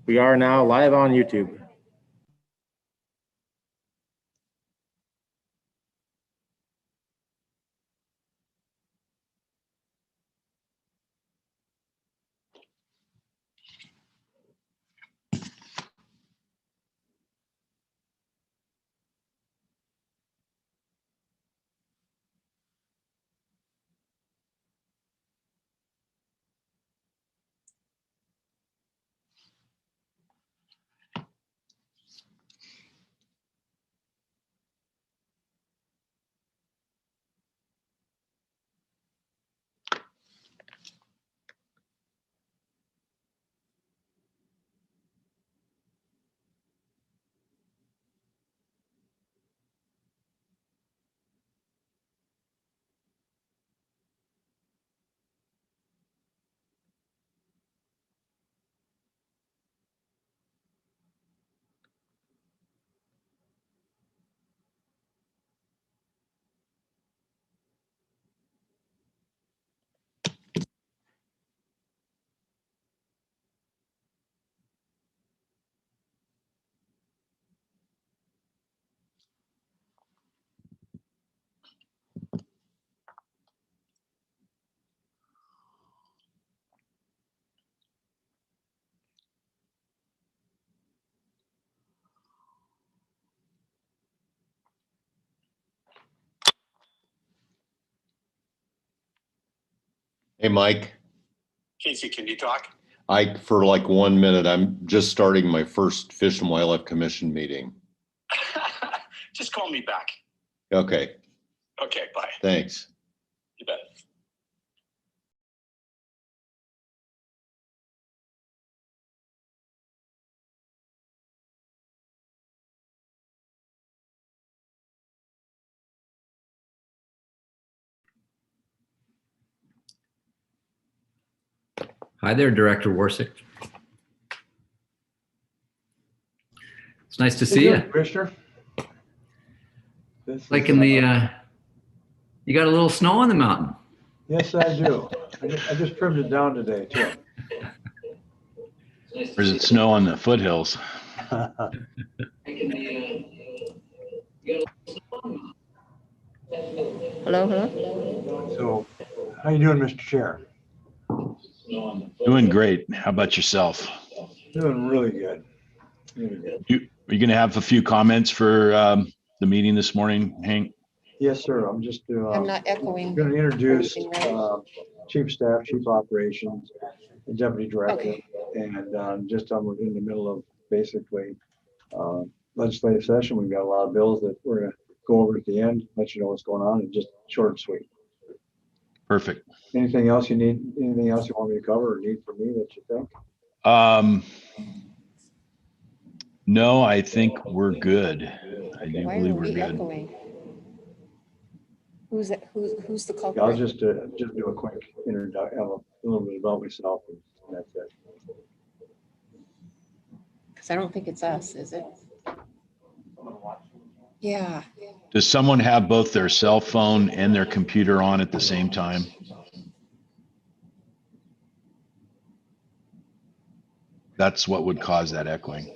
We are now live on YouTube. Hey, Mike. Casey, can you talk? For like 1 minute, I'm just starting my first Fish and Wildlife Commission meeting. Just call me back. Okay, Okay, bye. thanks. You bet. Hi there, Director Warsick. It's nice to see you. Commissioner. Like in the, you got a little snow on the mountain. Yes, I do. I just trimmed it down today too. Or is it snow on the foothills? Hello. So, how you doing, Mr. Chair? Doing great. How about yourself? Doing really good. Really good. Are you going to have a few comments for the meeting this morning, Hank? Yes, sir. I'm just I'm not echoing. going to introduce everything, right? Chief of Staff, Chief Operations, and Deputy Director, Okay. and just we're in the middle of basically legislative session. We've got a lot of bills that we're going to go over at the end, let you know what's going on, and just short and sweet. Perfect. Anything else you need? Anything else you want me to cover or need from me that you think? No, I think we're good. I do Why are believe we're we good. echoing? Who's the I'll culprit? just do a quick introduction, a little bit about myself, and that's it. Because I don't think it's us, is it? Yeah. Does someone have both their cell phone and their computer on at the same time? That's what would cause that echoing.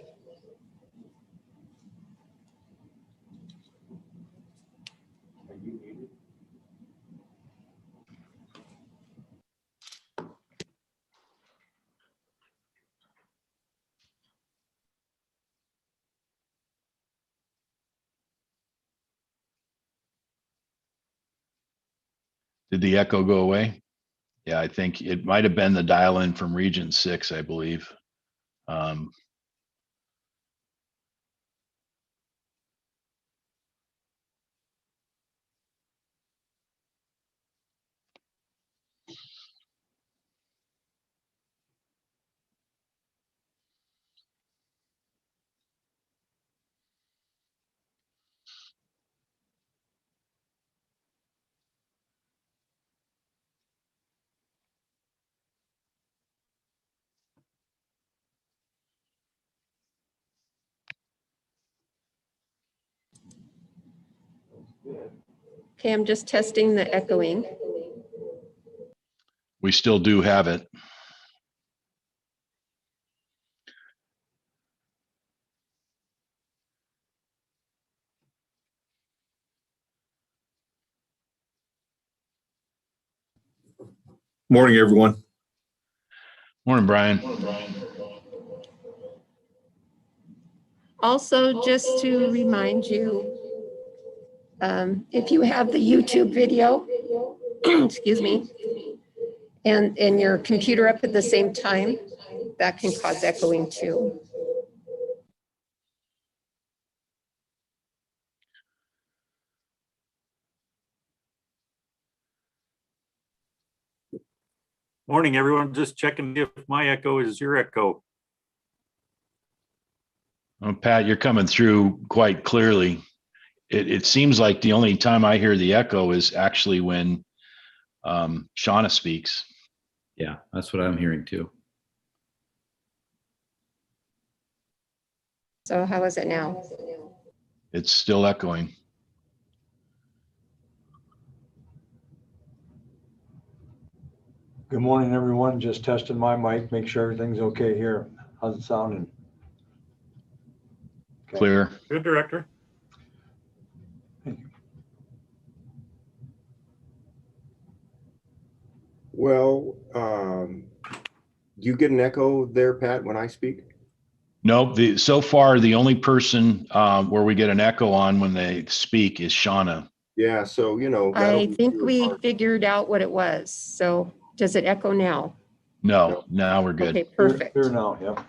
Did the echo go away? Yeah, I think it might have been the dial in from Region 6, I believe. Okay, I'm just testing the echoing. We still do have it. Morning, everyone. Morning, Brian. Also, just to remind you, if you have the YouTube video, excuse me, and your computer up at the same time, that can cause echoing too. Morning, everyone. Just checking if my echo is your echo. Well, Pat, you're coming through quite clearly. It seems like the only time I hear the echo is actually when Shauna speaks. Yeah, that's what I'm hearing too. So how is it now? It's still echoing. Good morning, everyone. Just testing my mic, make sure everything's okay here. How's it sounding? Okay. Clear. Good, Director. Well, do you get an echo there, Pat, when I speak? Nope. So far, the only person where we get an echo on when they speak is Shauna. Yeah, so, I think we figured out what it was. So does it echo now? No, now we're good. Okay, perfect. Clear now, yep.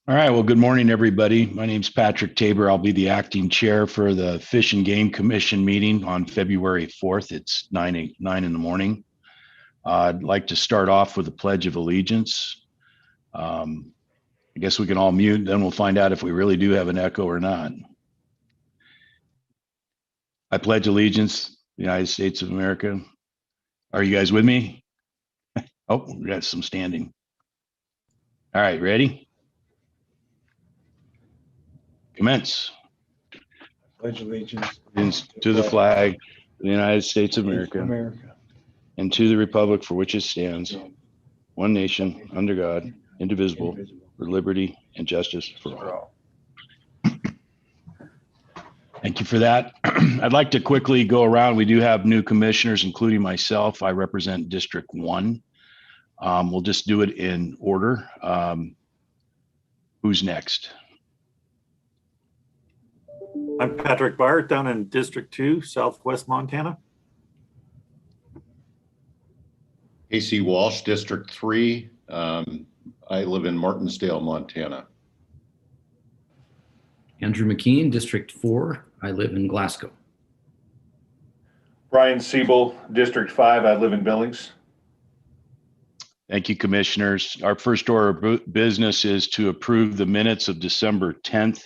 All right. Well, good morning, everybody. My name's Patrick Tabor. I'll be the acting chair for the Fish and Game Commission meeting on February 4th. It's 9 in the morning. I'd like to start off with a Pledge of Allegiance. I guess we can all mute, then we'll find out if we really do have an echo or not. I pledge allegiance to the United States of America. Are you guys with me? Oh, we got some standing. All right, ready? Commence. Pledge allegiance To the flag of the United States of America America. and to the republic for which it stands, one nation, under God, indivisible, for liberty and justice for all. Thank you for that. I'd like to quickly go around. We do have new commissioners, including myself. I represent District 1. We'll just do it in order. Who's next? I'm Patrick Bart down in District 2, Southwest Montana. AC Walsh, District 3. I live in Martinsdale, Montana. Andrew McKean, District 4. I live in Glasgow. Brian Siebel, District 5. I live in Billings. Thank you, commissioners. Our first order of business is to approve the minutes of December 10th,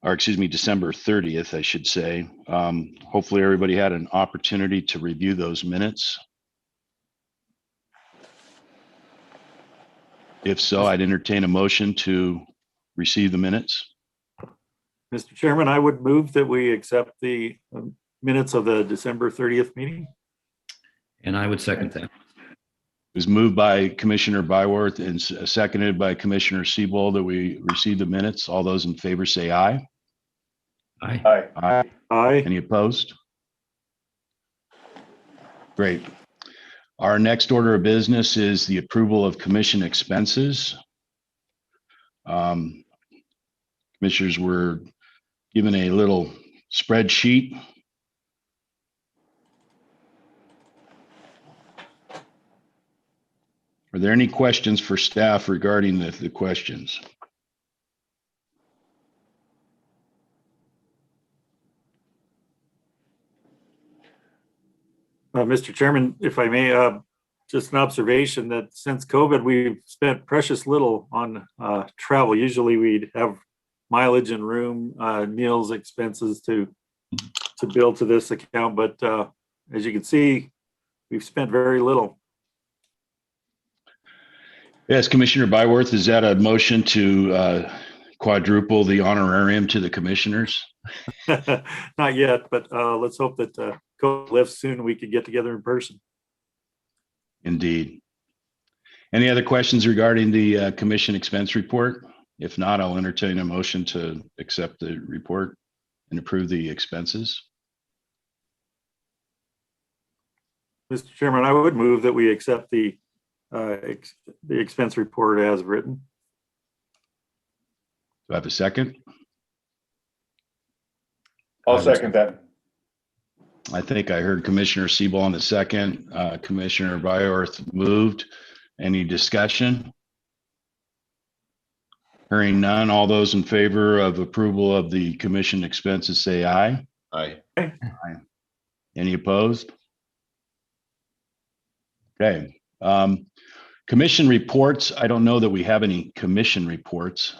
or excuse me, December 30th, I should say. Hopefully everybody had an opportunity to review those minutes. If so, I'd entertain a motion to receive the minutes. Mr. Chairman, I would move that we accept the minutes of the December 30th meeting. And I would second that. It was moved by Commissioner Byworth and seconded by Commissioner Siebel that we receive the minutes. All those in favor say aye. Aye. Aye. Aye. Aye. Any opposed? Great. Our next order of business is the approval of commission expenses. Commissioners were given a little spreadsheet. Are there any questions for staff regarding the questions? Mr. Chairman, if I may, just an observation that since COVID, we've spent precious little on travel. Usually we'd have mileage and room, meals expenses to bill to this account, but as you can see, we've spent very little. Yes, Commissioner Byworth, is that a motion to quadruple the honorarium to the commissioners? Not yet, but let's hope that COVID lifts soon and we could get together in person. Indeed. Any other questions regarding the commission expense report? If not, I'll entertain a motion to accept the report and approve the expenses. Mr. Chairman, I would move that we accept the expense report as written. Do I have a second? I'll second that. I think I heard Commissioner Siebel on the second. Commissioner Byworth moved. Any discussion? Hearing none, all those in favor of approval of the commission expenses say aye. Aye. Aye. Any opposed? Okay. Commission reports. I don't know that we have any commission reports.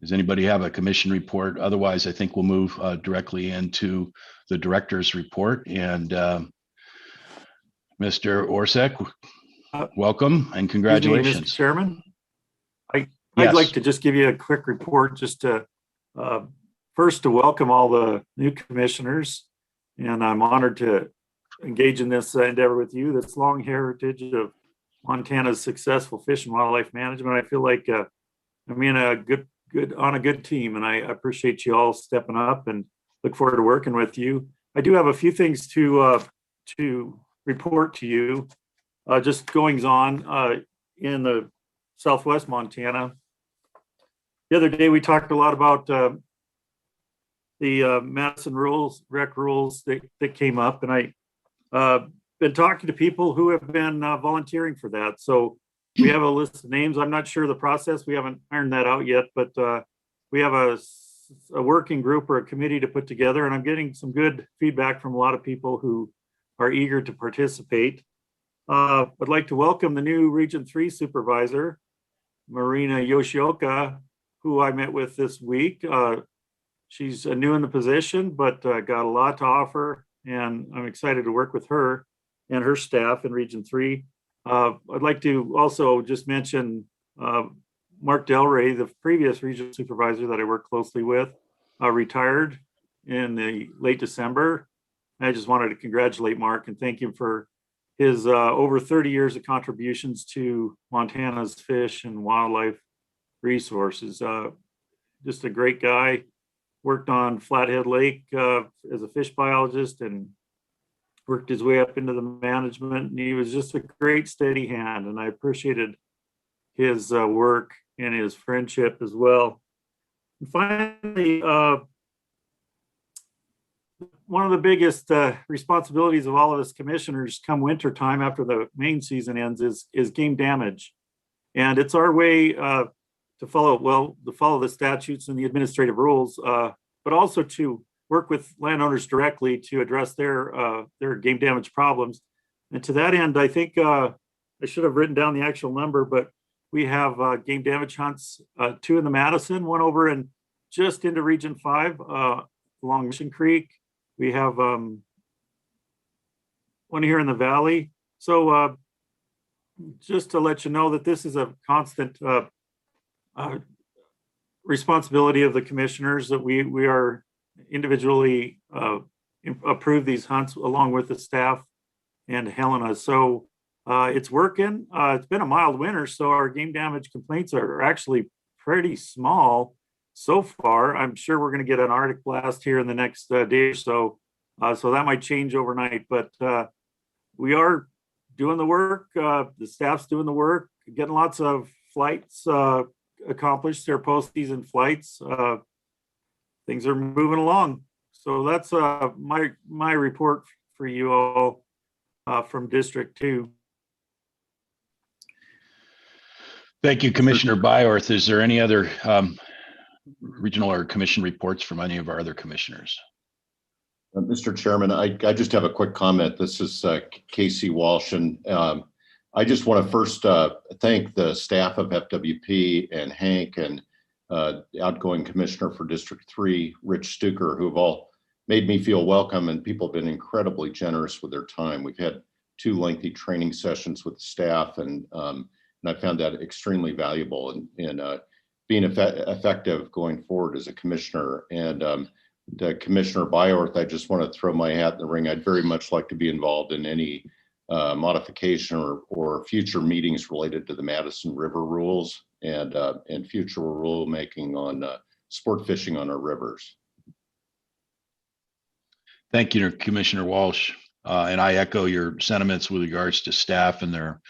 Does anybody have a commission report? Otherwise, I think we'll move directly into the director's report. And Mr. Orsek, welcome and congratulations. Mr. Chairman, I'd Yes. like to just give you a quick report, just to first to welcome all the new commissioners. And I'm honored to engage in this endeavor with you, this long heritage of Montana's successful fish and wildlife management. I feel like I'm in a good team, and I appreciate you all stepping up and look forward to working with you. I do have a few things to report to you, just goings on in the Southwest Montana. The other day we talked a lot about the Madison rules, rec rules that came up, and I been talking to people who have been volunteering for that. So We have a list of names. I'm not sure the process. We haven't ironed that out yet, but we have a working group or a committee to put together, and I'm getting some good feedback from a lot of people who are eager to participate. I'd like to welcome the new Region 3 supervisor, Marina Yoshioka, who I met with this week. She's new in the position, but got a lot to offer, and I'm excited to work with her and her staff in Region 3. I'd like to also just mention Mark Delray, the previous regional supervisor that I worked closely with, retired in the late December. I just wanted to congratulate Mark and thank him for his over 30 years of contributions to Montana's fish and wildlife resources. Just a great guy. Worked on Flathead Lake as a fish biologist and worked his way up into the management. And he was just a great steady hand, and I appreciated his work and his friendship as well. And finally, one of the biggest responsibilities of all of us commissioners come winter time after the main season ends is game damage. And it's our way to follow the statutes and the administrative rules, but also to work with landowners directly to address their game damage problems. And to that end, I think I should have written down the actual number, but we have game damage hunts, 2 in the Madison, 1 over and just into Region 5 along Mission Creek. We have 1 here in the Valley. So just to let you know that this is a constant responsibility of the commissioners, that we are individually approve these hunts along with the staff and Helena. So it's working. It's been a mild winter, so our game damage complaints are actually pretty small so far. I'm sure we're going to get an Arctic blast here in the next day or so. So that might change overnight, but we are doing the work. The staff's doing the work, getting lots of flights accomplished, their postseason flights. Things are moving along. So that's my report for you all from District 2. Thank you, Commissioner Byorth. Is there any other regional or commission reports from any of our other commissioners? Mr. Chairman, I just have a quick comment. This is Casey Walsh, and I just want to first thank the staff of FWP and Hank and the outgoing commissioner for District 3, Rich Stuker, who have all made me feel welcome, and people have been incredibly generous with their time. We've had 2 lengthy training sessions with the staff, and I found that extremely valuable in being effective going forward as a commissioner. And to Commissioner Byorth, I just want to throw my hat in the ring. I'd very much like to be involved in any modification or future meetings related to the Madison River rules and future rulemaking on sport fishing on our rivers. Thank you, Commissioner Walsh. And I echo your sentiments with regards to staff and their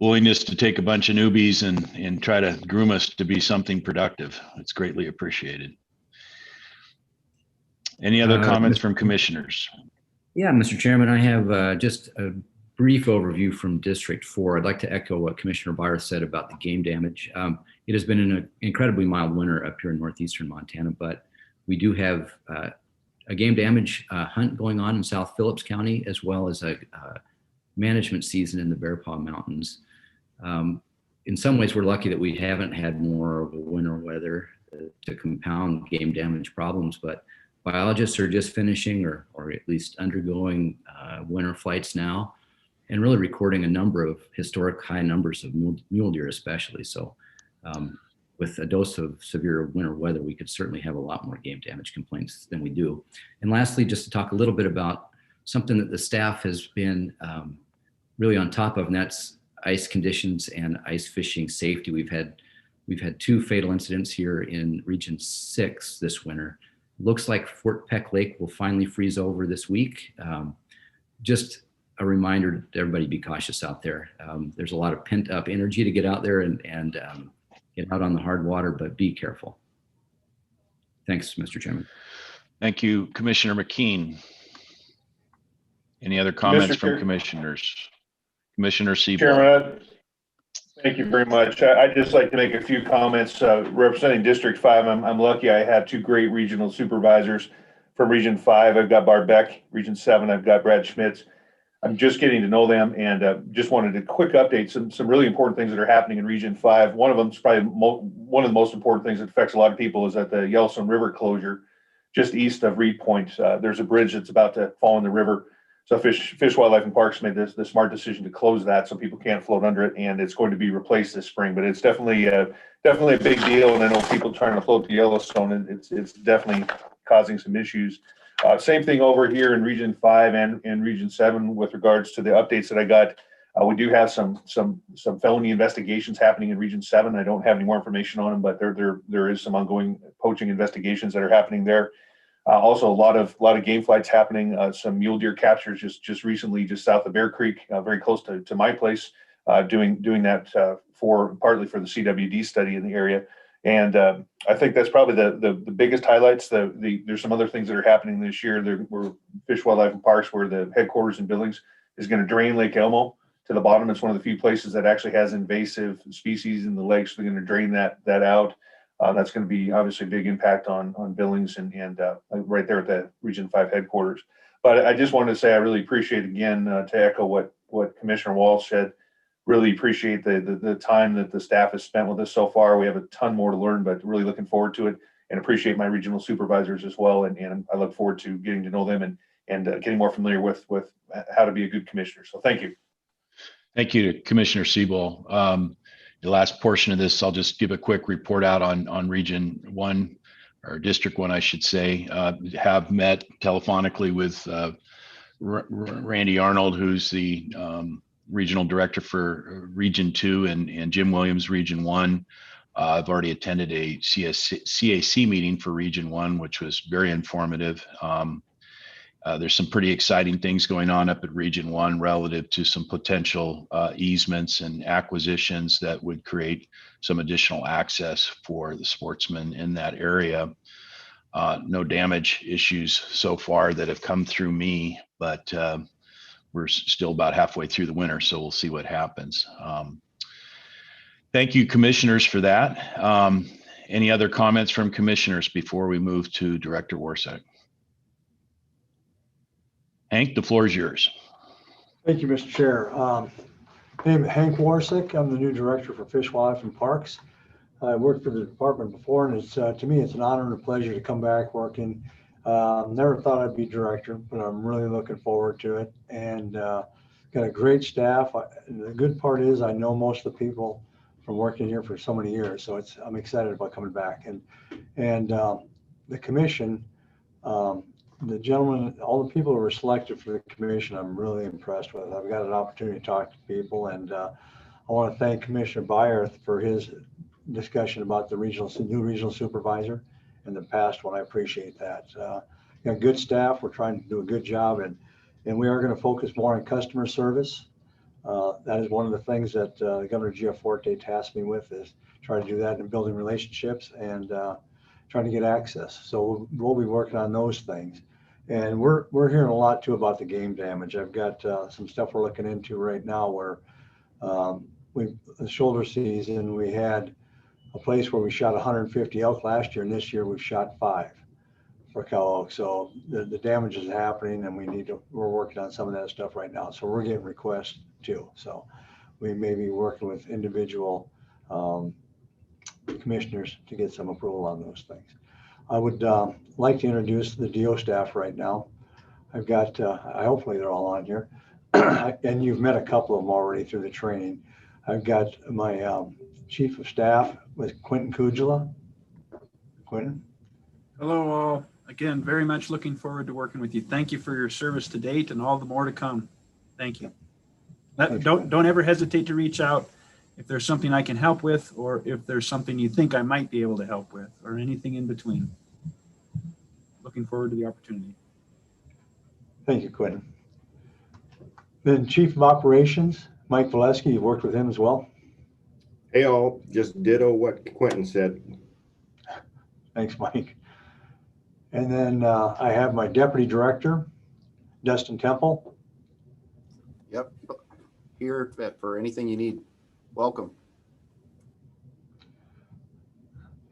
willingness to take a bunch of newbies and try to groom us to be something productive. It's greatly appreciated. Any other comments from commissioners? Yeah, Mr. Chairman, I have just a brief overview from District 4. I'd like to echo what Commissioner Byorth said about the game damage. It has been an incredibly mild winter up here in northeastern Montana, but we do have a game damage hunt going on in South Phillips County, as well as a management season in the Bear Paw Mountains. In some ways, we're lucky that we haven't had more of a winter weather to compound game damage problems, but biologists are just finishing or at least undergoing winter flights now, and really recording a number of historic high numbers of mule deer especially. So with a dose of severe winter weather, we could certainly have a lot more game damage complaints than we do. And lastly, just to talk a little bit about something that the staff has been really on top of, and that's ice conditions and ice fishing safety. We've had 2 fatal incidents here in Region 6 this winter. Looks like Fort Peck Lake will finally freeze over this week. Just a reminder to everybody, be cautious out there. There's a lot of pent up energy to get out there and get out on the hard water, but be careful. Thanks, Mr. Chairman. Thank you, Commissioner McKean. Any other comments from commissioners? Commissioner Siebel. Chairman, Thank you very much. I'd just like to make a few comments. Representing District 5, I'm lucky I have two great regional supervisors. From Region 5, I've got Barb Beck. Region 7, I've got Brad Schmitz. I'm just getting to know them, and just wanted a quick update, some really important things that are happening in Region 5. One of them is probably one of the most important things that affects a lot of people is at the Yellowstone River closure, just east of Reed Point. There's a bridge that's about to fall in the river. So Fish, Wildlife, and Parks made the smart decision to close that so people can't float under it, and it's going to be replaced this spring. But it's definitely a big deal, and I know people trying to float to Yellowstone, and it's definitely causing some issues. Same thing over here in Region 5 and Region 7 with regards to the updates that I got. We do have some felony investigations happening in Region 7. I don't have any more information on them, but there is some ongoing poaching investigations that are happening there. Also, a lot of game flights happening. Some mule deer captures just recently, just south of Bear Creek, very close to my place. Doing that partly for the CWD study in the area. And I think that's probably the biggest highlights. There's some other things that are happening this year. We're Fish, Wildlife, and Parks, where the headquarters in Billings is going to drain Lake Elmo to the bottom. It's one of the few places that actually has invasive species in the lake, so they're going to drain that out. That's going to be obviously a big impact on Billings and right there at the Region 5 headquarters. But I just wanted to say I really appreciate, again, to echo what Commissioner Walsh said. Really appreciate the time that the staff has spent with us so far. We have a ton more to learn, but really looking forward to it, and appreciate my regional supervisors as well. And I look forward to getting to know them and getting more familiar with how to be a good commissioner. So thank you. Thank you to Commissioner Siebel. The last portion of this, I'll just give a quick report out on Region 1, or District 1, I should say. Have met telephonically with Randy Arnold, who's the Regional Director for Region 2, and Jim Williams, Region 1. I've already attended a CAC meeting for Region 1, which was very informative. There's some pretty exciting things going on up at Region 1 relative to some potential easements and acquisitions that would create some additional access for the sportsmen in that area. No damage issues so far that have come through me, but we're still about halfway through the winter, so we'll see what happens. Thank you, commissioners, for that. Any other comments from commissioners before we move to Director Warsack? Hank, the floor is yours. Thank you, Mr. Chair. Name is Hank Warsick. I'm the new director for Fish, Wildlife, and Parks. I worked for the department before, and it's to me, it's an honor and a pleasure to come back working. Never thought I'd be director, but I'm really looking forward to it. And got a great staff. The good part is I know most of the people from working here for so many years, so I'm excited about coming back. And the commission. The gentlemen, all the people who were selected for the commission, I'm really impressed with. I've got an opportunity to talk to people, and I want to thank Commissioner Byerth for his discussion about the new regional supervisor and the past one. I appreciate that. Got good staff. We're trying to do a good job, and we are going to focus more on customer service. That is one of the things that Governor Giaforte tasked me with, is trying to do that in building relationships and trying to get access. So we'll be working on those things. And we're hearing a lot too about the game damage. I've got some stuff we're looking into right now where the shoulder season, we had a place where we shot 150 elk last year, and this year we've shot 5 for cow elk. So the damage is happening, and we're working on some of that stuff right now. So we're getting requests too. So we may be working with individual commissioners to get some approval on those things. I would like to introduce the DO staff right now. I've got, hopefully they're all on here, and you've met a couple of them already through the training. I've got my Chief of Staff with Quentin Kujala. Quentin. Hello all. Again, very much looking forward to working with you. Thank you for your service to date and all the more to come. Thank you. Don't ever hesitate to reach out if there's something I can help with, or if there's something you think I might be able to help with, or anything in between. Looking forward to the opportunity. Thank you, Quentin. Then Chief of Operations, Mike Valesky. You've worked with him as well. Hey all, just ditto what Quentin said. Thanks, Mike. And then I have my Deputy Director, Dustin Temple. Yep, here for anything you need. Welcome.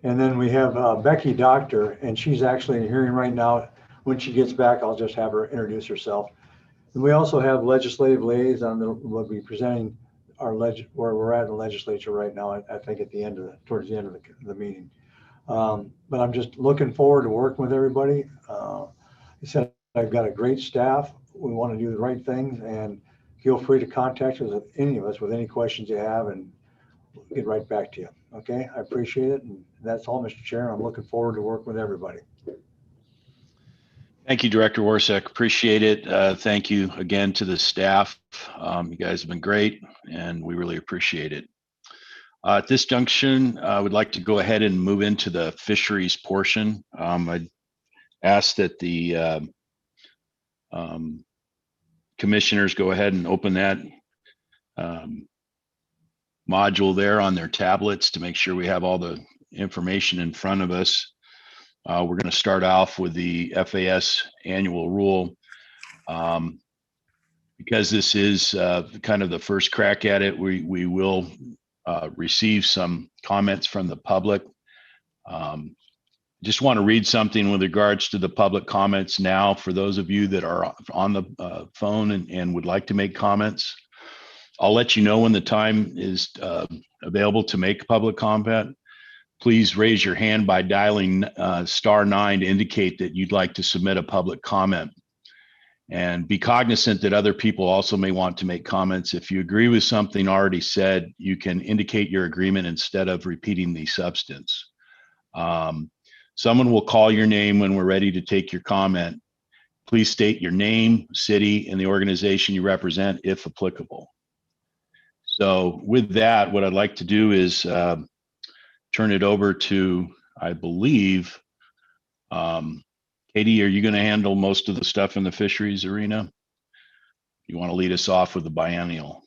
And then we have Becky Doctor, and she's actually in a hearing right now. When she gets back, I'll just have her introduce herself. And we also have legislative liaison that will be presenting our where we're at in the legislature right now, I think at the end of towards the end of the meeting. But I'm just looking forward to working with everybody. I said, I've got a great staff. We want to do the right things, and feel free to contact us, any of us, with any questions you have, and we'll get right back to you. Okay, I appreciate it. And that's all, Mr. Chair. I'm looking forward to working with everybody. Thank you, Director Warsack. Appreciate it. Thank you again to the staff. You guys have been great, and we really appreciate it. At this junction, I would like to go ahead and move into the fisheries portion. I'd ask that the commissioners go ahead and open that module there on their tablets to make sure we have all the information in front of us. We're going to start off with the FAS annual rule. Because this is kind of the first crack at it, we will receive some comments from the public. Just want to read something with regards to the public comments now for those of you that are on the phone and would like to make comments. I'll let you know when the time is available to make public comment. Please raise your hand by dialing *9 to indicate that you'd like to submit a public comment. And be cognizant that other people also may want to make comments. If you agree with something already said, you can indicate your agreement instead of repeating the substance. Someone will call your name when we're ready to take your comment. Please state your name, city, and the organization you represent, if applicable. So with that, what I'd like to do is turn it over to, I believe, Katie, are you going to handle most of the stuff in the fisheries arena? You want to lead us off with the biennial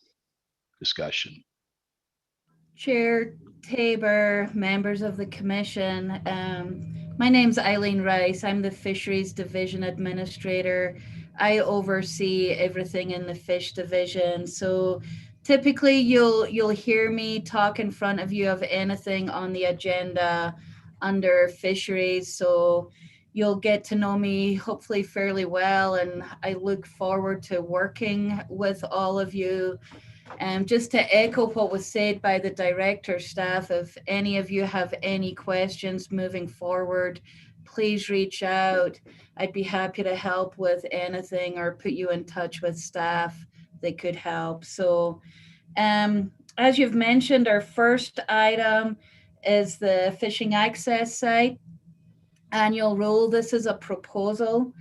discussion? Chair Tabor, members of the commission. My name's Eileen Rice. I'm the Fisheries Division Administrator. I oversee everything in the fish division. So typically you'll hear me talk in front of you of anything on the agenda under fisheries. So you'll get to know me hopefully fairly well, and I look forward to working with all of you. Just to echo what was said by the director staff, if any of you have any questions moving forward, please reach out. I'd be happy to help with anything or put you in touch with staff that could help. So as you've mentioned, our first item is the fishing access site annual rule. This is a proposal.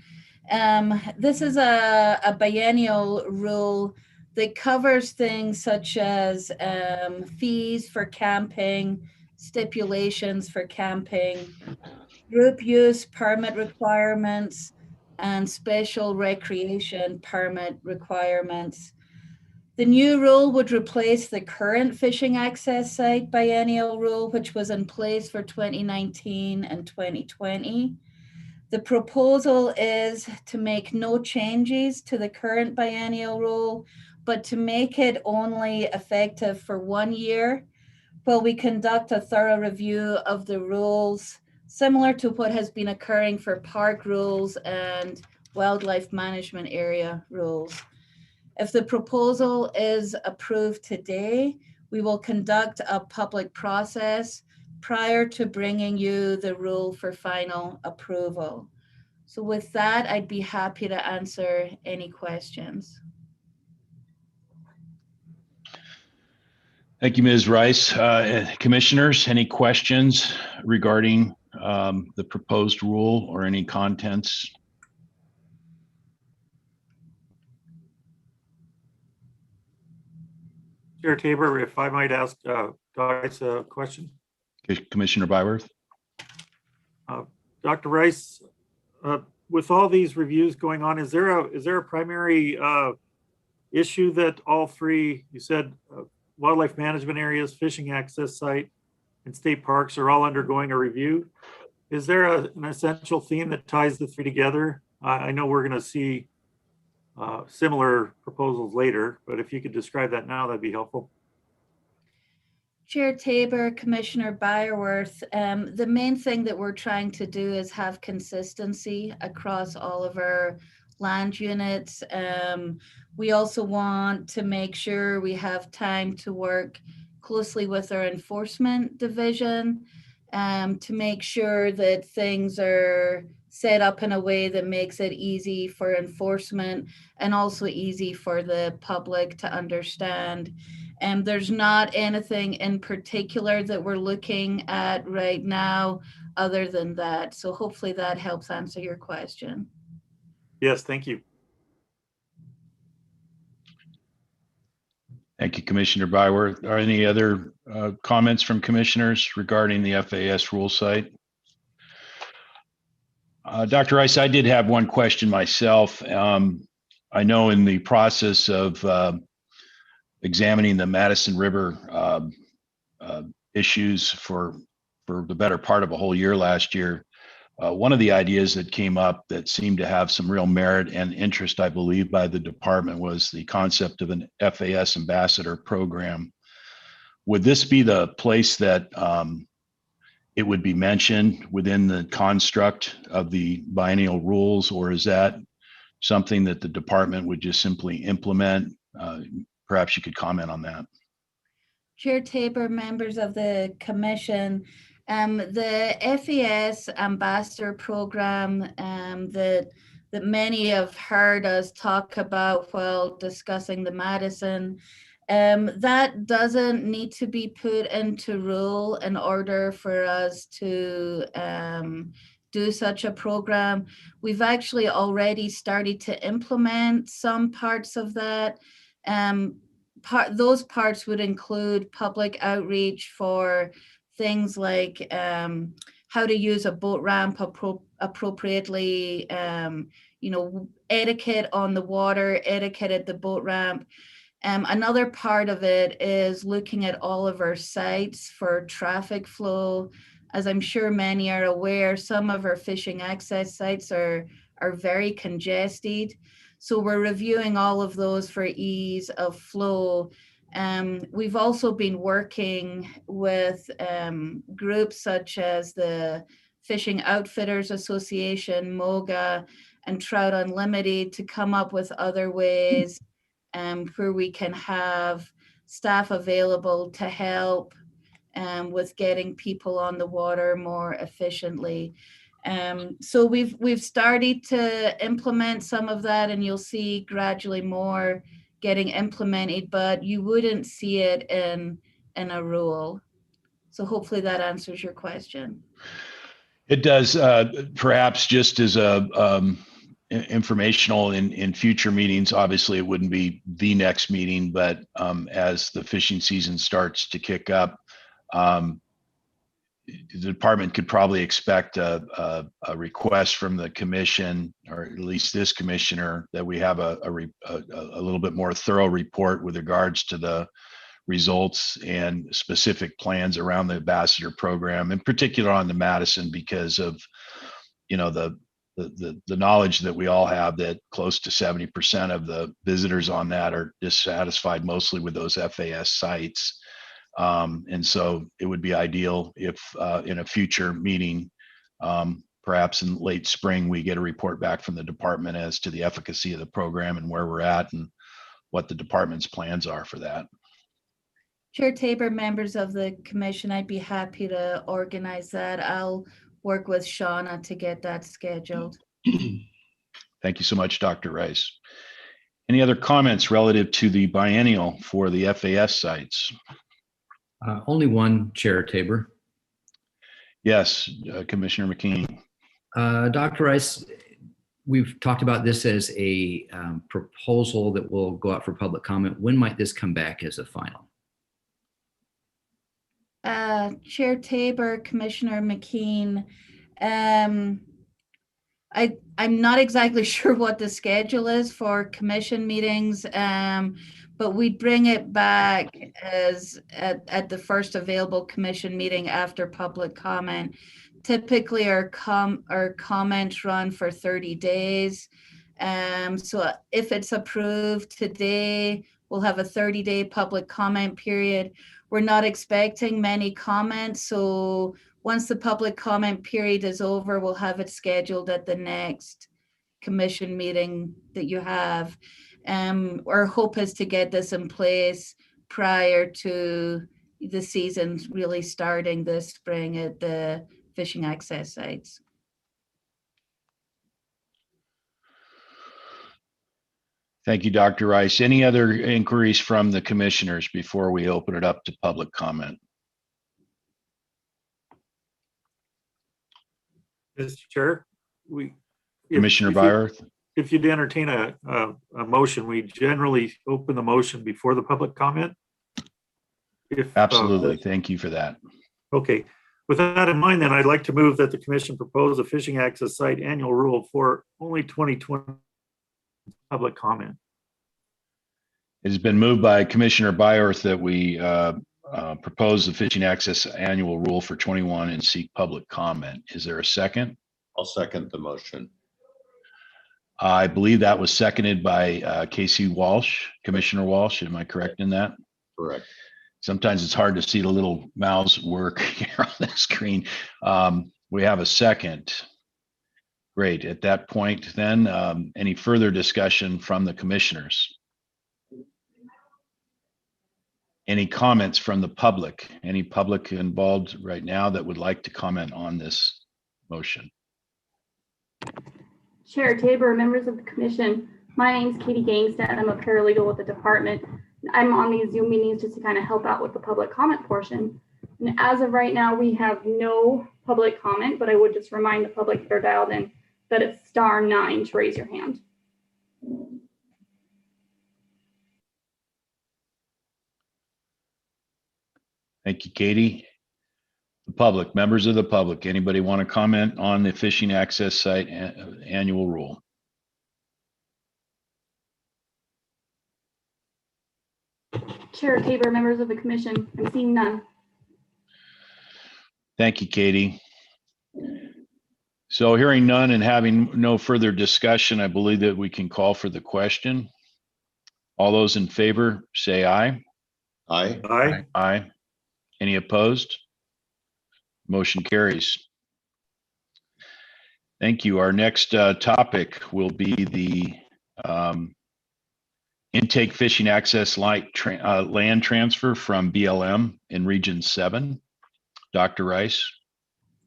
This is a biennial rule that covers things such as fees for camping, stipulations for camping, group use permit requirements, and special recreation permit requirements. The new rule would replace the current fishing access site biennial rule, which was in place for 2019 and 2020. The proposal is to make no changes to the current biennial rule, but to make it only effective for 1 year while we conduct a thorough review of the rules, similar to what has been occurring for park rules and wildlife management area rules. If the proposal is approved today, we will conduct a public process prior to bringing you the rule for final approval. So with that, I'd be happy to answer any questions. Thank you, Ms. Rice. Commissioners, any questions regarding the proposed rule or any contents? Chair Tabor, if I might ask Rice a question. Commissioner Byworth. Dr. Rice, with all these reviews going on, is there a primary issue that all three, you said wildlife management areas, fishing access site, and state parks are all undergoing a review? Is there an essential theme that ties the three together? I know we're going to see similar proposals later, but if you could describe that now, that'd be helpful. Chair Tabor, Commissioner Byerworth, the main thing that we're trying to do is have consistency across all of our land units. We also want to make sure we have time to work closely with our enforcement division to make sure that things are set up in a way that makes it easy for enforcement and also easy for the public to understand. And there's not anything in particular that we're looking at right now other than that. So hopefully that helps answer your question. Yes, thank you. Thank you, Commissioner Byworth. Are any other comments from commissioners regarding the FAS rule site? Dr. Rice, I did have one question myself. I know in the process of examining the Madison River issues for the better part of a whole year last year, one of the ideas that came up that seemed to have some real merit and interest, I believe, by the department was the concept of an FAS ambassador program. Would this be the place that it would be mentioned within the construct of the biennial rules, or is that something that the department would just simply implement? Perhaps you could comment on that. Chair Tabor, members of the commission, the FAS ambassador program that many have heard us talk about while discussing the Madison, that doesn't need to be put into rule in order for us to do such a program. We've actually already started to implement some parts of that. Those parts would include public outreach for things like how to use a boat ramp appropriately, etiquette on the water, etiquette at the boat ramp. Another part of it is looking at all of our sites for traffic flow. As I'm sure many are aware, some of our fishing access sites are very congested. So we're reviewing all of those for ease of flow. We've also been working with groups such as the Fishing Outfitters Association, MOGA, and Trout Unlimited to come up with other ways where we can have staff available to help with getting people on the water more efficiently. So we've started to implement some of that, and you'll see gradually more getting implemented, but you wouldn't see it in a rule. So hopefully that answers your question. It does. Perhaps just as a informational in future meetings, obviously it wouldn't be the next meeting, but as the fishing season starts to kick up, the department could probably expect a request from the commission, or at least this commissioner, that we have a little bit more thorough report with regards to the results and specific plans around the ambassador program, in particular on the Madison, because of the knowledge that we all have that close to 70% of the visitors on that are dissatisfied mostly with those FAS sites. And so it would be ideal if in a future meeting, perhaps in late spring, we get a report back from the department as to the efficacy of the program and where we're at and what the department's plans are for that. Chair Tabor, members of the commission, I'd be happy to organize that. I'll work with Shauna to get that scheduled. Thank you so much, Dr. Rice. Any other comments relative to the biennial for the FAS sites? Only one, Chair Tabor. Yes, Commissioner McKean. Dr. Rice, we've talked about this as a proposal that will go out for public comment. When might this come back as a final? Chair Tabor, Commissioner McKean, I'm not exactly sure what the schedule is for commission meetings, but we'd bring it back as at the first available commission meeting after public comment. Typically, our comments run for 30 days. So if it's approved today, we'll have a 30-day public comment period. we're not expecting many comments. So once the public comment period is over, we'll have it scheduled at the next commission meeting that you have. Our hope is to get this in place prior to the season really starting this spring at the fishing access sites. Thank you, Dr. Rice. Any other inquiries from the commissioners before we open it up to public comment? Mr. Chair, Commissioner Byerth? if you'd entertain a motion, we generally open the motion before the public comment. Absolutely. Thank you for that. Okay. With that in mind, then I'd like to move that the commission propose a fishing access site annual rule for only 2020 public comment. It has been moved by Commissioner Byerth that we propose the fishing access annual rule for 21 and seek public comment. Is there a second? I'll second the motion. I believe that was seconded by Casey Walsh, Commissioner Walsh. Am I correct in that? Correct. Sometimes it's hard to see the little mouse work here on the screen. We have a second. Great. At that point, then, any further discussion from the commissioners? Any comments from the public? Any public involved right now that would like to comment on this motion? Chair Tabor, members of the commission, my name is Katie Gangstead. I'm a paralegal with the department. I'm on these Zoom meetings just to kind of help out with the public comment portion. And as of right now, we have no public comment, but I would just remind the public that are dialed in that it's *9 to raise your hand. Thank you, Katie. The public, members of the public, anybody want to comment on the fishing access site annual rule? Chair Tabor, members of the commission, I'm seeing none. Thank you, Katie. So hearing none and having no further discussion, I believe that we can call for the question. All those in favor, say aye. Aye. Aye. Aye. Any opposed? Motion carries. Thank you. Our next topic will be the intake fishing access land transfer from BLM in Region 7. Dr. Rice.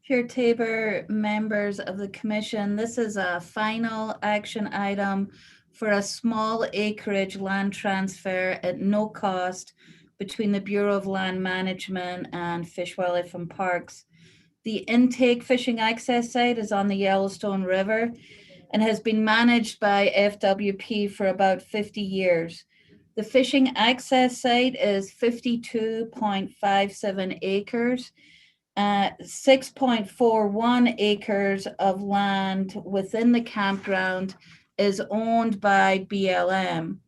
Chair Tabor, members of the commission, this is a final action item for a small acreage land transfer at no cost between the Bureau of Land Management and Fish, Wildlife and Parks. The intake fishing access site is on the Yellowstone River and has been managed by FWP for about 50 years. The fishing access site is 52.57 acres. 6.41 acres of land within the campground is owned by BLM.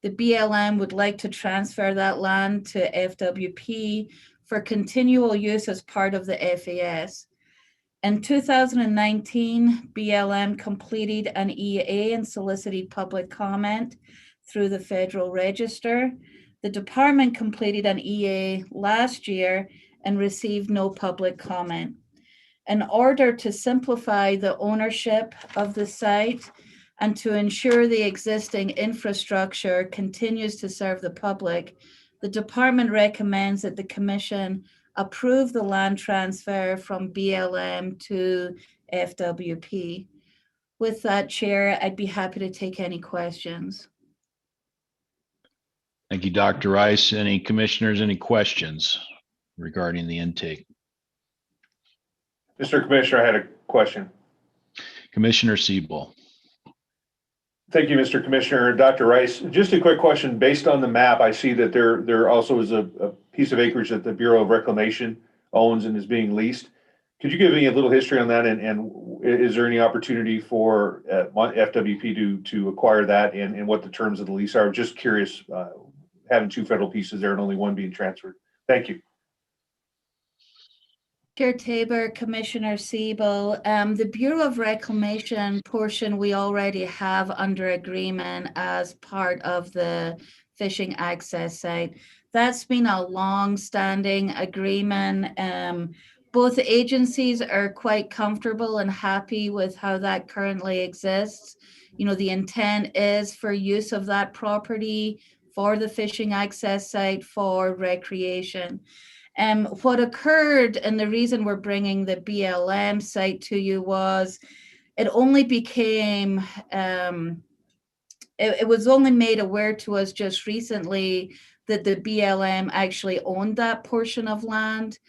The BLM would like to transfer that land to FWP for continual use as part of the FAS. In 2019, BLM completed an EA and solicited public comment through the Federal Register. The department completed an EA last year and received no public comment. In order to simplify the ownership of the site and to ensure the existing infrastructure continues to serve the public, the department recommends that the commission approve the land transfer from BLM to FWP. With that, Chair, I'd be happy to take any questions. Thank you, Dr. Rice. Any commissioners, any questions regarding the intake? Mr. Commissioner, I had a question. Commissioner Siebel. Thank you, Mr. Commissioner. Dr. Rice, just a quick question. Based on the map, I see that there also is a piece of acreage that the Bureau of Reclamation owns and is being leased. Could you give me a little history on that? And is there any opportunity for FWP to acquire that and what the terms of the lease are? Just curious, having two federal pieces there and only one being transferred. Thank you. Chair Tabor, Commissioner Siebel, the Bureau of Reclamation portion we already have under agreement as part of the fishing access site. That's been a long-standing agreement. Both agencies are quite comfortable and happy with how that currently exists. You know, the intent is for use of that property for the fishing access site for recreation. What occurred, and the reason we're bringing the BLM site to you, was it only became, it was only made aware to us just recently that the BLM actually owned that portion of land.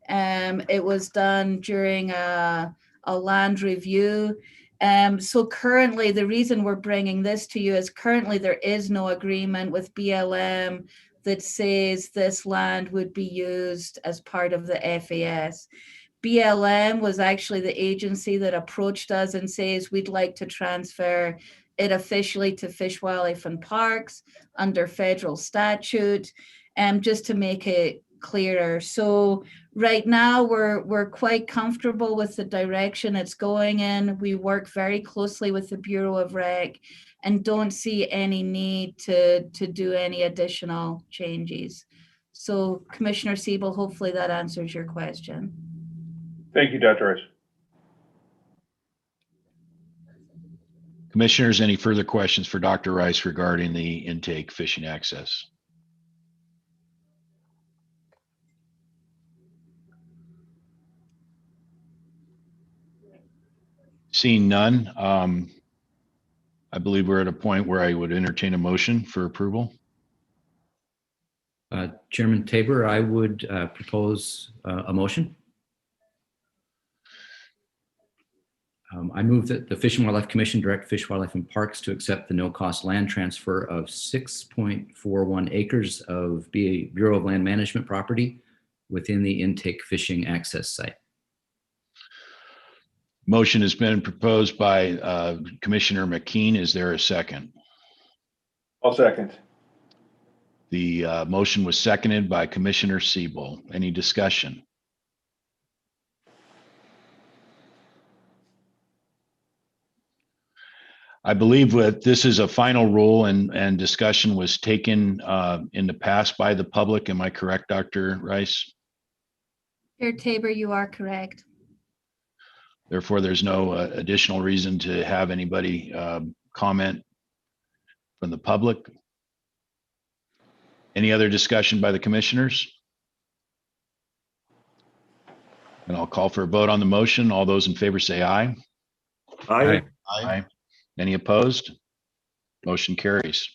It was done during a land review. So currently, the reason we're bringing this to you is currently there is no agreement with BLM that says this land would be used as part of the FAS. BLM was actually the agency that approached us and says we'd like to transfer it officially to Fish, Wildlife and Parks under federal statute, just to make it clearer. So right now we're quite comfortable with the direction it's going in. We work very closely with the Bureau of Rec and don't see any need to do any additional changes. So Commissioner Siebel, hopefully that answers your question. Thank you, Dr. Rice. Commissioners, any further questions for Dr. Rice regarding the intake fishing access? Seeing none, I believe we're at a point where I would entertain a motion for approval. Chairman Tabor, I would propose a motion. I move that the Fish and Wildlife Commission direct Fish, Wildlife and Parks to accept the no-cost land transfer of 6.41 acres of Bureau of Land Management property within the intake fishing access site. Motion has been proposed by Commissioner McKean. Is there a second? I'll second. The motion was seconded by Commissioner Siebel. Any discussion? I believe that this is a final rule and discussion was taken in the past by the public. Am I correct, Dr. Rice? Chair Tabor, you are correct. Therefore, there's no additional reason to have anybody comment from the public. Any other discussion by the commissioners? And I'll call for a vote on the motion. All those in favor say aye. Aye. Aye. Any opposed? Motion carries.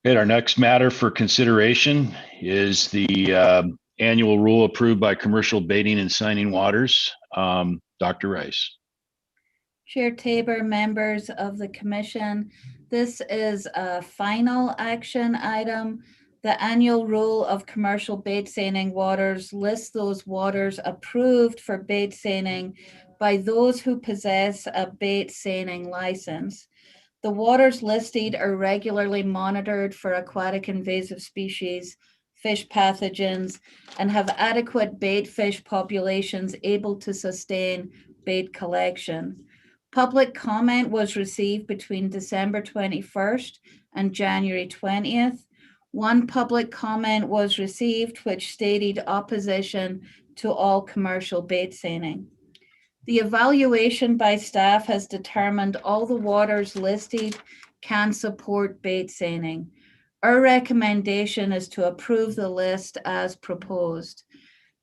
Okay, our next matter for consideration is the annual rule approved by commercial baiting and signing waters. Dr. Rice. Chair Tabor, members of the commission, this is a final action item. The annual rule of commercial bait seining waters lists those waters approved for bait seining by those who possess a bait seining license. The waters listed are regularly monitored for aquatic invasive species, fish pathogens, and have adequate bait fish populations able to sustain bait collection. Public comment was received between December 21st and January 20th. One public comment was received which stated opposition to all commercial bait seining. The evaluation by staff has determined all the waters listed can support bait seining. Our recommendation is to approve the list as proposed.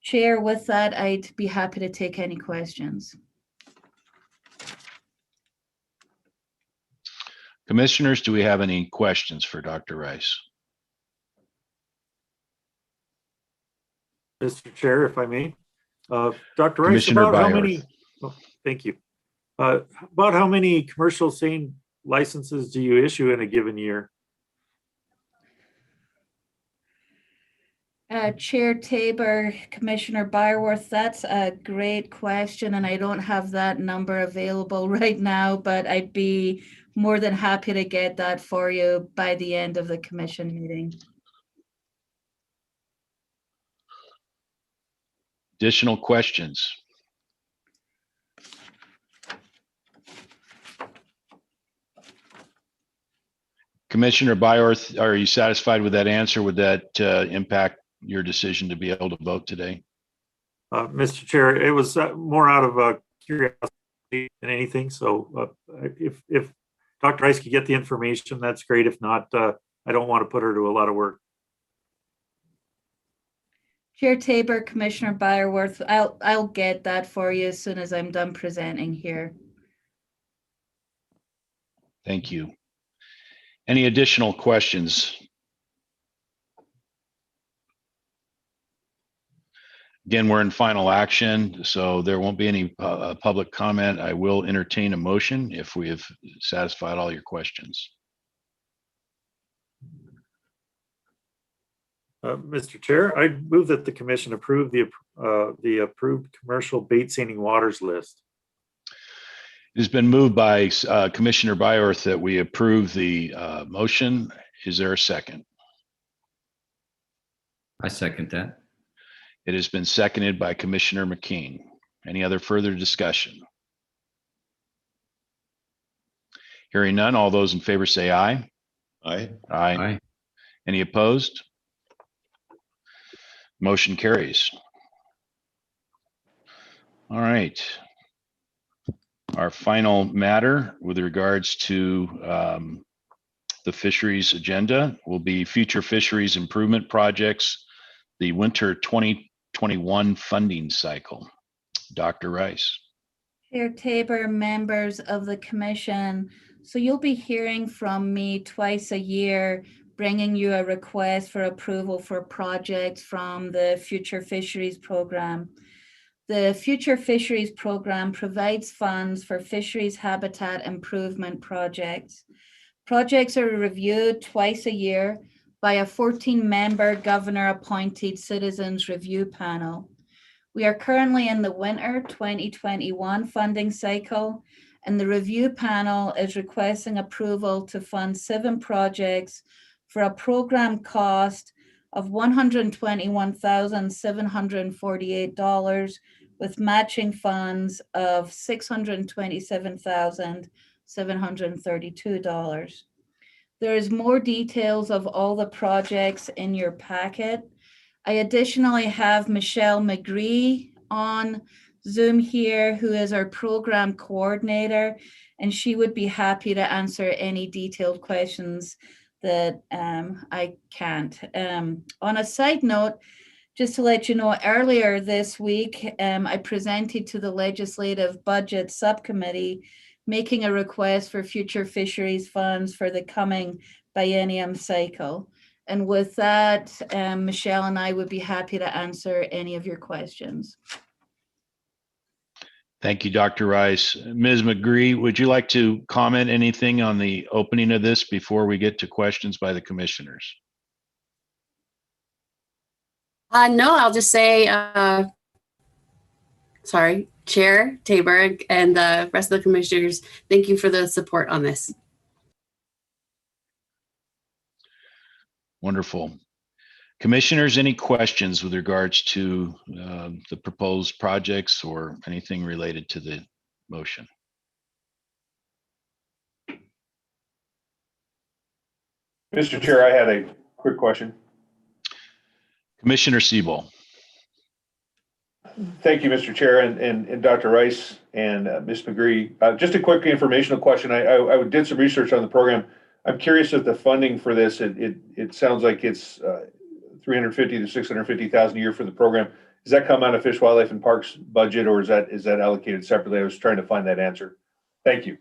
Chair, with that, I'd be happy to take any questions. Commissioners, do we have any questions for Dr. Rice? Mr. Chair, if I may. Dr. Rice, Commissioner about how Byworth. many, thank you. About how many commercial seine licenses do you issue in a given year? Chair Tabor, Commissioner Byworth, that's a great question, and I don't have that number available right now, but I'd be more than happy to get that for you by the end of the commission meeting. Additional questions? Commissioner Byorth, are you satisfied with that answer? Would that impact your decision to be able to vote today? Mr. Chair, it was more out of curiosity than anything. So if Dr. Rice could get the information, that's great. If not, I don't want to put her to a lot of work. Chair Tabor, Commissioner Byerworth, I'll get that for you as soon as I'm done presenting here. Thank you. Any additional questions? Again, we're in final action, so there won't be any public comment. I will entertain a motion if we have satisfied all your questions. Mr. Chair, I move that the commission approve the approved commercial bait seining waters list. It has been moved by Commissioner Byorth that we approve the motion. Is there a second? I second that. It has been seconded by Commissioner McKean. Any other further discussion? Hearing none, all those in favor say aye. Aye. Aye. Aye. Any opposed? Motion carries. All right. Our final matter with regards to the fisheries agenda will be future fisheries improvement projects, the winter 2021 funding cycle. Dr. Rice. Chair Tabor, members of the commission. So you'll be hearing from me twice a year, bringing you a request for approval for projects from the Future Fisheries Program. The Future Fisheries Program provides funds for fisheries habitat improvement projects. Projects are reviewed twice a year by a 14-member governor-appointed citizens review panel. We are currently in the winter 2021 funding cycle, and the review panel is requesting approval to fund 7 projects for a program cost of $121,748 with matching funds of $627,732. There is more details of all the projects in your packet. I additionally have Michelle McGree on Zoom here, who is our program coordinator, and she would be happy to answer any detailed questions that I can't. On a side note, just to let you know, earlier this week, I presented to the Legislative Budget Subcommittee making a request for future fisheries funds for the coming biennium cycle. And with that, Michelle and I would be happy to answer any of your questions. Thank you, Dr. Rice. Ms. McGree, would you like to comment anything on the opening of this before we get to questions by the commissioners? No, I'll just say, sorry, Chair Tabor and the rest of the commissioners, thank you for the support on this. Wonderful. Commissioners, any questions with regards to the proposed projects or anything related to the motion? Mr. Chair, I had a quick question. Commissioner Siebel. Thank you, Mr. Chair, and Dr. Rice and Ms. McGree. Just a quick informational question. I did some research on the program. I'm curious if the funding for this, it sounds like it's $350,000 to $650,000 a year for the program. Does that come out of Fish, Wildlife, and Parks budget, or is that allocated separately? I was trying to find that answer. Thank you.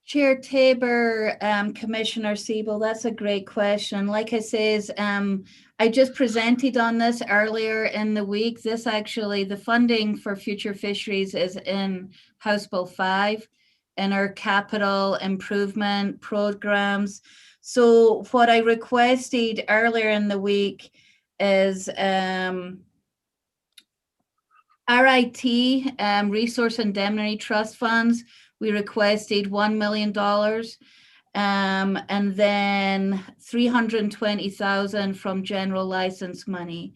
Chair Tabor, Commissioner Siebel, that's a great question. Like I says, I just presented on this earlier in the week. This actually, the funding for future fisheries is in House Bill 5 in our capital improvement programs. So what I requested earlier in the week is RIT, Resource Indemnity Trust Funds. We requested $1 million and then $320,000 from general license money.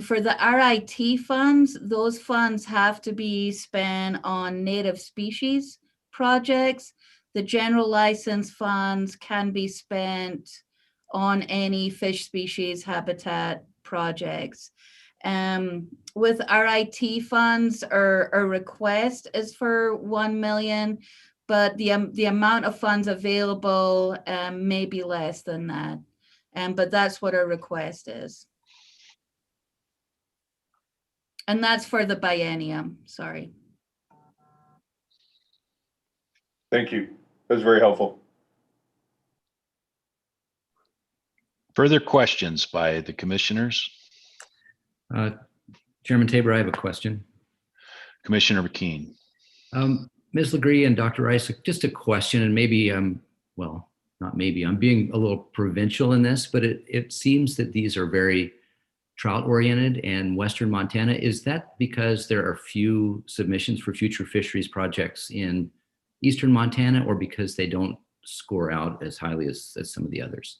For the RIT funds, those funds have to be spent on native species projects. The general license funds can be spent on any fish species habitat projects. With our IT funds, our request is for 1 million, but the amount of funds available may be less than that. But that's what our request is. And that's for the biennium, sorry. Thank you. That was very helpful. Further questions by the commissioners? Chairman Tabor, I have a question. Commissioner McKean. Ms. Legree and Dr. Rice, just a question, and maybe, well, not maybe, I'm being a little provincial in this, but it seems that these are very trout oriented and Western Montana. Is that because there are few submissions for future fisheries projects in Eastern Montana, or because they don't score out as highly as some of the others?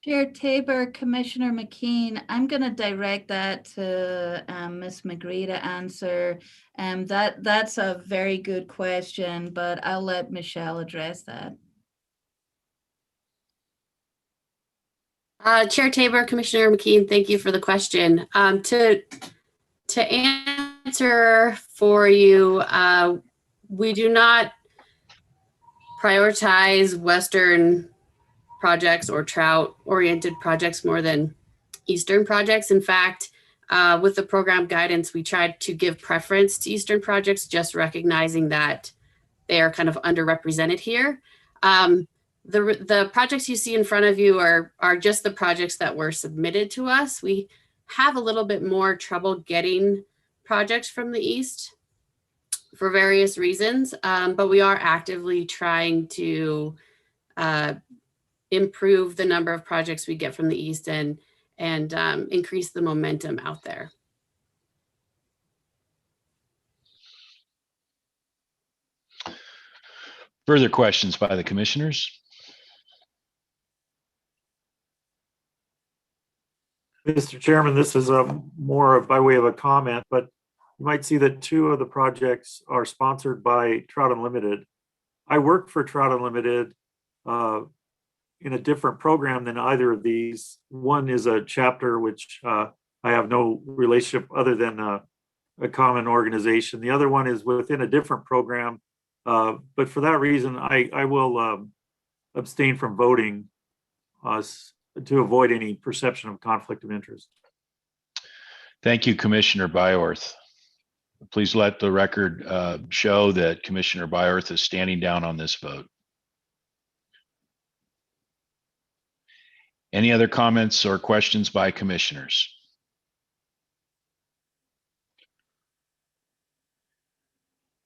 Chair Tabor, Commissioner McKean, I'm going to direct that to Ms. McGree to answer. That's a very good question, but I'll let Michelle address that. Chair Tabor, Commissioner McKean, thank you for the question. To answer for you, we do not prioritize Western projects or trout-oriented projects more than Eastern projects. In fact, with the program guidance, we tried to give preference to Eastern projects, just recognizing that they are kind of underrepresented here. The projects you see in front of you are just the projects that were submitted to us. We have a little bit more trouble getting projects from the East for various reasons, but we are actively trying to improve the number of projects we get from the East and increase the momentum out there. Further questions by the commissioners? Mr. Chairman, this is more by way of a comment, but you might see that 2 of the projects are sponsored by Trout Unlimited. I work for Trout Unlimited in a different program than either of these. One is a chapter which I have no relationship other than a common organization. The other one is within a different program, but for that reason, I will abstain from voting to avoid any perception of conflict of interest. Thank you, Commissioner Byorth. Please let the record show that Commissioner Byorth is standing down on this vote. Any other comments or questions by commissioners?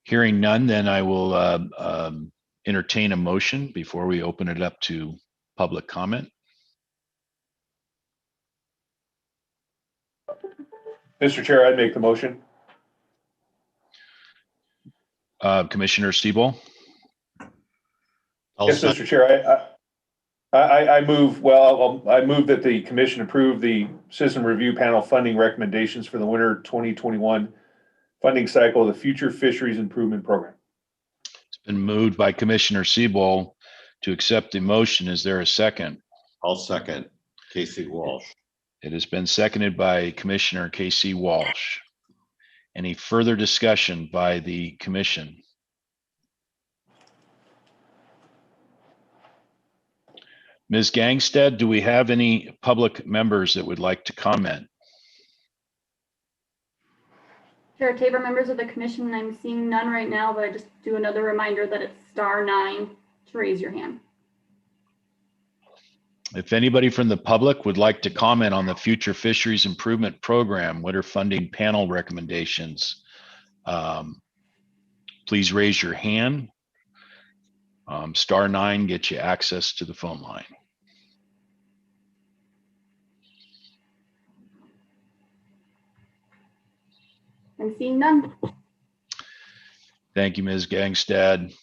Hearing none, then I will entertain a motion before we open it up to public comment. Mr. Chair, I'd make the motion. Commissioner Siebel. Yes, Mr. Chair, I move, well, I move that the commission approve the system review panel funding recommendations for the winter 2021 funding cycle of the Future Fisheries Improvement Program. It's been moved by Commissioner Siebel to accept the motion. Is there a second? I'll second. Casey Walsh. It has been seconded by Commissioner Casey Walsh. Any further discussion by the commission? Ms. Gangstead, do we have any public members that would like to comment? Chair Tabor, members of the commission, I'm seeing none right now, but I just do another reminder that it's *9 to raise your hand. If anybody from the public would like to comment on the Future Fisheries Improvement Program, winter funding panel recommendations, please raise your hand. *9 gets you access to the phone line. I'm seeing none. Thank you, Ms. Gangstad.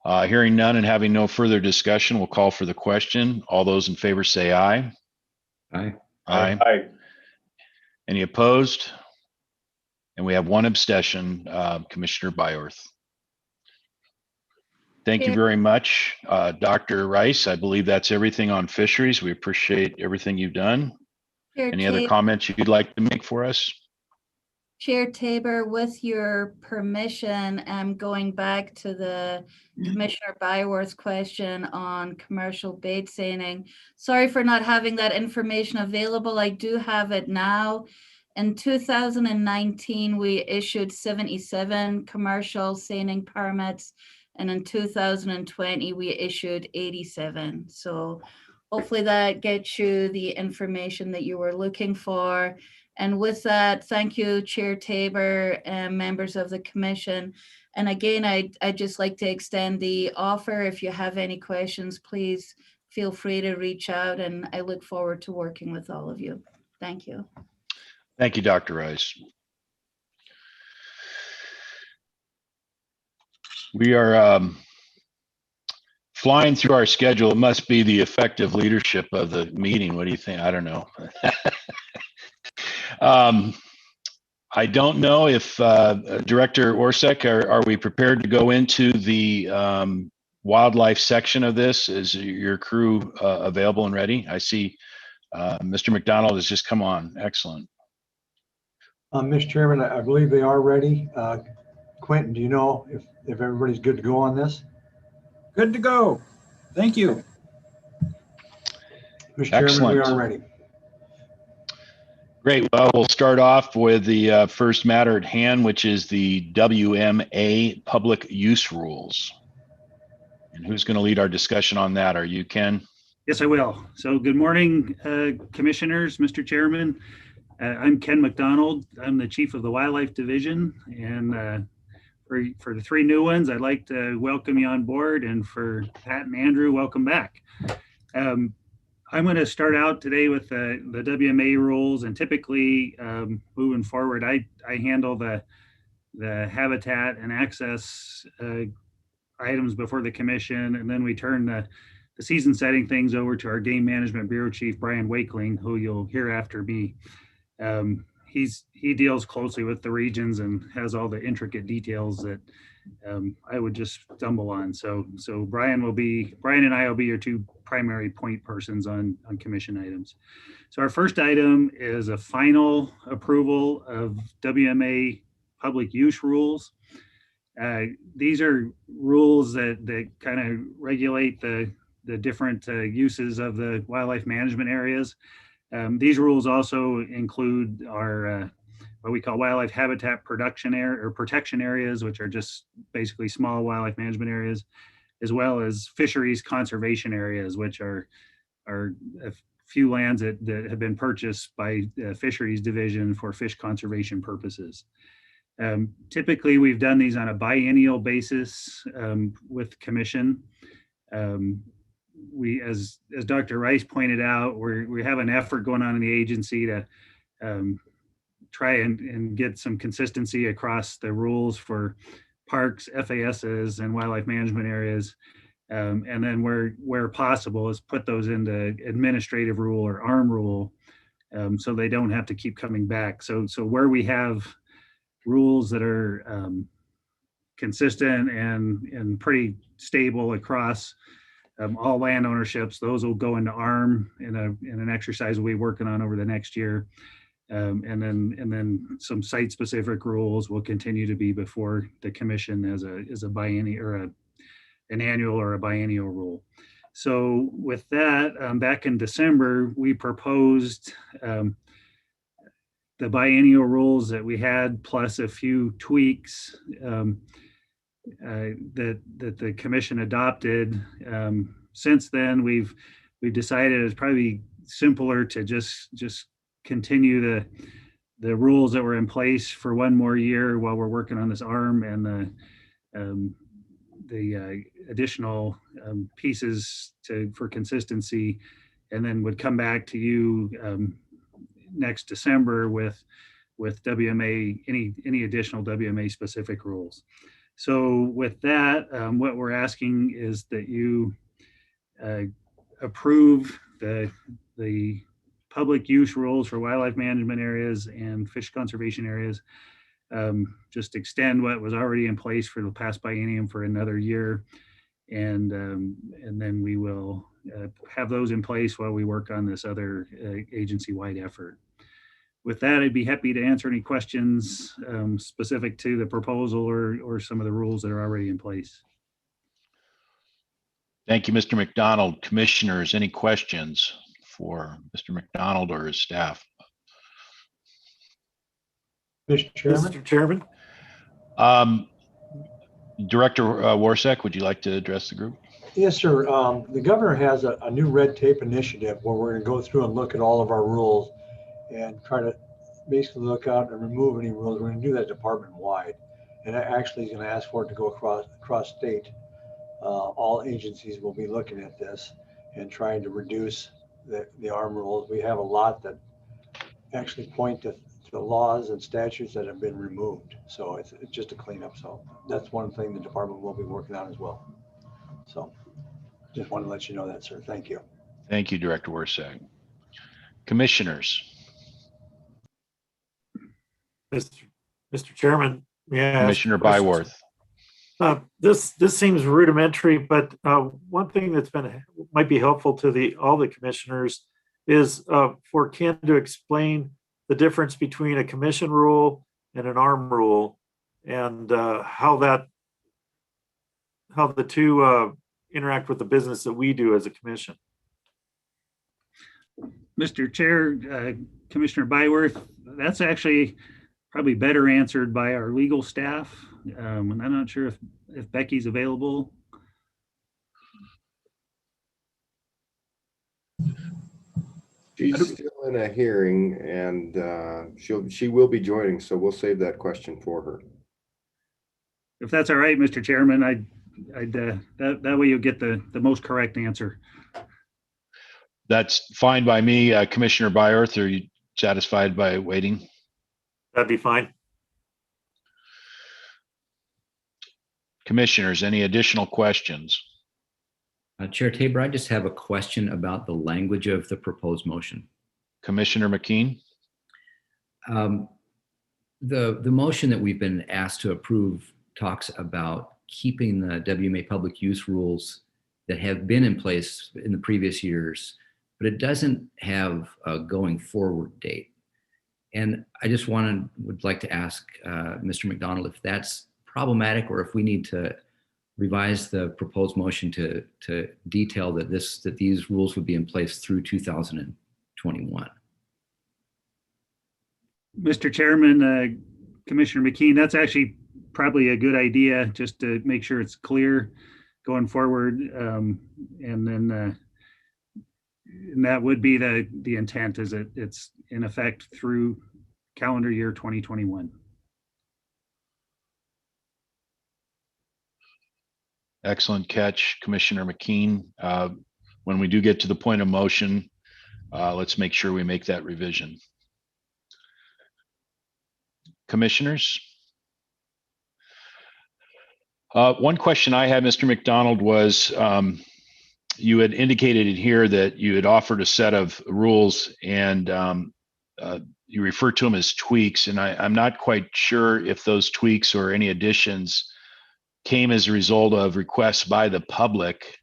Hearing none and having no further discussion, we'll call for the question. All those in favor say aye. Aye. Aye. Aye. Any opposed? And we have one abstention, Commissioner Byorth. Thank you very much, Dr. Rice. I believe that's everything on fisheries. We appreciate everything you've done. Any other comments you'd like to make for us? Chair Tabor, with your permission, I'm going back to the Commissioner Byworth's question on commercial bait seining. Sorry for not having that information available. I do have it now. In 2019, we issued 77 commercial seining permits, and in 2020, we issued 87. So hopefully that gets you the information that you were looking for. And with that, thank you, Chair Tabor and members of the commission. And again, I'd just like to extend the offer. If you have any questions, please feel free to reach out, and I look forward to working with all of you. Thank you. Thank you, Dr. Rice. We are flying through our schedule. It must be the effective leadership of the meeting. What do you think? I don't know. I don't know if Director Orsek, are we prepared to go into the wildlife section of this? Is your crew available and ready? I see Mr. McDonald has just come on. Excellent. Mr. Chairman, I believe they are ready. Quentin, do you know if everybody's good to go on this? Good to go. Thank you. Mr. Chairman, Excellent. we are ready. Great. Well, we'll start off with the first matter at hand, which is the WMA public use rules. And who's going to lead our discussion on that? Are you, Ken? Yes, I will. So good morning, commissioners, Mr. Chairman. I'm Ken McDonald. I'm the chief of the Wildlife Division. And for the three new ones, I'd like to welcome you on board. And for Pat and Andrew, welcome back. I'm going to start out today with the WMA rules, and typically moving forward, I handle the habitat and access items before the commission, and then we turn the season setting things over to our Game Management Bureau Chief, Brian Wakeling, who you'll hear after me. He deals closely with the regions and has all the intricate details that I would just stumble on. So Brian and I will be your two primary point persons on commission items. So our first item is a final approval of WMA public use rules. These are rules that kind of regulate the different uses of the wildlife management areas. These rules also include our what we call wildlife habitat production area or protection areas, which are just basically small wildlife management areas, as well as fisheries conservation areas, which are a few lands that have been purchased by the Fisheries Division for fish conservation purposes. Typically, we've done these on a biennial basis with commission. We, as Dr. Rice pointed out, we have an effort going on in the agency to try and get some consistency across the rules for parks, FASs, and wildlife management areas. And then where possible is put those into administrative rule or ARM rule so they don't have to keep coming back. So where we have rules that are consistent and pretty stable across all land ownerships, those will go into ARM in an exercise we'll be working on over the next year. And then some site specific rules will continue to be before the commission as a biennial or an annual or a biennial rule. So with that, back in December, we proposed the biennial rules that we had, plus a few tweaks that the commission adopted. Since then, we've decided it's probably simpler to just continue the rules that were in place for one more year while we're working on this ARM and the additional pieces for consistency, and then would come back to you next December with WMA, any additional WMA specific rules. So with that, what we're asking is that you approve the public use rules for wildlife management areas and fish conservation areas. Just extend what was already in place for the past biennium for another year. and then we will have those in place while we work on this other agency-wide effort. With that, I'd be happy to answer any questions specific to the proposal or some of the rules that are already in place. Thank you, Mr. McDonald. Commissioners, any questions for Mr. McDonald or his staff? Mr. Chairman? Mr. Chairman? Director Warsek, would you like to address the group? Yes, sir. The governor has a new red tape initiative where we're going to go through and look at all of our rules and try to basically look out and remove any rules. We're going to do that department wide. And actually he's going to ask for it to go across state. All agencies will be looking at this and trying to reduce the arm rules. We have a lot that actually point to laws and statutes that have been removed. So it's just a cleanup. So that's one thing the department will be working on as well. So just wanted to let you know that, sir. Thank you. Thank you, Director Warsek. Commissioners. Mr. Chairman, may I ask Commissioner questions? Byworth. This seems rudimentary, but one thing that's might be helpful to all the commissioners is for Ken to explain the difference between a commission rule and an arm rule, and how the two interact with the business that we do as a commission. Mr. Chair, Commissioner Byworth, that's actually probably better answered by our legal staff. And I'm not sure if Becky's available. She's still in a hearing, and she will be joining, so we'll save that question for her. If that's all right, Mr. Chairman, that way you'll get the most correct answer. That's fine by me. Commissioner Byworth, are you satisfied by waiting? That'd be fine. Commissioners, any additional questions? Chair Tabor, I just have a question about the language of the proposed motion. Commissioner McKean? The motion that we've been asked to approve talks about keeping the WMA public use rules that have been in place in the previous years, but it doesn't have a going forward date. And I just would like to ask Mr. McDonald if that's problematic, or if we need to revise the proposed motion to detail that these rules would be in place through 2021. Mr. Chairman, Commissioner McKean, that's actually probably a good idea, just to make sure it's clear going forward. And that would be the intent, is it's in effect through calendar year 2021. Excellent catch, Commissioner McKean. When we do get to the point of motion, let's make sure we make that revision. Commissioners? One question I had, Mr. McDonald, was you had indicated in here that you had offered a set of rules, and you referred to them as tweaks, and I'm not quite sure if those tweaks or any additions came as a result of requests by the public,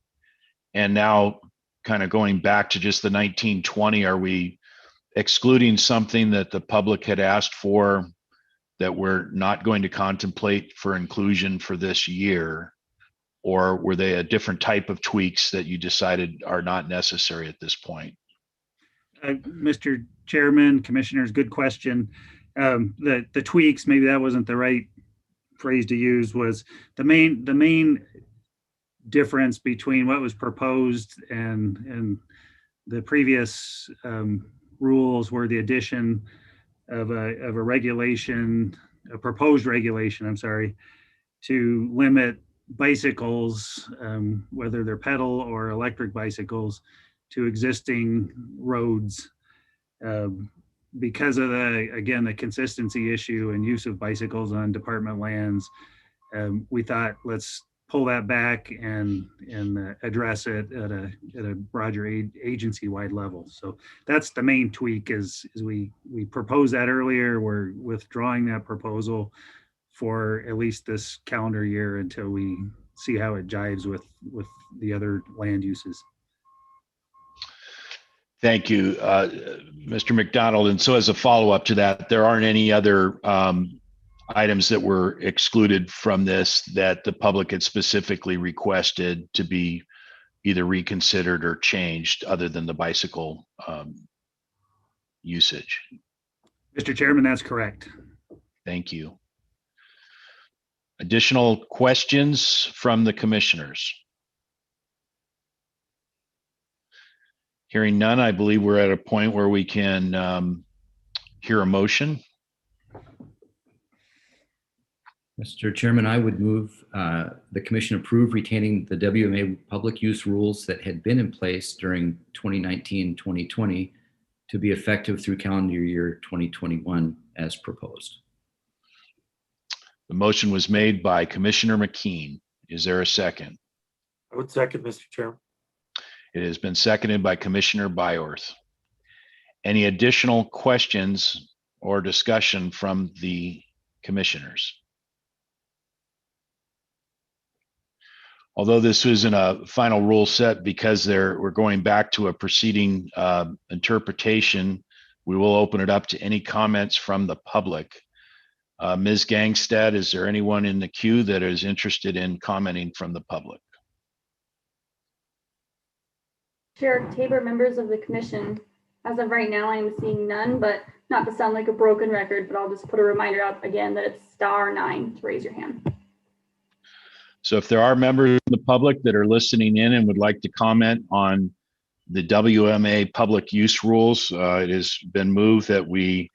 and now kind of going back to just the 1920, are we excluding something that the public had asked for that we're not going to contemplate for inclusion for this year? Or were they a different type of tweaks that you decided are not necessary at this point? Mr. Chairman, Commissioners, good question. The tweaks, maybe that wasn't the right phrase to use, was the main difference between what was proposed and the previous rules were the addition of a regulation, a proposed regulation, I'm sorry, to limit bicycles, whether they're pedal or electric bicycles, to existing roads. Because of the consistency issue and use of bicycles on department lands, we thought, let's pull that back and address it at a broader agency-wide level. So that's the main tweak, is we proposed that earlier. We're withdrawing that proposal for at least this calendar year until we see how it jives with the other land uses. Thank you, Mr. McDonald. And so as a follow-up to that, there aren't any other items that were excluded from this that the public had specifically requested to be either reconsidered or changed other than the bicycle usage? Mr. Chairman, that's correct. Thank you. Additional questions from the commissioners? Hearing none, I believe we're at a point where we can hear a motion. Mr. Chairman, I would move the commission approve retaining the WMA public use rules that had been in place during 2019-2020 to be effective through calendar year 2021 as proposed. The motion was made by Commissioner McKean. Is there a second? I would second, Mr. Chairman. It has been seconded by Commissioner Byorth. Any additional questions or discussion from the commissioners? Although this isn't a final rule set because we're going back to a preceding interpretation, we will open it up to any comments from the public. Ms. Gangstad, is there anyone in the queue that is interested in commenting from the public? Chair Tabor, members of the commission, as of right now, I am seeing none, but not to sound like a broken record, but I'll just put a reminder out again that it's *9 to raise your hand. So if there are members of the public that are listening in and would like to comment on the WMA public use rules, it has been moved that we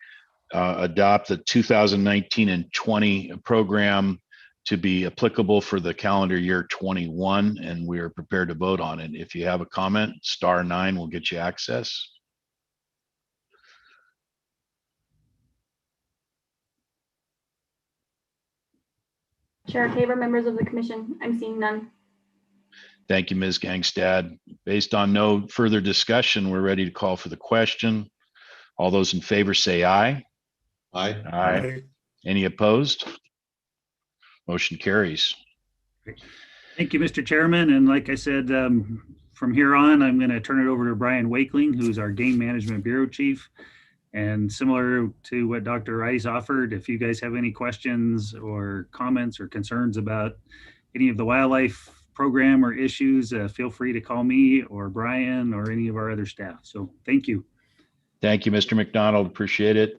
adopt the 2019 and 20 program to be applicable for the calendar year 21, and we are prepared to vote on it. If you have a comment, *9 will get you access. Chair Tabor, members of the commission, I'm seeing none. Thank you, Ms. Gangstad. Based on no further discussion, we're ready to call for the question. All those in favor say aye. Aye. Aye. Any opposed? Motion carries. Thank you, Mr. Chairman. And like I said, from here on, I'm going to turn it over to Brian Wakeling, who's our Game Management Bureau Chief. And similar to what Dr. Rice offered, if you guys have any questions or comments or concerns about any of the wildlife program or issues, feel free to call me or Brian or any of our other staff. So thank you. Thank you, Mr. McDonald. Appreciate it.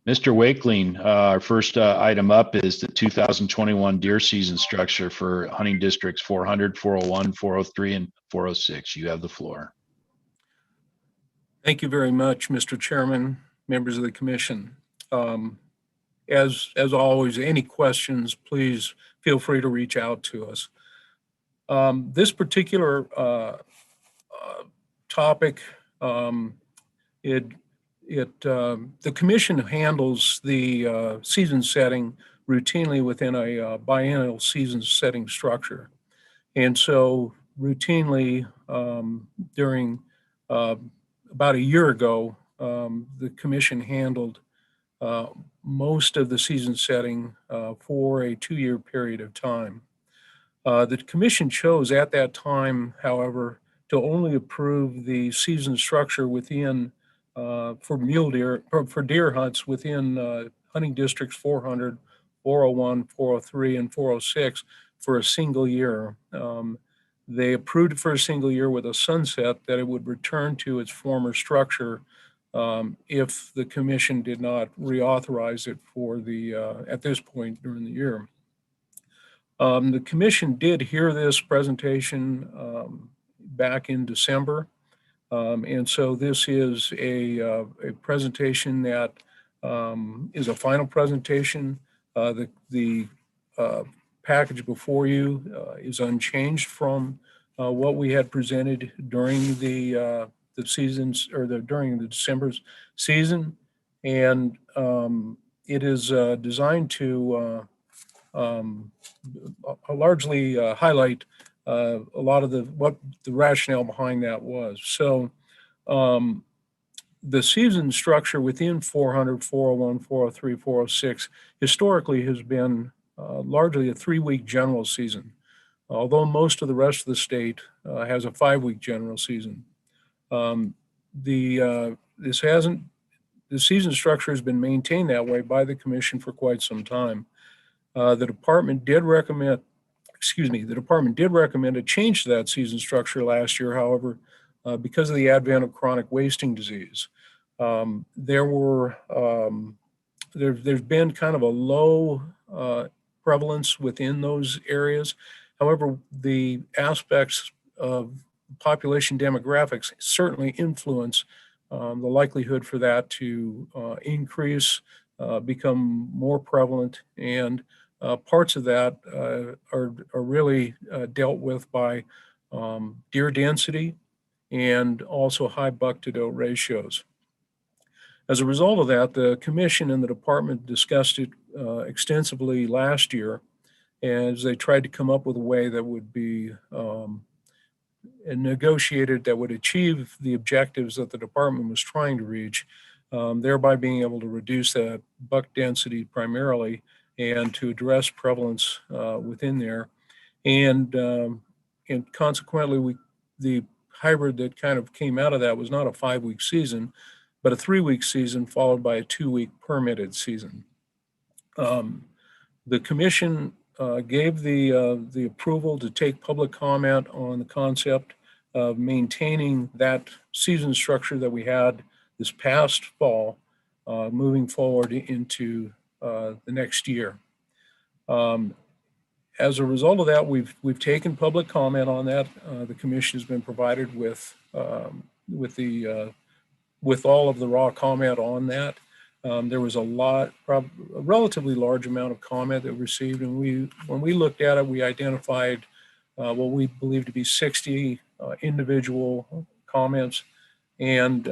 Mr. Wakeling, our first item up is the 2021 deer season structure for hunting districts 400, 401, 403, and 406. You have the floor. Thank you very much, Mr. Chairman, members of the commission. As always, any questions, please feel free to reach out to us. This particular topic, the commission handles the season setting routinely within a biennial season setting structure. And so routinely during about a year ago, the commission handled most of the season setting for a 2-year period of time. The commission chose at that time, however, to only approve the season structure within for mule deer, or for deer hunts within hunting districts 400, 401, 403, and 406 for a single year. They approved it for a single year with a sunset that it would return to its former structure if the commission did not reauthorize it for the at this point during the year. The commission did hear this presentation back in December. And so this is a presentation that is a final presentation. The package before you is unchanged from what we had presented during the seasons, or during the December's season, and it is designed to largely highlight a lot of what the rationale behind that was. So the season structure within 400, 401, 403, 406 historically has been largely a 3-week general season. although most of the rest of the state has a 5-week general season. The season structure has been maintained that way by the commission for quite some time. The department did recommend a change to that season structure last year. However, because of the advent of chronic wasting disease, there's been kind of a low prevalence within those areas. However, the aspects of population demographics certainly influence the likelihood for that to increase, become more prevalent, and parts of that are really dealt with by deer density and also high buck to doe ratios. As a result of that, the commission and the department discussed it extensively last year as they tried to come up with a way that would be negotiated that would achieve the objectives that the department was trying to reach, thereby being able to reduce that buck density primarily and to address prevalence within there. And consequently, the hybrid that kind of came out of that was not a 5-week season, but a 3-week season followed by a 2-week permitted season. The commission gave the approval to take public comment on the concept of maintaining that season structure that we had this past fall, moving forward into the next year. As a result of that, we've taken public comment on that. The commission has been provided with all of the raw comment on that. There was a relatively large amount of comment that we received, and when we looked at it, we identified what we believe to be 60 individual comments, and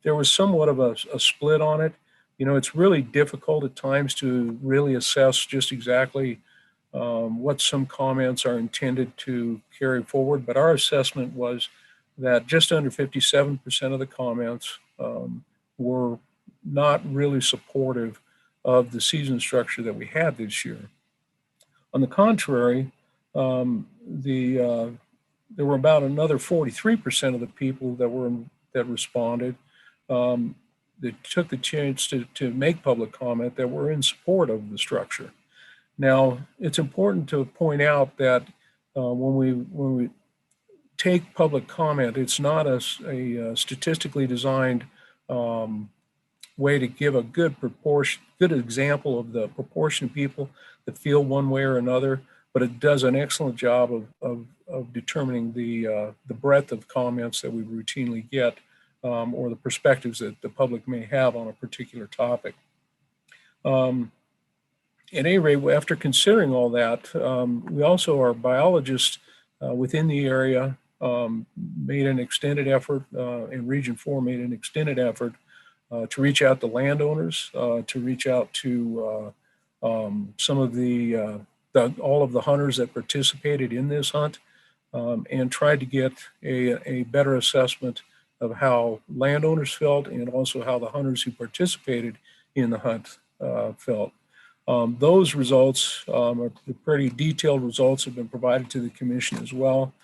there was somewhat of a split on it. You know, it's really difficult at times to really assess just exactly what some comments are intended to carry forward, but our assessment was that just under 57% of the comments were not really supportive of the season structure that we had this year. On the contrary, there were about another 43% of the people that responded that took the chance to make public comment that were in support of the structure. Now, it's important to point out that when we take public comment, it's not a statistically designed way to give a good example of the proportion of people that feel one way or another, but it does an excellent job of determining the breadth of comments that we routinely get or the perspectives that the public may have on a particular topic. At any rate, after considering all that, we also, our biologists within the area made an extended effort, and Region 4 made an extended effort to reach out to landowners, to reach out to some of all of the hunters that participated in this hunt, and tried to get a better assessment of how landowners felt and also how the hunters who participated in the hunt felt. Those results are pretty detailed results have been provided to the commission as well.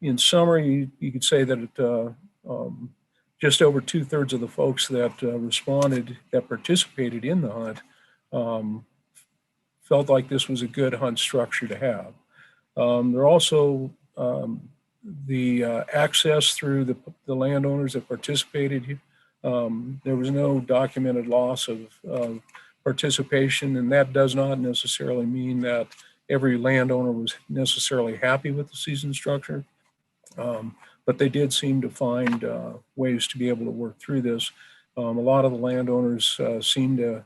In summary, you could say that just over 2/3 of the folks that responded, that participated in the hunt, felt like this was a good hunt structure to have. There are also the access through the landowners that participated. There was no documented loss of participation, and that does not necessarily mean that every landowner was necessarily happy with the season structure, but they did seem to find ways to be able to work through this. A lot of the landowners seem to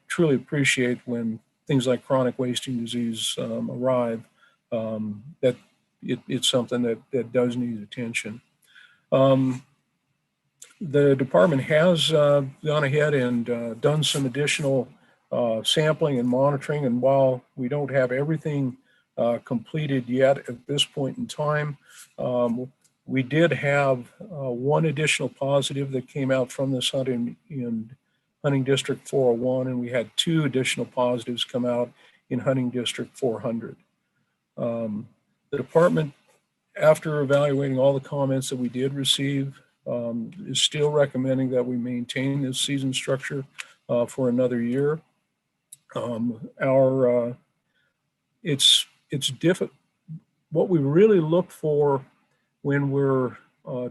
truly appreciate when things like chronic wasting disease arrive, that it's something that does need attention. The department has gone ahead and done some additional sampling and monitoring, and while we don't have everything completed yet at this point in time, we did have one additional positive that came out from this hunt in Hunting District 401, and we had 2 additional positives come out in Hunting District 400. The department, after evaluating all the comments that we did receive, is still recommending that we maintain this season structure for another year. It's difficult. What we really look for when we're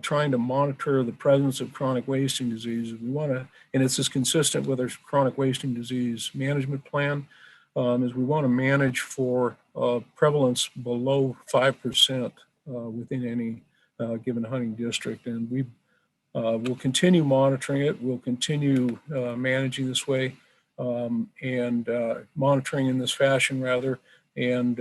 trying to monitor the presence of chronic wasting disease, we want to, and it's as consistent with our chronic wasting disease management plan, is we want to manage for prevalence below 5% within any given hunting district. And we will continue monitoring it. We'll continue managing this way and monitoring in this fashion rather. And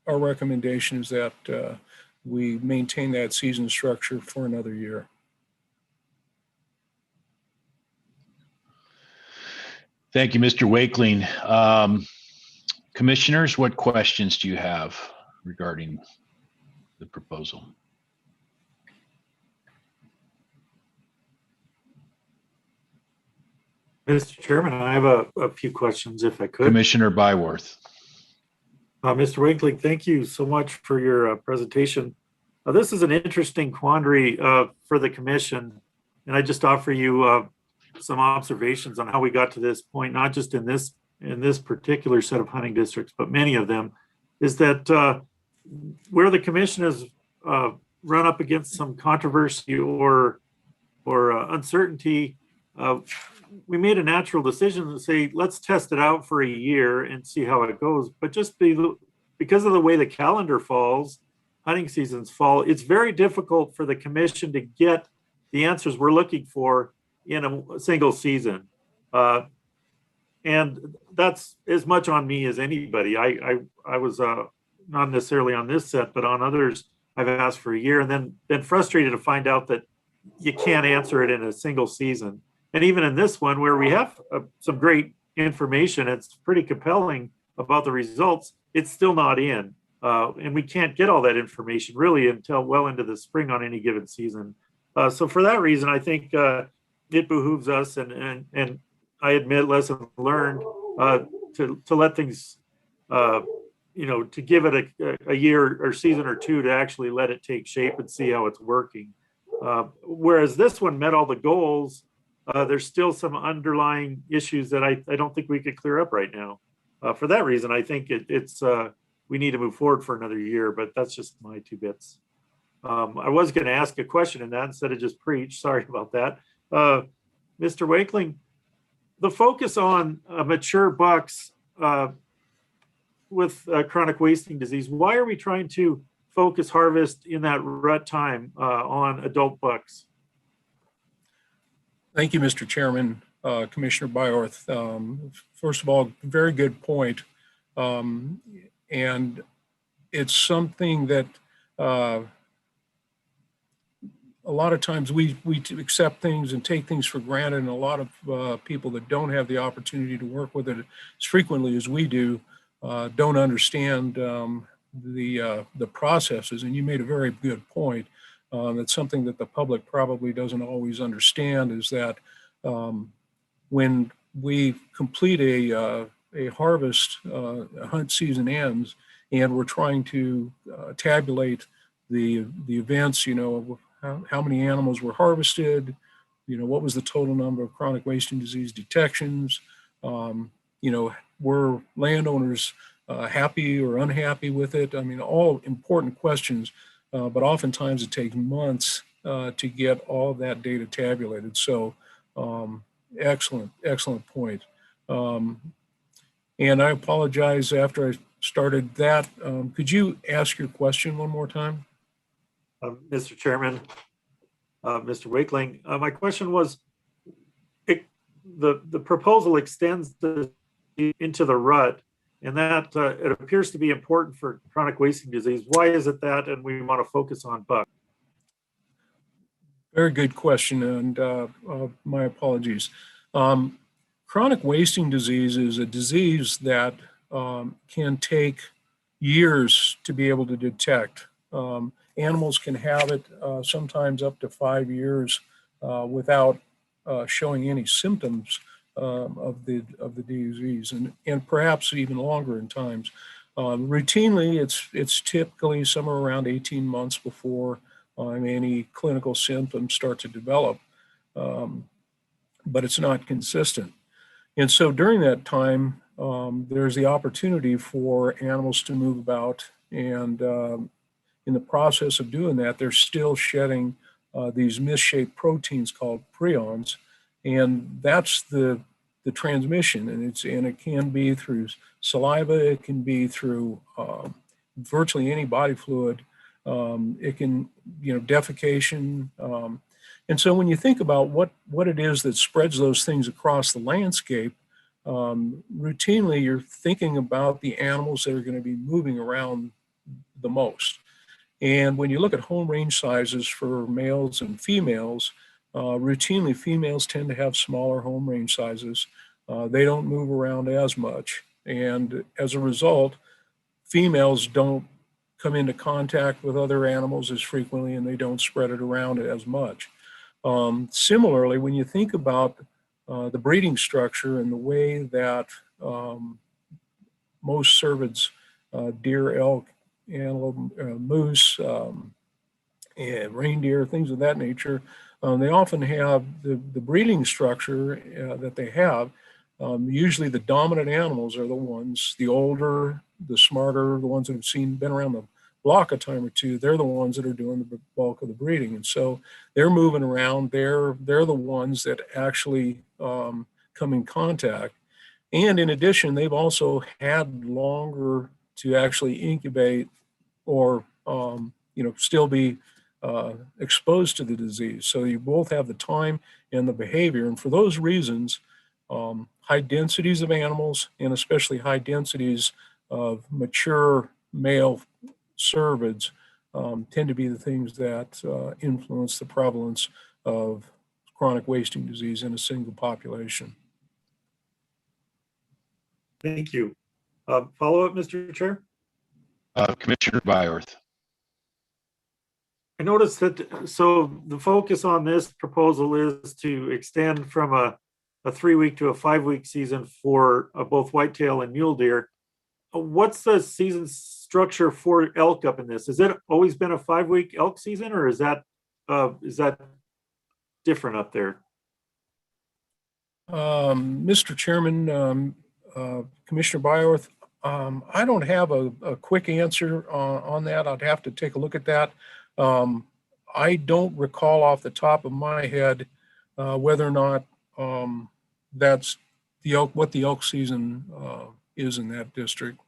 our recommendation is that we maintain that season structure for another year. Thank you, Mr. Wakeling. Commissioners, what questions do you have regarding the proposal? Mr. Chairman, I have a few questions if I could. Commissioner Byworth. Mr. Wakeling, thank you so much for your presentation. This is an interesting quandary for the commission, and I just offer you some observations on how we got to this point, not just in this particular set of hunting districts, but many of them, is that where the commission has run up against some controversy or uncertainty, we made a natural decision to say, let's test it out for a year and see how it goes. But just because of the way the calendar falls, hunting seasons fall, it's very difficult for the commission to get the answers we're looking for in a single season. And that's as much on me as anybody. I was not necessarily on this set, but on others, I've asked for a year and then been frustrated to find out that you can't answer it in a single season. And even in this one, where we have some great information, it's pretty compelling about the results, it's still not in. And we can't get all that information really until well into the spring on any given season. So for that reason, I think it behooves us, and I admit lesson learned, to let things, to give it a year or season or two to actually let it take shape and see how it's working. Whereas this one met all the goals, there's still some underlying issues that I don't think we could clear up right now. For that reason, I think it's we need to move forward for another year, but that's just my 2 bits. I was going to ask a question in that instead of just preach. Sorry about that. Mr. Wakeling, the focus on mature bucks with chronic wasting disease, why are we trying to focus harvest in that rut time on adult bucks? Thank you, Mr. Chairman, Commissioner Byworth. First of all, very good point. And it's something that a lot of times we accept things and take things for granted, and a lot of people that don't have the opportunity to work with it as frequently as we do don't understand the processes. And you made a very good point. It's something that the public probably doesn't always understand, is that when we complete a harvest, a hunt season ends, and we're trying to tabulate the events, how many animals were harvested, what was the total number of chronic wasting disease detections, were landowners happy or unhappy with it? I mean, all important questions. But oftentimes it takes months to get all of that data tabulated. So excellent point. And I apologize after I started that. Could you ask your question one more time? Mr. Chairman, Mr. Wakeling, my question was, the proposal extends into the rut, and that it appears to be important for chronic wasting disease. Why is it that, and we want to focus on buck? Very good question, and my apologies. Chronic wasting disease is a disease that can take years to be able to detect. Animals can have it sometimes up to 5 years without showing any symptoms of the disease, and perhaps even longer in times. Routinely, it's typically somewhere around 18 months before any clinical symptoms start to develop, but it's not consistent. And so during that time, there's the opportunity for animals to move about, and in the process of doing that, they're still shedding these misshaped proteins called prions, and that's the transmission, and it can be through saliva, it can be through virtually any body fluid, it can, defecation. And so when you think about what it is that spreads those things across the landscape, routinely you're thinking about the animals that are going to be moving around the most. And when you look at home range sizes for males and females, routinely females tend to have smaller home range sizes. They don't move around as much. And as a result, females don't come into contact with other animals as frequently, and they don't spread it around as much. Similarly, when you think about the breeding structure and the way that most cervids, deer, elk, antelope, moose, and reindeer, things of that nature, they often have the breeding structure that they have. Usually the dominant animals are the ones, the older, the smarter, the ones that have been around the block a time or two. They're the ones that are doing the bulk of the breeding. And so they're moving around. They're the ones that actually come in contact. And in addition, they've also had longer to actually incubate or, still be exposed to the disease. So you both have the time and the behavior. And for those reasons, high densities of animals, and especially high densities of mature male cervids, tend to be the things that influence the prevalence of chronic wasting disease in a single population. Thank you. Follow up, Mr. Chair? Commissioner Byworth. I noticed that, so the focus on this proposal is to extend from a 3-week to a 5-week season for both whitetail and mule deer. What's the season structure for elk up in this? Has it always been a 5-week elk season, or is that different up there? Mr. Chairman, Commissioner Byworth, I don't have a quick answer on that. I'd have to take a look at that. I don't recall off the top of my head whether or not that's what the elk season is in that district.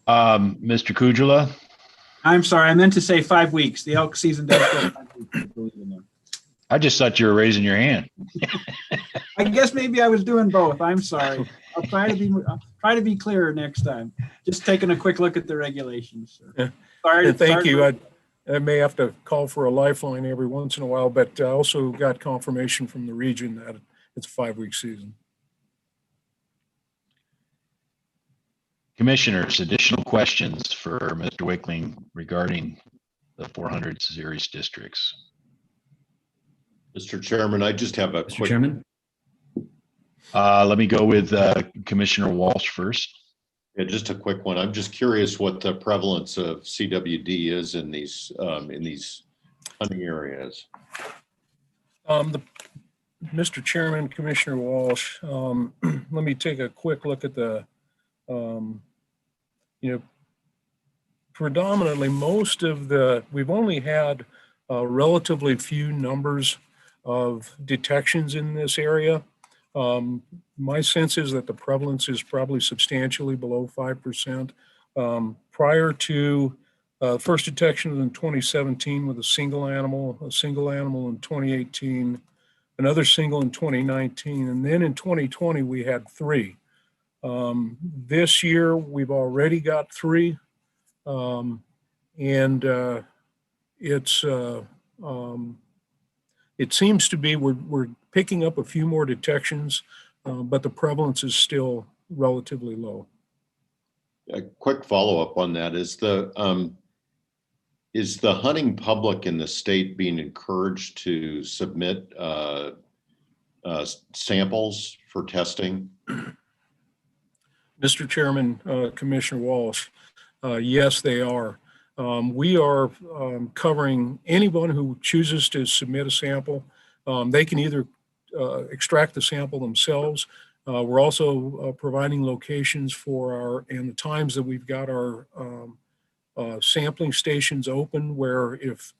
Mr. Kujula. I'm sorry, I meant to say 5 weeks. The elk season does go 5 weeks, I believe in there. I just thought you were raising your hand. I guess maybe I was doing both. I'm sorry. I'll try to be clearer next time. Just taking a quick look at the regulations. Yeah. Sorry. Thank you. I may have to call for a lifeline every once in a while, but I also got confirmation from the region that it's a 5-week season. Commissioners, additional questions for Mr. Wakeling regarding the 400 series districts? Mr. Chairman, I just have a Mr. quick. Chairman? Let me go with Commissioner Walsh first. Yeah, just a quick one. I'm just curious what the prevalence of CWD is in these hunting areas. Mr. Chairman, Commissioner Walsh, let me take a quick look at the, predominantly most of we've only had relatively few numbers of detections in this area. My sense is that the prevalence is probably substantially below 5%. Prior to first detection in 2017 with a single animal in 2018, another single in 2019, and then in 2020 we had 3. This year we've already got 3, and it seems to be we're picking up a few more detections, but the prevalence is still relatively low. A quick follow-up on that is is the hunting public in the state being encouraged to submit samples for testing? Mr. Chairman, Commissioner Walsh, yes, they are. We are covering anyone who chooses to submit a sample. They can either extract the sample themselves. We're also providing locations for and the times that we've got our sampling stations open, where if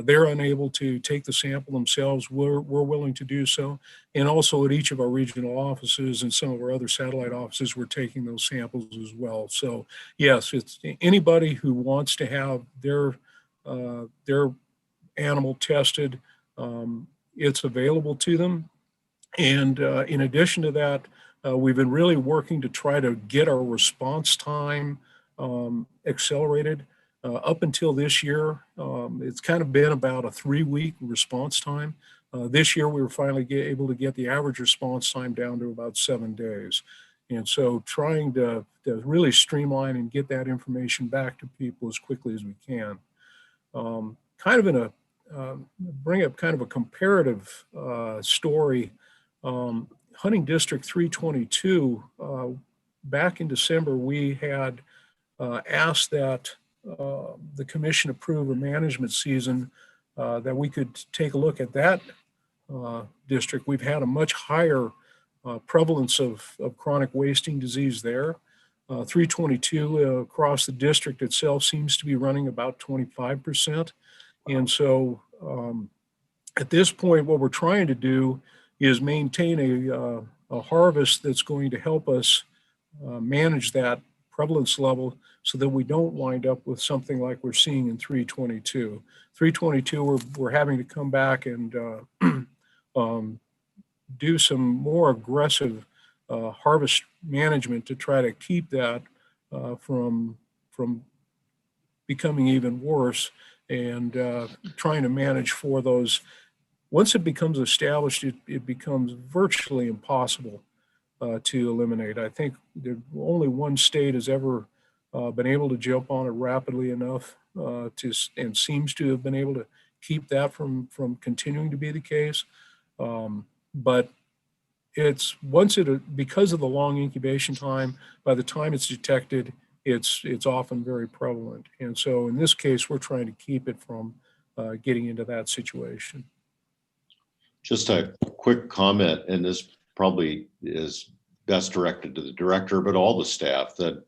they're unable to take the sample themselves, we're willing to do so. And also at each of our regional offices and some of our other satellite offices, we're taking those samples as well. So yes, it's anybody who wants to have their animal tested, it's available to them. And in addition to that, we've been really working to try to get our response time accelerated. Up until this year, it's kind of been about a 3-week response time. This year, we were finally able to get the average response time down to about 7 days. And so trying to really streamline and get that information back to people as quickly as we can. Kind of in a, bring up kind of a comparative story. Hunting District 322, back in December, we had asked that the commission approve a management season that we could take a look at that district. We've had a much higher prevalence of chronic wasting disease there. 322 across the district itself seems to be running about 25%. And so at this point, what we're trying to do is maintain a harvest that's going to help us manage that prevalence level so that we don't wind up with something like we're seeing in 322. 322, we're having to come back and do some more aggressive harvest management to try to keep that from becoming even worse, and trying to manage for those. Once it becomes established, it becomes virtually impossible to eliminate. I think only one state has ever been able to jump on it rapidly enough and seems to have been able to keep that from continuing to be the case. But it's because of the long incubation time, by the time it's detected, it's often very prevalent. And so in this case, we're trying to keep it from getting into that situation. Just a quick comment, and this probably is best directed to the director, but all the staff, that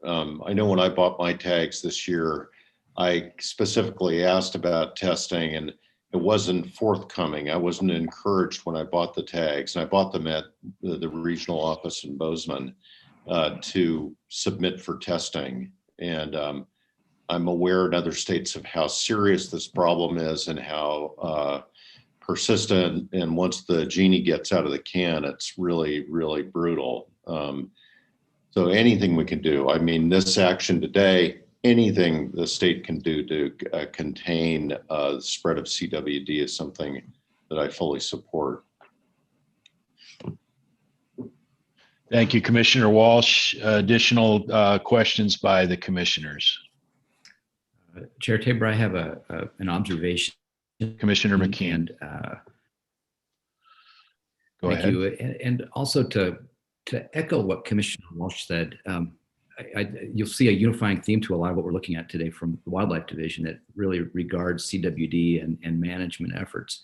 I know when I bought my tags this year, I specifically asked about testing, and it wasn't forthcoming. I wasn't encouraged when I bought the tags, and I bought them at the regional office in Bozeman to submit for testing. And I'm aware in other states of how serious this problem is and how persistent, and once the genie gets out of the can, it's really, really brutal. So anything we can do, I mean, this action today, anything the state can do to contain the spread of CWD is something that I fully support. Thank you, Commissioner Walsh. Additional questions by the commissioners? Chair Tabor, I have an observation. Commissioner McKeon. Go ahead. Thank you. And also to echo what Commissioner Walsh said, you'll see a unifying theme to a lot of what we're looking at today from the Wildlife Division that really regards CWD and management efforts.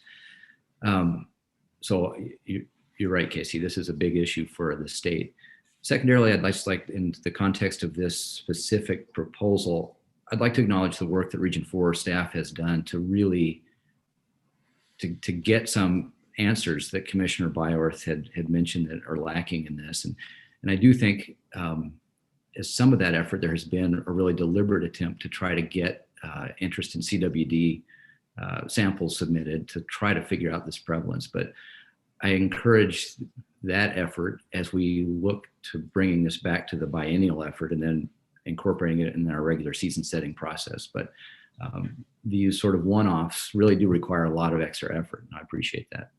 So you're right, Casey, this is a big issue for the state. Secondarily, I'd like, in the context of this specific proposal, I'd like to acknowledge the work that Region 4 staff has done to really to get some answers that Commissioner Byorth had mentioned that are lacking in this. And I do think as some of that effort, there has been a really deliberate attempt to try to get interest in CWD samples submitted to try to figure out this prevalence. But I encourage that effort as we look to bringing this back to the biennial effort and then incorporating it in our regular season setting process. But these sort of one-offs really do require a lot of extra effort, and I appreciate that.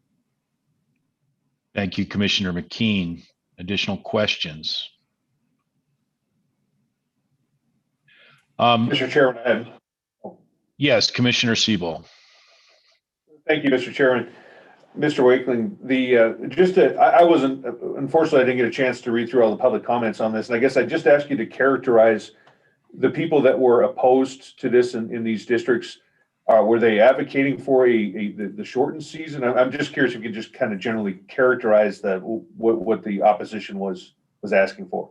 Thank you, Commissioner McKean. Additional questions? Mr. Chairman, Yes, Commissioner Siebel. Thank you, Mr. Chairman. Mr. Wakeling, I wasn't, unfortunately, I didn't get a chance to read through all the public comments on this. And I guess I just ask you to characterize the people that were opposed to this in these districts. Were they advocating for the shortened season? I'm just curious if you could just kind of generally characterize what the opposition was asking for.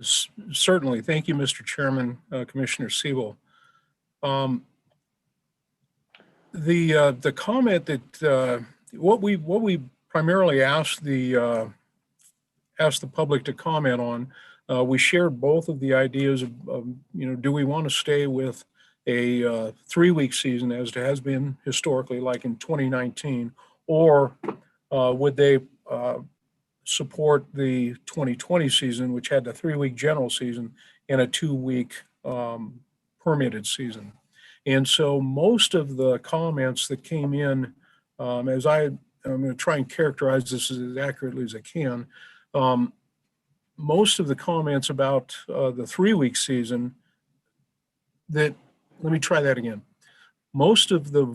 Certainly. Thank you, Mr. Chairman, Commissioner Siebel. The comment that what we primarily asked the public to comment on, we shared both of the ideas of do we want to stay with a 3-week season as it has been historically, like in 2019, or would they support the 2020 season, which had the 3-week general season and a 2-week permitted season. And so most of the comments that came in, I'm going to try and characterize this as accurately as I can. Most of the comments about the 3-week season let me try that again. Most of the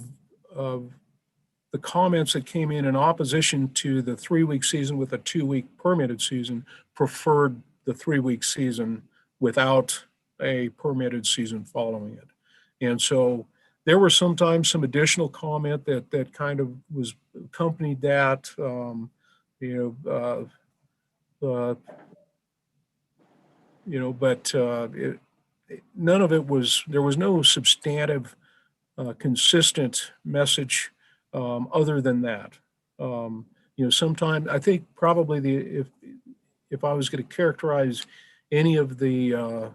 comments that came in opposition to the 3-week season with a 2-week permitted season preferred the 3-week season without a permitted season following it. And so there were sometimes some additional comment that kind of was accompanied that, but none of it was, there was no substantive, consistent message other than that. Sometimes I think probably if I was going to characterize any of the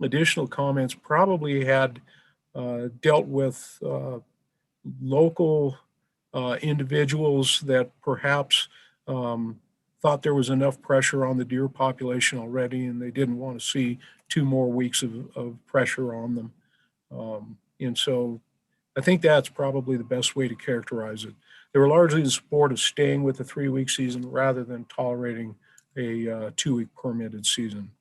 additional comments, probably had dealt with local individuals that perhaps thought there was enough pressure on the deer population already and they didn't want to see 2 more weeks of pressure on them. And so I think that's probably the best way to characterize it. They were largely in support of staying with the 3-week season rather than tolerating a 2-week permitted season.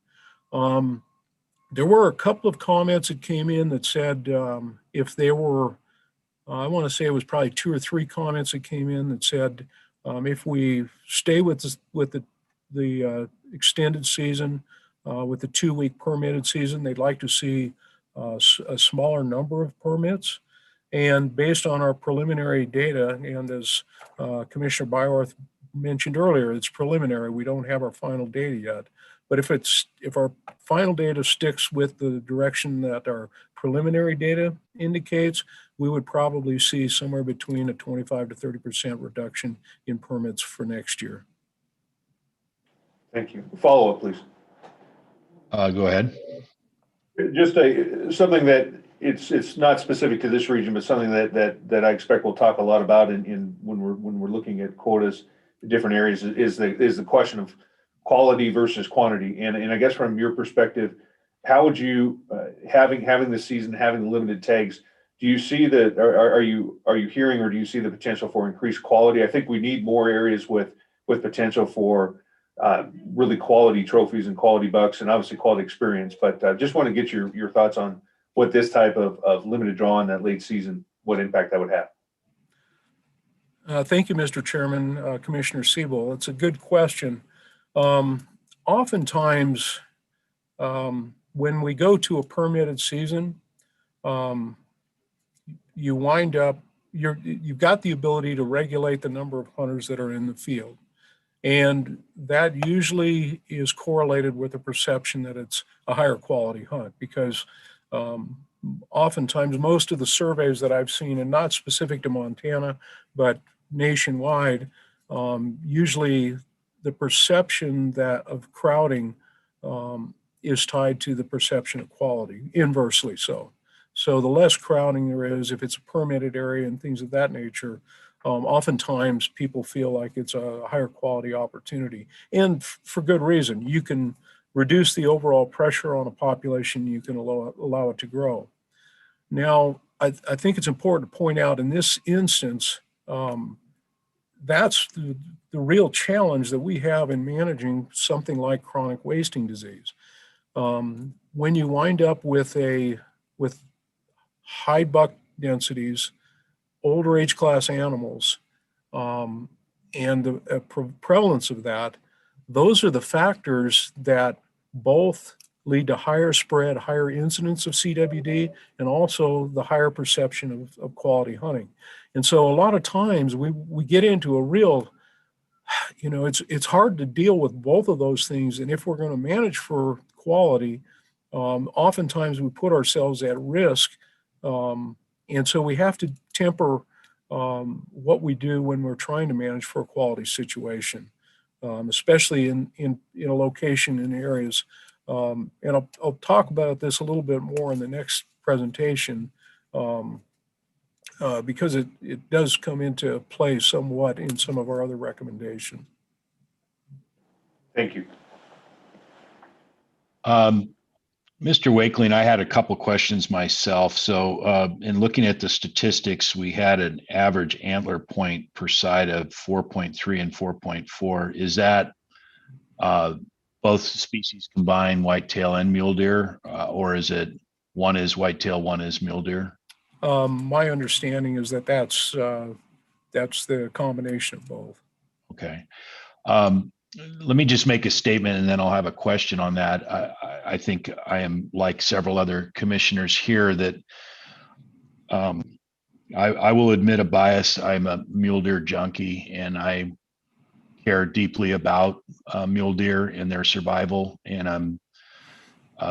There were a couple of comments that came in that said if they were, I want to say it was probably 2 or 3 comments that came in that said if we stay with the extended season with the 2-week permitted season, they'd like to see a smaller number of permits. And based on our preliminary data, and as Commissioner Byworth mentioned earlier, it's preliminary. We don't have our final data yet. But if our final data sticks with the direction that our preliminary data indicates, we would probably see somewhere between a 25 to 30% reduction in permits for next year. Thank you. Follow up, please. Go ahead. Just something that it's not specific to this region, but something that I expect we'll talk a lot about when we're looking at quotas in different areas is the question of quality versus quantity. And I guess from your perspective, how would you having the season, having the limited tags, do you see that? Are you hearing, or do you see the potential for increased quality? I think we need more areas with potential for really quality trophies and quality bucks, and obviously quality experience. But just want to get your thoughts on what this type of limited draw in that late season, what impact that would have. Thank you, Mr. Chairman, Commissioner Siebel. It's a good question. Oftentimes, when we go to a permitted season, you wind up, you've got the ability to regulate the number of hunters that are in the field. And that usually is correlated with the perception that it's a higher quality hunt, because oftentimes most of the surveys that I've seen, and not specific to Montana, but nationwide, usually the perception of crowding is tied to the perception of quality, inversely so. So the less crowding there is, if it's a permitted area and things of that nature, oftentimes people feel like it's a higher quality opportunity. And for good reason. You can reduce the overall pressure on a population, you can allow it to grow. Now, I think it's important to point out in this instance, that's the real challenge that we have in managing something like chronic wasting disease. When you wind up with high buck densities, older age class animals, and the prevalence of that, those are the factors that both lead to higher spread, higher incidence of CWD, and also the higher perception of quality hunting. And so a lot of times we get into a real, it's hard to deal with both of those things. And if we're going to manage for quality, oftentimes we put ourselves at risk. And so we have to temper what we do when we're trying to manage for a quality situation, especially in a location in areas. And I'll talk about this a little bit more in the next presentation, because it does come into play somewhat in some of our other recommendations. Thank you. Mr. Wakeling, I had a couple questions myself. So in looking at the statistics, we had an average antler point per side of 4.3 and 4.4. Is that both species combined, whitetail and mule deer, or is it one is whitetail, one is mule deer? My understanding is that that's the combination of both. Okay. Let me just make a statement and then I'll have a question on that. I think I am like several other commissioners here that I will admit a bias. I'm a mule deer junkie and I care deeply about mule deer and their survival. And I'm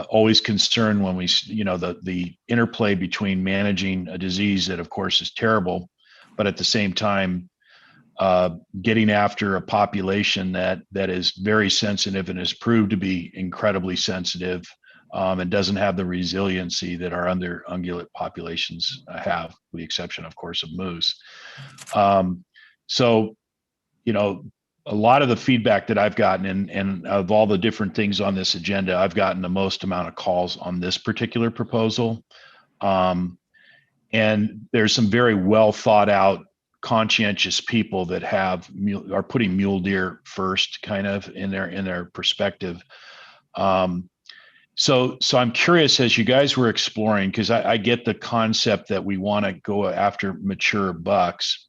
always concerned when we, the interplay between managing a disease that of course is terrible, but at the same time, getting after a population that is very sensitive and is proved to be incredibly sensitive, and doesn't have the resiliency that our other ungulate populations have, with the exception, of course, of moose. So, a lot of the feedback that I've gotten, and of all the different things on this agenda, I've gotten the most amount of calls on this particular proposal. And there's some very well thought out, conscientious people that are putting mule deer first, kind of in their perspective. So I'm curious, as you guys were exploring, because I get the concept that we want to go after mature bucks.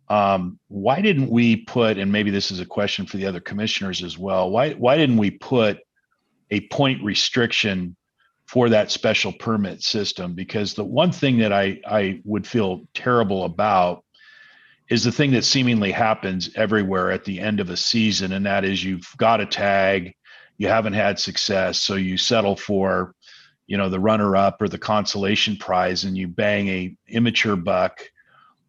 Why didn't we put, and maybe this is a question for the other commissioners as well, why didn't we put a point restriction for that special permit system? Because the one thing that I would feel terrible about is the thing that seemingly happens everywhere at the end of a season, and that is you've got a tag, you haven't had success, so you settle for, the runner-up or the consolation prize, and you bang a immature buck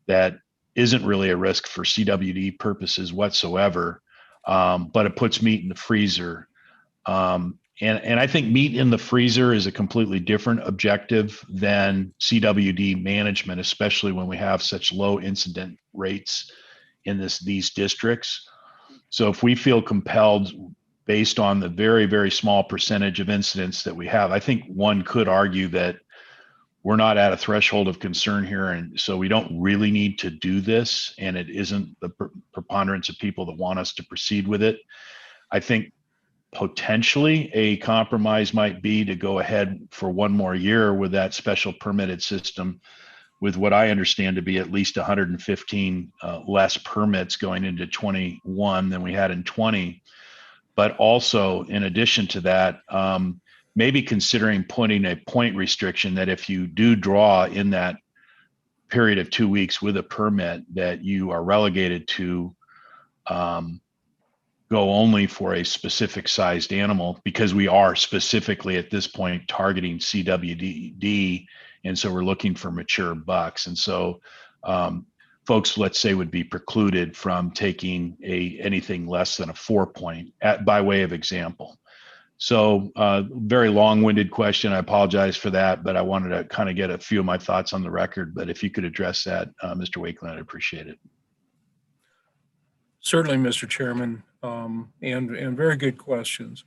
that isn't really a risk for CWD purposes whatsoever, but it puts meat in the freezer. And I think meat in the freezer is a completely different objective than CWD management, especially when we have such low incident rates in these districts. So if we feel compelled, based on the very, very small percentage of incidents that we have, I think one could argue that we're not at a threshold of concern here, and so we don't really need to do this, and it isn't the preponderance of people that want us to proceed with it. I think potentially a compromise might be to go ahead for one more year with that special permitted system, with what I understand to be at least 115 less permits going into 21 than we had in 20. But also, in addition to that, maybe considering putting a point restriction that if you do draw in that period of 2 weeks with a permit, that you are relegated to go only for a specific sized animal, because we are specifically at this point targeting CWD. And so we're looking for mature bucks. And so folks, let's say, would be precluded from taking anything less than a 4-point by way of example. So very long-winded question. I apologize for that, but I wanted to kind of get a few of my thoughts on the record. But if you could address that, Mr. Wakeling, I'd appreciate it. Certainly, Mr. Chairman, and very good questions.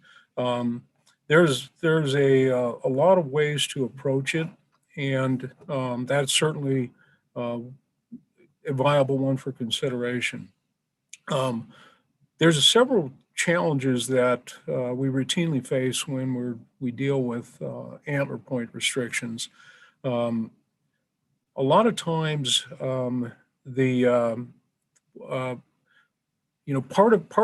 There's a lot of ways to approach it, and that's certainly a viable one for consideration. There's several challenges that we routinely face when we deal with antler point restrictions. a lot of times part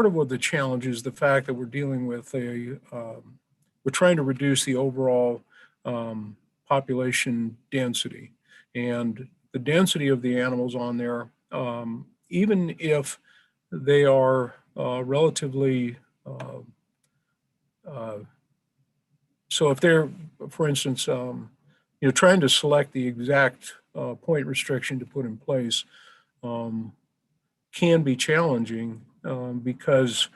of what the challenge is the fact that we're dealing with we're trying to reduce the overall population density, and the density of the animals on there, even if they are relatively so if they're, for instance, trying to select the exact point restriction to put in place can be challenging because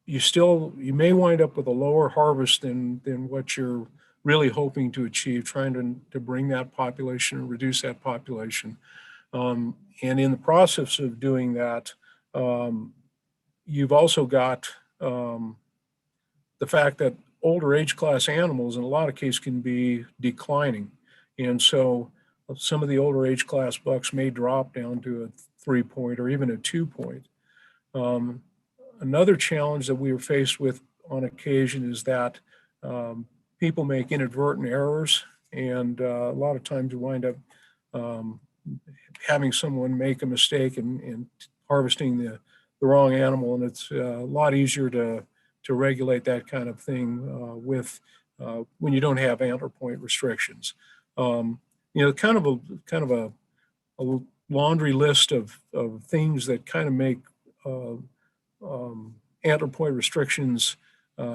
you may wind up with a lower harvest than what you're really hoping to achieve, trying to bring that population and reduce that population. And in the process of doing that, you've also got the fact that older age class animals in a lot of cases can be declining. And so some of the older age class bucks may drop down to a 3-point or even a 2-point. Another challenge that we are faced with on occasion is that people make inadvertent errors, and a lot of times you wind up having someone make a mistake and harvesting the wrong animal, and it's a lot easier to regulate that kind of thing with when you don't have antler point restrictions. Kind of a laundry list of things that kind of make antler point restrictions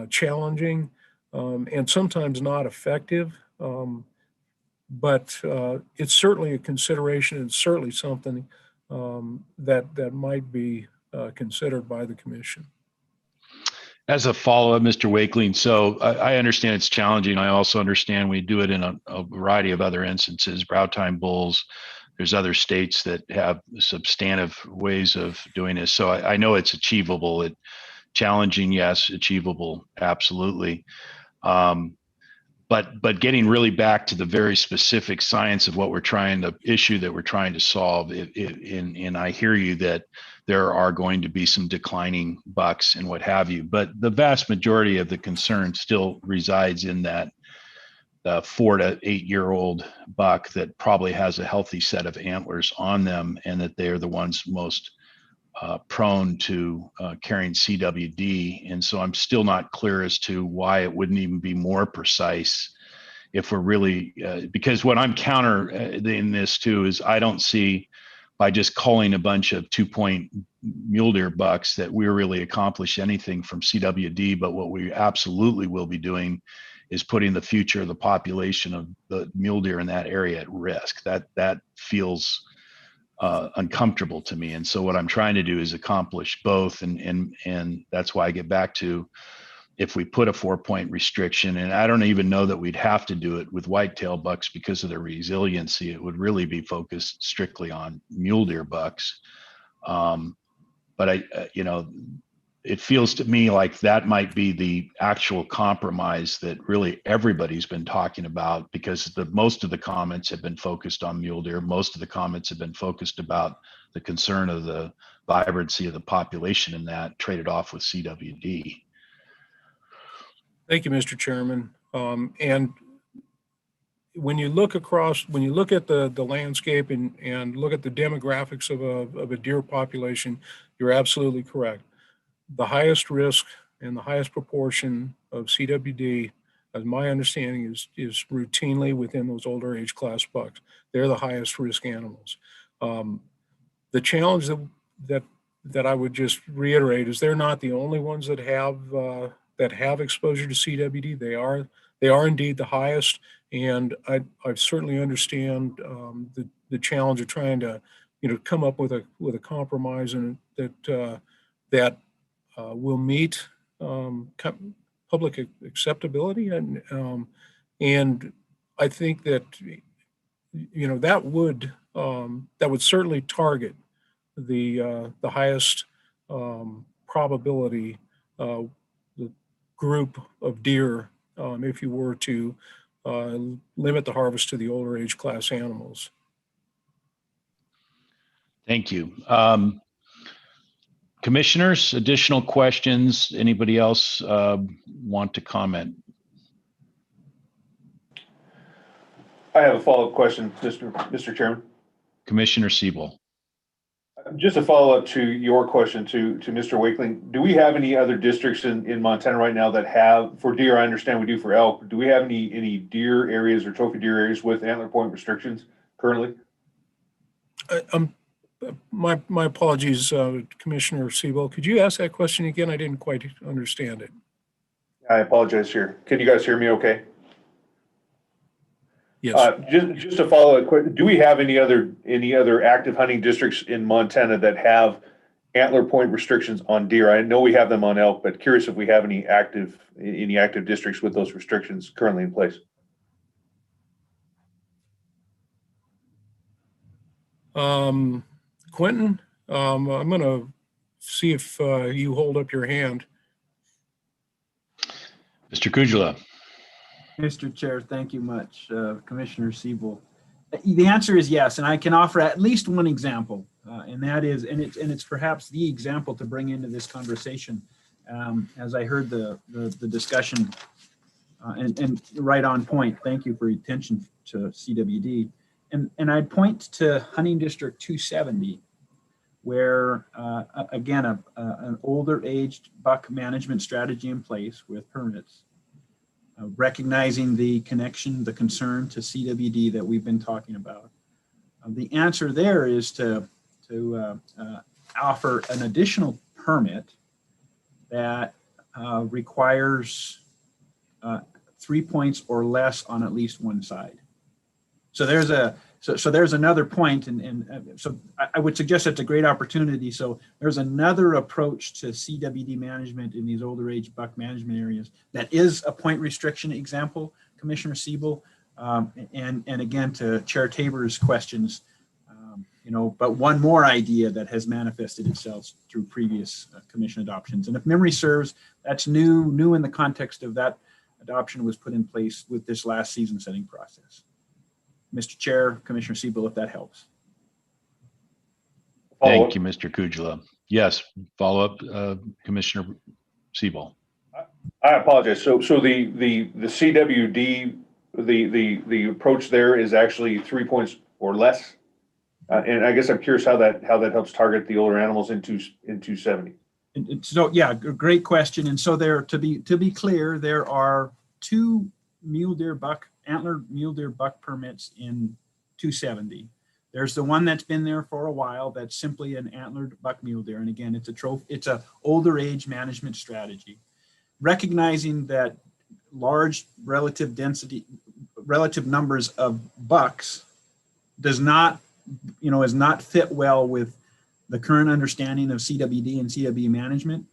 challenging and sometimes not effective. But it's certainly a consideration and certainly something that might be considered by the commission. As a follow-up, Mr. Wakeling, so I understand it's challenging. I also understand we do it in a variety of other instances, brow tine bulls. There's other states that have substantive ways of doing this. So I know it's achievable. Challenging, yes. Achievable, absolutely. But getting really back to the very specific science of what we're trying to issue that we're trying to solve, and I hear you that there are going to be some declining bucks and what have you, but the vast majority of the concern still resides in that 4 to 8 year old buck that probably has a healthy set of antlers on them, and that they are the ones most prone to carrying CWD. And so I'm still not clear as to why it wouldn't even be more precise if we're really, because what I'm counter in this too is I don't see by just culling a bunch of 2-point mule deer bucks that we really accomplish anything from CWD. But what we absolutely will be doing is putting the future of the population of the mule deer in that area at risk. That feels uncomfortable to me. And so what I'm trying to do is accomplish both. And that's why I get back to, if we put a 4-point restriction, and I don't even know that we'd have to do it with whitetail bucks because of their resiliency, it would really be focused strictly on mule deer bucks. But it feels to me like that might be the actual compromise that really everybody's been talking about, because most of the comments have been focused on mule deer. Most of the comments have been focused about the concern of the vibrancy of the population in that traded off with CWD. Thank you, Mr. Chairman. And when you look at the landscape and look at the demographics of a deer population, you're absolutely correct. The highest risk and the highest proportion of CWD, as my understanding, is routinely within those older age class bucks. They're the highest risk animals. The challenge that I would just reiterate is they're not the only ones that have exposure to CWD. They are indeed the highest, and I certainly understand the challenge of trying to come up with a compromise and that will meet public acceptability, and I think that that would certainly target the highest probability the group of deer if you were to limit the harvest to the older age class animals. Thank you. Commissioners, additional questions? Anybody else want to comment? I have a follow-up question, Mr. Chairman. Commissioner Siebel. Just a follow-up to your question to Mr. Wakeling. Do we have any other districts in Montana right now that have, for deer, I understand we do for elk, do we have any deer areas or trophy deer areas with antler point restrictions currently? My apologies, Commissioner Siebel. Could you ask that question again? I didn't quite understand it. I apologize here. Can you guys hear me okay? Yes. Just to follow it quick, do we have any other active hunting districts in Montana that have antler point restrictions on deer? I know we have them on elk, but curious if we have any active districts with those restrictions currently in place. Quentin, I'm going to see if you hold up your hand. Mr. Kujala. Mr. Chair, thank you much, Commissioner Siebel. The answer is yes, and I can offer at least one example, and that is, and it's perhaps the example to bring into this conversation. As I heard the discussion, and right on point. Thank you for your attention to CWD, and I'd point to Hunting District 270, where again an older aged buck management strategy in place with permits. Recognizing the connection, the concern to CWD that we've been talking about. The answer there is to offer an additional permit that requires 3 points or less on at least one side. So there's another point, and so I would suggest that's a great opportunity. So there's another approach to CWD management in these older age buck management areas that is a point restriction example, Commissioner Siebel, and again to Chair Tabor's questions, but one more idea that has manifested itself through previous commission adoptions. And if memory serves, that's new in the context of that adoption was put in place with this last season setting process. Mr. Chair, Commissioner Siebel, if that helps. Thank you, Mr. Kujala. Yes, follow up, Commissioner Siebel. I apologize. So the CWD, the approach there is actually 3 points or less, and I guess I'm curious how that helps target the older animals in 270. And so yeah, great question. And so there, to be clear, there are 2 antler mule deer buck permits in 270. There's the one that's been there for a while. That's simply an antlered buck mule deer. And again, it's a older age management strategy. Recognizing that large relative numbers of bucks is not fit well with the current understanding of CWD and CWD management.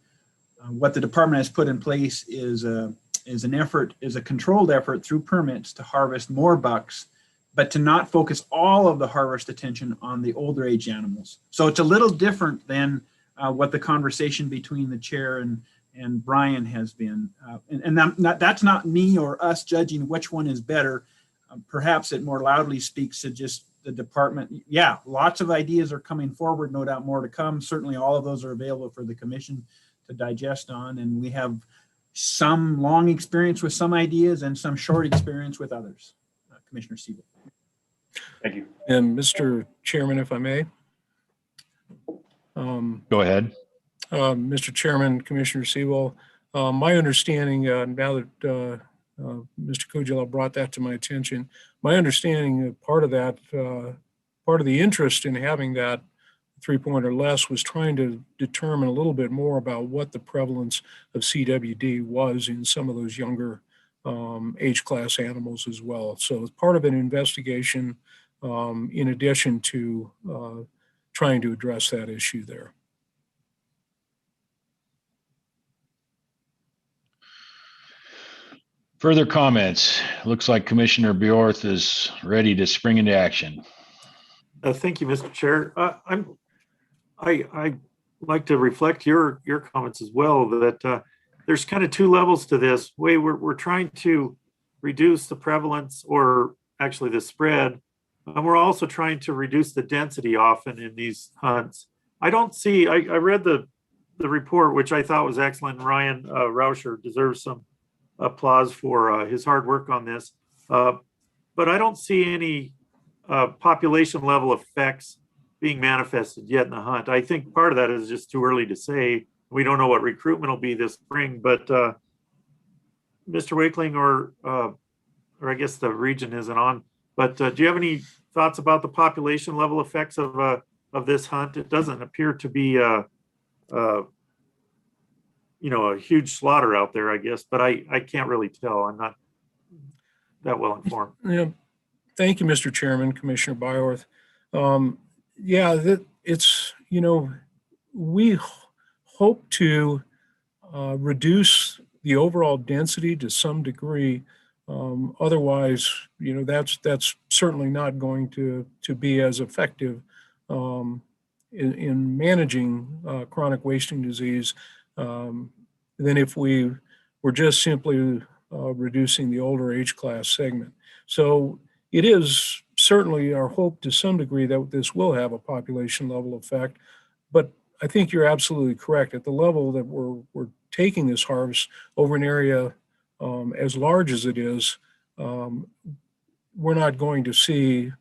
What the department has put in place is a controlled effort through permits to harvest more bucks, but to not focus all of the harvest attention on the older age animals. So it's a little different than what the conversation between the chair and Brian has been. And that's not me or us judging which one is better. Perhaps it more loudly speaks to just the department. Yeah, lots of ideas are coming forward, no doubt more to come. Certainly all of those are available for the commission to digest on, and we have some long experience with some ideas and some short experience with others. Commissioner Siebel. Thank you. And Mr. Chairman, if I may. Go ahead. Mr. Chairman, Commissioner Siebel, my understanding, now that Mr. Kujala brought that to my attention, my understanding part of the interest in having that 3 point or less was trying to determine a little bit more about what the prevalence of CWD was in some of those younger age class animals as well. So it's part of an investigation in addition to trying to address that issue there. Further comments? Looks like Commissioner Bjorth is ready to spring into action. Thank you, Mr. Chair. I like to reflect your comments as well, that there's kind of 2 levels to this. We're trying to reduce the prevalence, or actually the spread, and we're also trying to reduce the density often in these hunts. I read the report, which I thought was excellent. Ryan Rauscher deserves some applause for his hard work on this. but I don't see any population level effects being manifested yet in the hunt. I think part of that is just too early to say. We don't know what recruitment will be this spring, but Mr. Wakeling or I guess the region isn't on, but do you have any thoughts about the population level effects of this hunt? It doesn't appear to be a huge slaughter out there, I guess, but I can't really tell. I'm not that well informed. Yeah. Thank you, Mr. Chairman, Commissioner Byorth. It's, we hope to reduce the overall density to some degree. Otherwise, that's certainly not going to be as effective in managing chronic wasting disease than if we were just simply reducing the older age class segment. So it is certainly our hope to some degree that this will have a population level effect, but I think you're absolutely correct. At the level that we're taking this harvest over an area as large as it is, we're not going to see,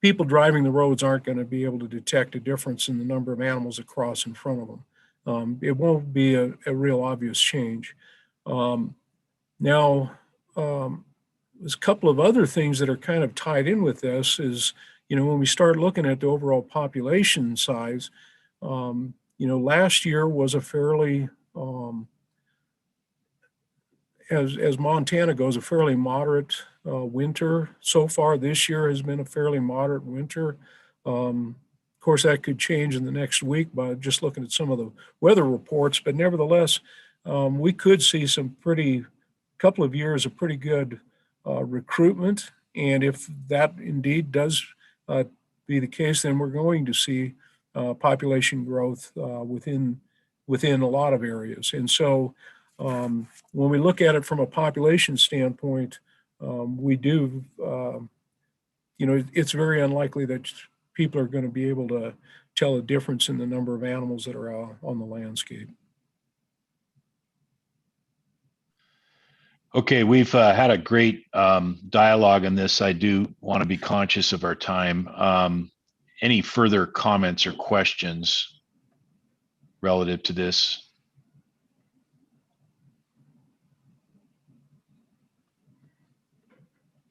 people driving the roads aren't going to be able to detect a difference in the number of animals that cross in front of them. It won't be a real obvious change. Now, there's a couple of other things that are kind of tied in with this is, when we start looking at the overall population size, last year was a fairly, as Montana goes, a fairly moderate winter. So far this year has been a fairly moderate winter. Of course, that could change in the next week by just looking at some of the weather reports, but nevertheless, we could see couple of years of pretty good recruitment. And if that indeed does be the case, then we're going to see population growth within a lot of areas. And so when we look at it from a population standpoint, we do, it's very unlikely that people are going to be able to tell a difference in the number of animals that are on the landscape. Okay, we've had a great dialogue on this. I do want to be conscious of our time. Any further comments or questions relative to this?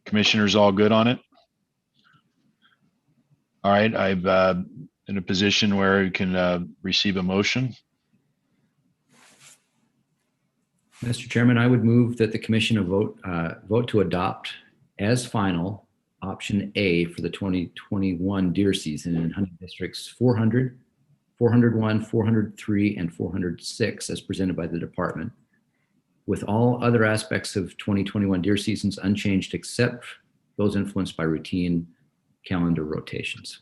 Commissioners all good on it? All right, I've in a position where you can receive a motion. Mr. Chairman, I would move that the commission vote to adopt as final option A for the 2021 deer season in hunting districts 400, 401, 403, and 406 as presented by the department, with all other aspects of 2021 deer seasons unchanged except those influenced by routine calendar rotations.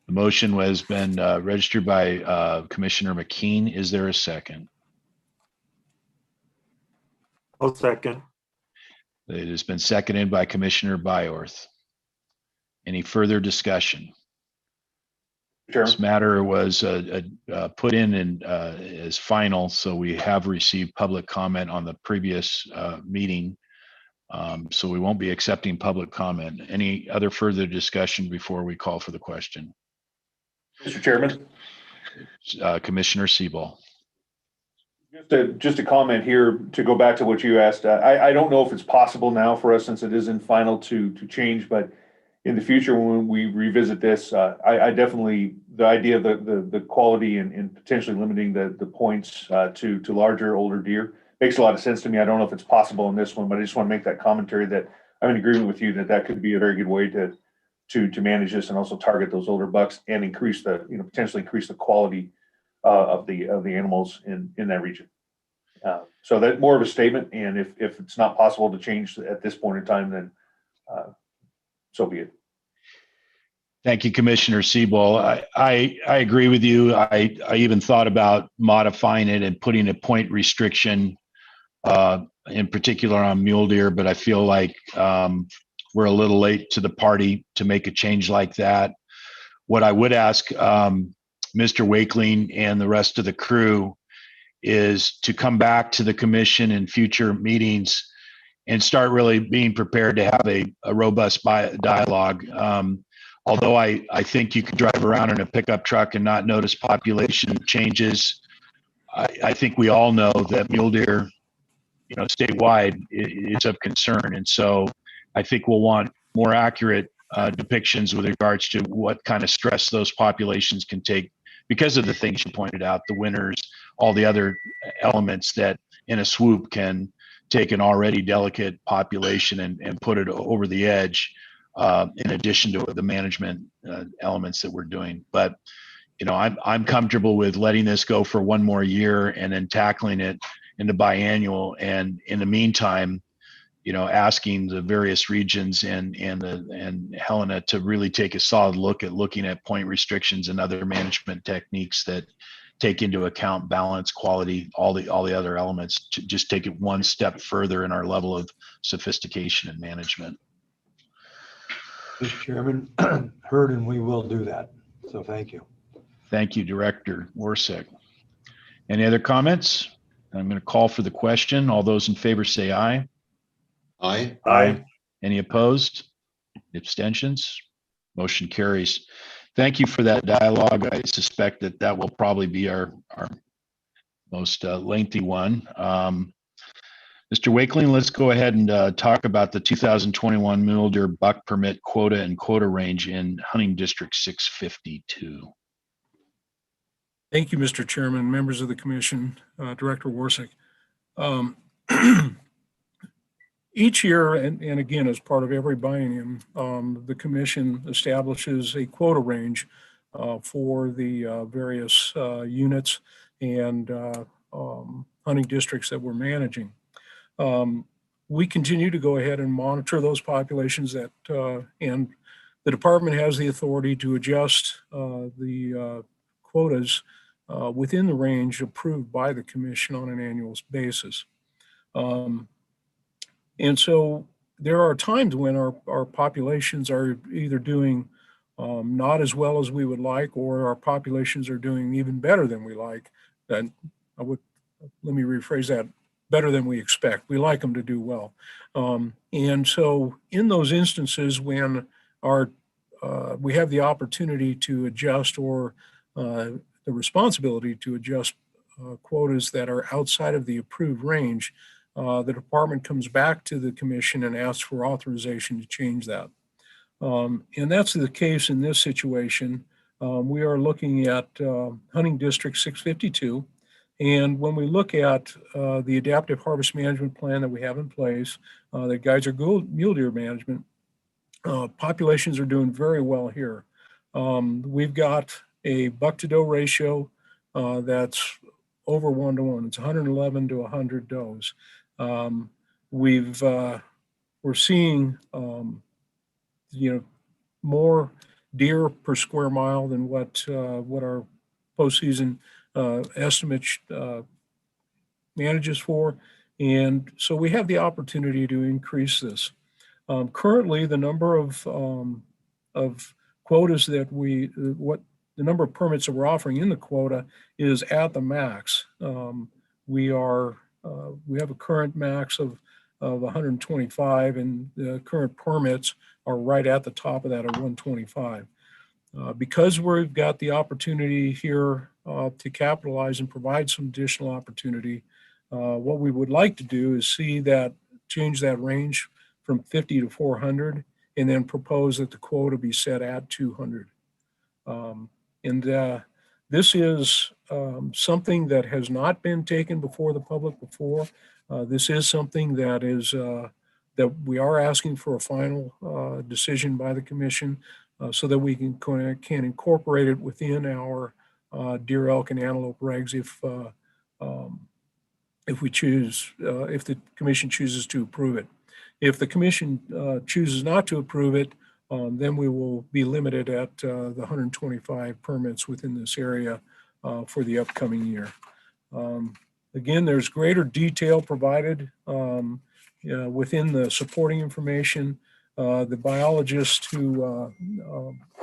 The motion has been registered by Commissioner McKean. Is there a second? I'll second. It has been seconded by Commissioner Byorth. Any further discussion? Sure. This matter was put in as final, so we have received public comment on the previous meeting. So we won't be accepting public comment. Any other further discussion before we call for the question? Mr. Chairman. Commissioner Siebel. Just a comment here to go back to what you asked. I don't know if it's possible now for us, since it is in final, to change, but in the future when we revisit this, I definitely, the idea of the quality and potentially limiting the points to larger, older deer makes a lot of sense to me. I don't know if it's possible in this one, but I just want to make that commentary that I'm in agreement with you that could be a very good way to manage this and also target those older bucks and increase potentially increase the quality of the animals in that region. So that more of a statement, and if it's not possible to change at this point in time, then so be it. Thank you, Commissioner Siebel. I agree with you. I even thought about modifying it and putting a point restriction in particular on mule deer, but I feel like we're a little late to the party to make a change like that. What I would ask Mr. Wakeling and the rest of the crew is to come back to the commission in future meetings and start really being prepared to have a robust dialogue. Although I think you could drive around in a pickup truck and not notice population changes, I think we all know that mule deer, statewide is of concern. And so I think we'll want more accurate depictions with regards to what kind of stress those populations can take because of the things you pointed out, the winters, all the other elements that in a swoop can take an already delicate population and put it over the edge, in addition to the management elements that we're doing. But I'm comfortable with letting this go for one more year and then tackling it in the biannual. And in the meantime, asking the various regions and Helena to really take a solid look at looking at point restrictions and other management techniques that take into account balance, quality, all the other elements, to just take it one step further in our level of sophistication and management. Mr. Chairman, heard, and we will do that. So thank you. Thank you, Director Warsick. Any other comments? I'm going to call for the question. All those in favor say aye. Aye. Aye. Any opposed? Abstentions? Motion carries. Thank you for that dialogue. I suspect that will probably be our most lengthy one. Mr. Wakeling, let's go ahead and talk about the 2021 mule deer buck permit quota and quota range in Hunting District 652. Thank you, Mr. Chairman, members of the commission, Director Warsick. Each year, and again, as part of every biennium, the commission establishes a quota range for the various units and hunting districts that we're managing. We continue to go ahead and monitor those populations and the department has the authority to adjust the quotas within the range approved by the commission on an annual basis. And so there are times when our populations are either doing not as well as we would like, or our populations are doing even better than we like. And let me rephrase that, better than we expect. We like them to do well. And so in those instances when we have the opportunity to adjust or the responsibility to adjust quotas that are outside of the approved range, the department comes back to the commission and asks for authorization to change that. And that's the case in this situation. We are looking at Hunting District 652. And when we look at the adaptive harvest management plan that we have in place that guides our mule deer management, populations are doing very well here. We've got a buck to doe ratio that's over 1-to-1. It's 111 to 100 does. We're seeing more deer per square mile than what our postseason estimate manages for, and so we have the opportunity to increase this. Currently, the number of quotas that the number of permits that we're offering in the quota is at the max. We have a current max of 125, and the current permits are right at the top of that at 125. Because we've got the opportunity here to capitalize and provide some additional opportunity, what we would like to do is change that range from 50 to 400, and then propose that the quota be set at 200. This is something that has not been taken before the public before. This is something that we are asking for a final decision by the commission so that we can incorporate it within our deer, elk, and antelope regs if the commission chooses to approve it. If the commission chooses not to approve it, then we will be limited at the 125 permits within this area for the upcoming year. Again, there's greater detail provided within the supporting information. The biologist who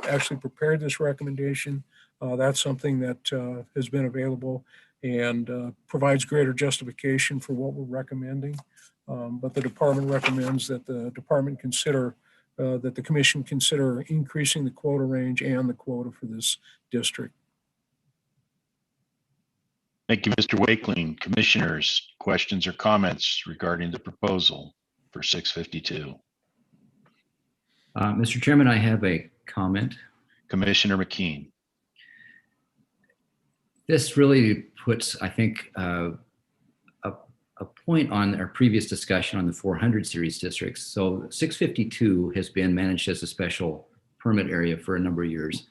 actually prepared this recommendation, that's something that has been available and provides greater justification for what we're recommending. but the department recommends that the department consider, that the commission consider increasing the quota range and the quota for this district. Thank you, Mr. Wakeling. Commissioners, questions or comments regarding the proposal for 652? Mr. Chairman, I have a comment. Commissioner McKean. This really puts, I think, a point on our previous discussion on the 400 series districts. So 652 has been managed as a special permit area for a number of years.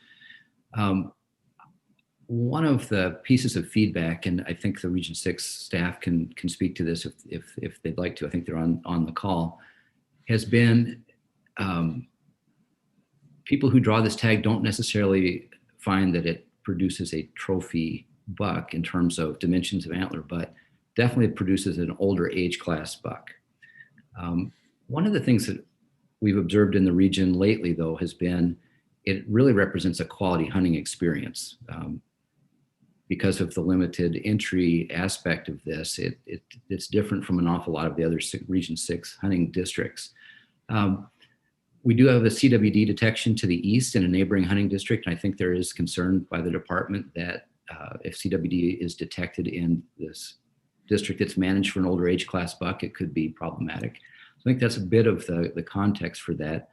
One of the pieces of feedback, and I think the Region 6 staff can speak to this if they'd like to, I think they're on the call, has been people who draw this tag don't necessarily find that it produces a trophy buck in terms of dimensions of antler, but definitely produces an older age class buck. One of the things that we've observed in the region lately, though, has been it really represents a quality hunting experience. Because of the limited entry aspect of this, it's different from an awful lot of the other Region 6 hunting districts. We do have a CWD detection to the east in a neighboring hunting district, and I think there is concern by the department that if CWD is detected in this district that's managed for an older age class buck, it could be problematic. So I think that's a bit of the context for that.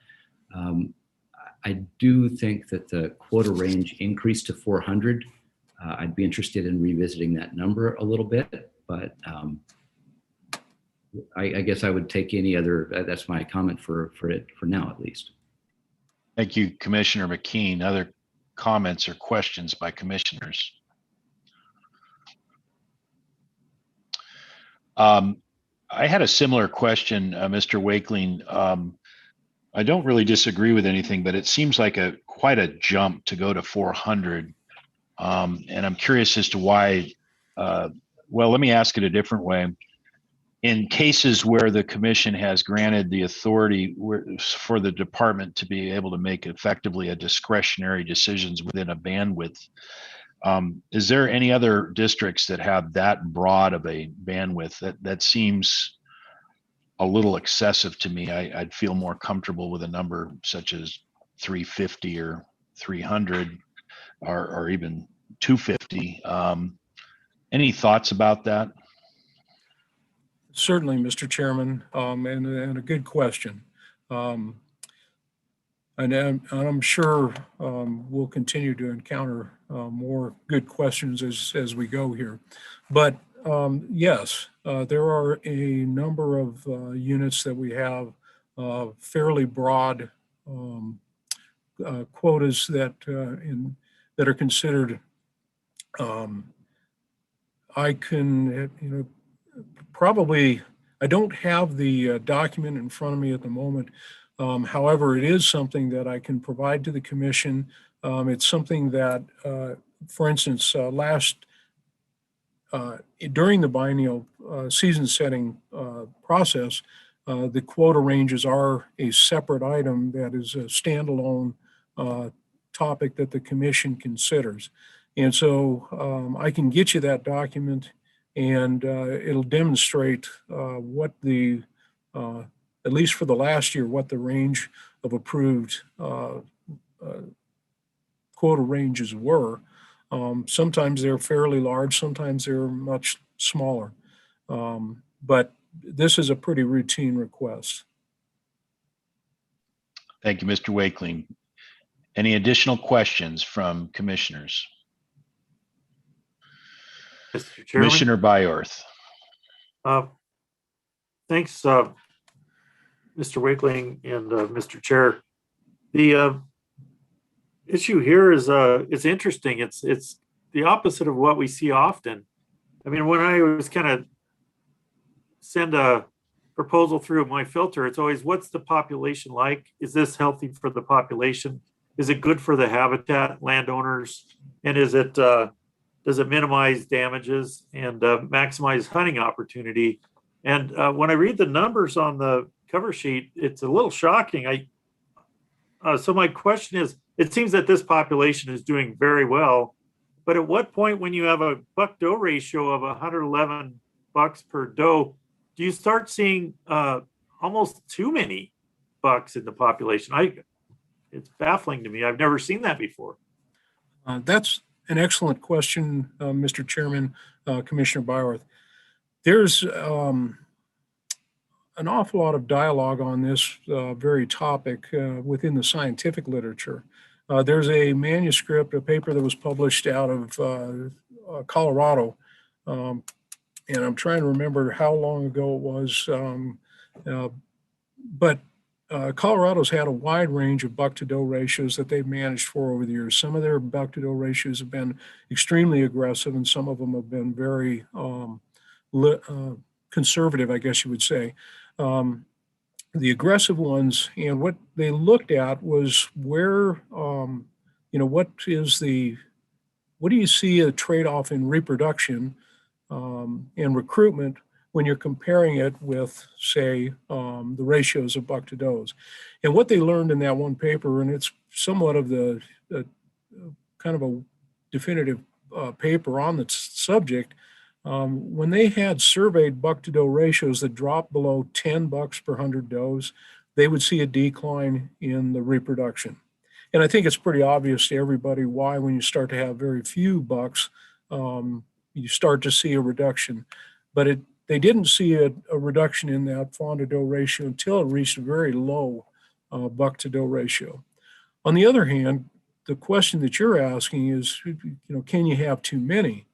I do think that the quota range increased to 400. I'd be interested in revisiting that number a little bit, but I guess I would take any other, that's my comment for it for now, at least. Thank you, Commissioner McKean. Other comments or questions by commissioners? I had a similar question, Mr. Wakeling. I don't really disagree with anything, but it seems like quite a jump to go to 400. And I'm curious as to why. Well, let me ask it a different way. In cases where the commission has granted the authority for the department to be able to make effectively a discretionary decisions within a bandwidth, is there any other districts that have that broad of a bandwidth? That seems a little excessive to me. I'd feel more comfortable with a number such as 350 or 300 or even 250. Any thoughts about that? Certainly, Mr. Chairman, and a good question. And I'm sure we'll continue to encounter more good questions as we go here. But yes, there are a number of units that we have fairly broad quotas that are considered. I can, probably, I don't have the document in front of me at the moment. However, it is something that I can provide to the commission. It's something that, for instance, during the biennial season setting process, the quota ranges are a separate item that is a standalone topic that the commission considers. And so I can get you that document, and it'll demonstrate what the, at least for the last year, what the range of approved quota ranges were. Sometimes they're fairly large, sometimes they're much smaller. But this is a pretty routine request. Thank you, Mr. Wakeling. Any additional questions from commissioners? Mr. Chairman. Commissioner Byorth. Thanks, Mr. Wakeling and Mr. Chair. The issue here is it's interesting. It's the opposite of what we see often. I mean, when I was kind of send a proposal through my filter, it's always, what's the population like? Is this healthy for the population? Is it good for the habitat landowners? And is it does it minimize damages and maximize hunting opportunity? And when I read the numbers on the cover sheet, it's a little shocking. So my question is, it seems that this population is doing very well, but at what point when you have a buck-doe ratio of 111 bucks per doe, do you start seeing almost too many bucks in the population? It's baffling to me. I've never seen that before. That's an excellent question, Mr. Chairman, Commissioner Byworth. There's an awful lot of dialogue on this very topic within the scientific literature. There's a manuscript, a paper that was published out of Colorado, and I'm trying to remember how long ago it was, but Colorado's had a wide range of buck-to-doe ratios that they've managed for over the years. Some of their buck-to-doe ratios have been extremely aggressive, and some of them have been very conservative, I guess you would say. The aggressive ones, and what they looked at was where, what do you see a trade-off in reproduction and recruitment when you're comparing it with, say, the ratios of buck-to-does. And what they learned in that one paper, and it's somewhat of the kind of a definitive paper on the subject, when they had surveyed buck-to-doe ratios that dropped below 10 bucks per 100 does, they would see a decline in the reproduction. And I think it's pretty obvious to everybody why, when you start to have very few bucks, you start to see a reduction. But they didn't see a reduction in that fawn-to-doe ratio until it reached a very low buck-to-doe ratio. On the other hand, the question that you're asking is, can you have too many?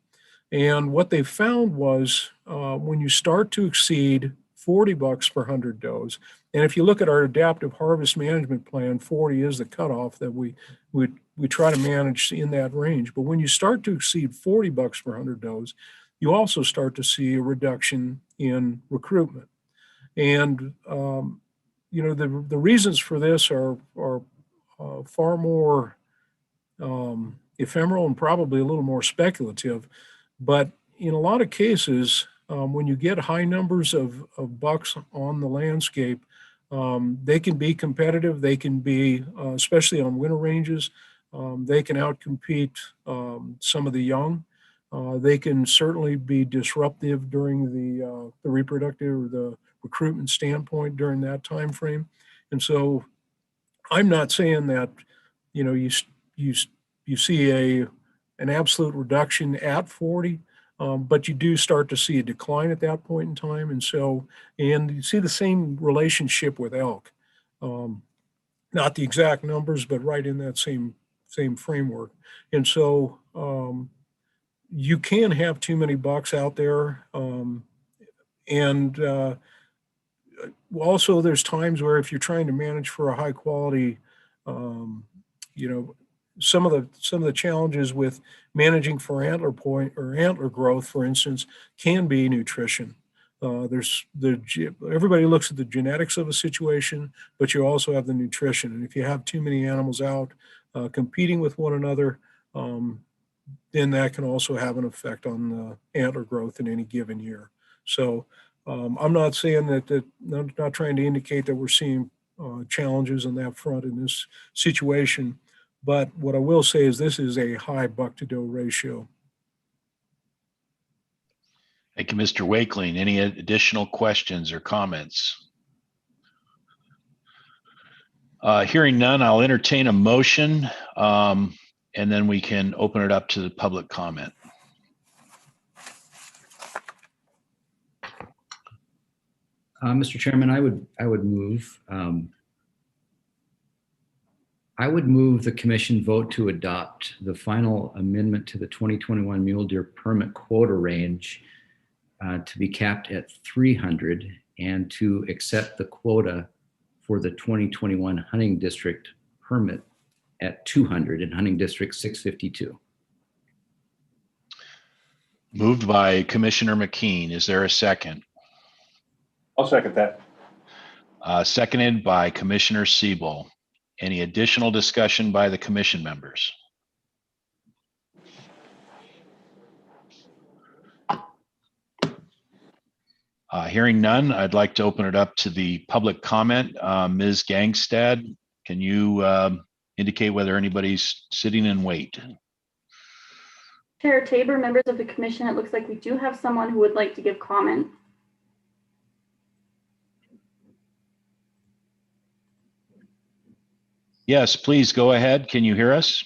And what they found was when you start to exceed 40 bucks per 100 does, and if you look at our adaptive harvest management plan, 40 is the cutoff that we try to manage in that range. But when you start to exceed 40 bucks per 100 does, you also start to see a reduction in recruitment. And, the reasons for this are far more ephemeral and probably a little more speculative. But in a lot of cases, when you get high numbers of bucks on the landscape, they can be competitive. They can be, especially on winter ranges, they can outcompete some of the young. They can certainly be disruptive during the reproductive or the recruitment standpoint during that time frame. And so I'm not saying that, you see an absolute reduction at 40, but you do start to see a decline at that point in time. And you see the same relationship with elk. Not the exact numbers, but right in that same framework. And so you can have too many bucks out there. Also there's times where if you're trying to manage for a high quality, some of the challenges with managing for antler point or antler growth, for instance, can be nutrition. Everybody looks at the genetics of a situation, but you also have the nutrition. And if you have too many animals out competing with one another, then that can also have an effect on antler growth in any given year. So I'm not saying that I'm not trying to indicate that we're seeing challenges on that front in this situation. But what I will say is this is a high buck-to-doe ratio. Thank you, Mr. Wakeling. Any additional questions or comments? Hearing none, I'll entertain a motion, and then we can open it up to the public comment. Mr. Chairman, I would move the commission vote to adopt the final amendment to the 2021 mule deer permit quota range to be capped at 300 and to accept the quota for the 2021 hunting district permit at 200 in hunting district 652. Moved by Commissioner McKean. Is there a second? I'll second that. Seconded by Commissioner Siebel. Any additional discussion by the commission members? Hearing none, I'd like to open it up to the public comment. Ms. Gangstad, can you indicate whether anybody's sitting in wait? Chair Tabor, members of the commission, it looks like we do have someone who would like to give comment. Yes, please go ahead. Can you hear us?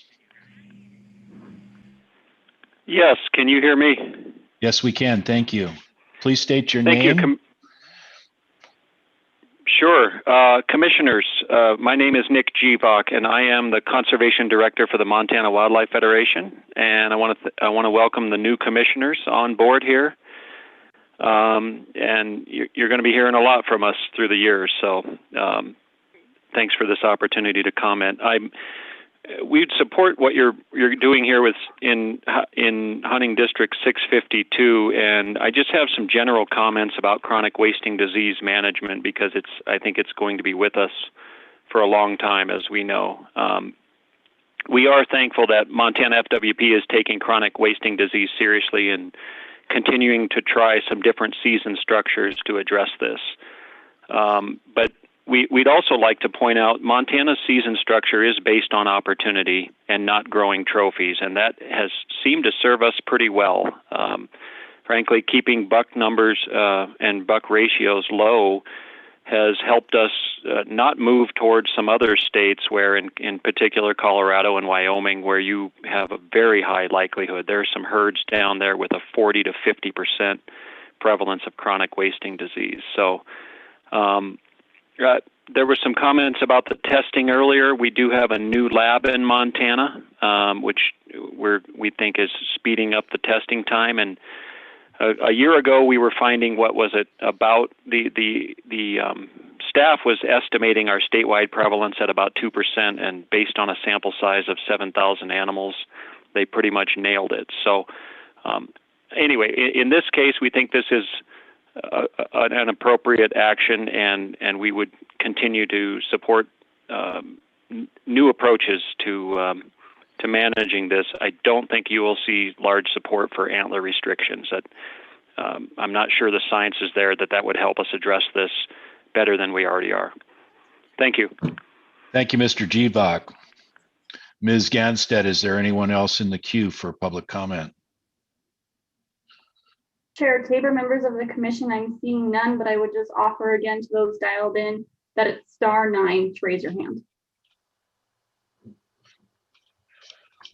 Yes, can you hear me? Yes, we can. Thank you. Please state your Thank you. name. Sure. Commissioners, my name is Nick Givok, and I am the Conservation Director for the Montana Wildlife Federation. And I want to welcome the new commissioners on board here. And you're going to be hearing a lot from us through the years. So thanks for this opportunity to comment. We'd support what you're doing here in hunting district 652, and I just have some general comments about chronic wasting disease management because I think it's going to be with us for a long time, as we know. We are thankful that Montana FWP is taking chronic wasting disease seriously and continuing to try some different season structures to address this. But we'd also like to point out Montana's season structure is based on opportunity and not growing trophies, and that has seemed to serve us pretty well. Frankly, keeping buck numbers and buck ratios low has helped us not move towards some other states where, in particular Colorado and Wyoming, where you have a very high likelihood. There are some herds down there with a 40 to 50% prevalence of chronic wasting disease. So there were some comments about the testing earlier. We do have a new lab in Montana, which we think is speeding up the testing time. And a year ago, we were finding about the staff was estimating our statewide prevalence at about 2%, and based on a sample size of 7,000 animals, they pretty much nailed it. So anyway, in this case, we think this is an appropriate action, and we would continue to support new approaches to managing this. I don't think you will see large support for antler restrictions. I'm not sure the science is there that would help us address this better than we already are. Thank you. Thank you, Mr. Givok. Ms. Ganstead, is there anyone else in the queue for public comment? Chair Tabor, members of the commission, I'm seeing none, but I would just offer again to those dialed in that it's *9 to raise your hand.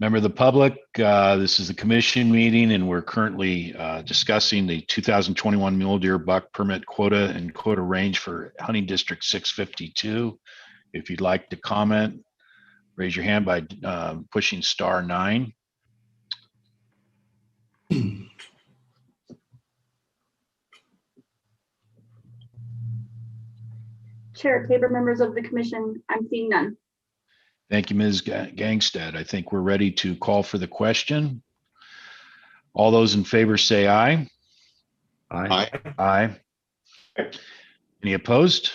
Member of the public, this is the commission meeting, and we're currently discussing the 2021 mule deer buck permit quota and quota range for hunting district 652. If you'd like to comment, raise your hand by pushing *9. Chair Tabor, members of the commission, I'm seeing none. Thank you, Ms. Gangstead. I think we're ready to call for the question. All those in favor say aye. Aye. Aye. Any opposed?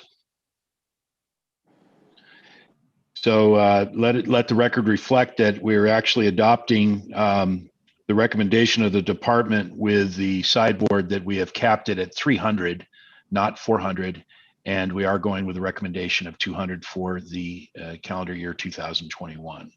So let the record reflect that we're actually adopting the recommendation of the department with the sideboard that we have capped it at 300, not 400. And we are going with a recommendation of 200 for the calendar year 2021.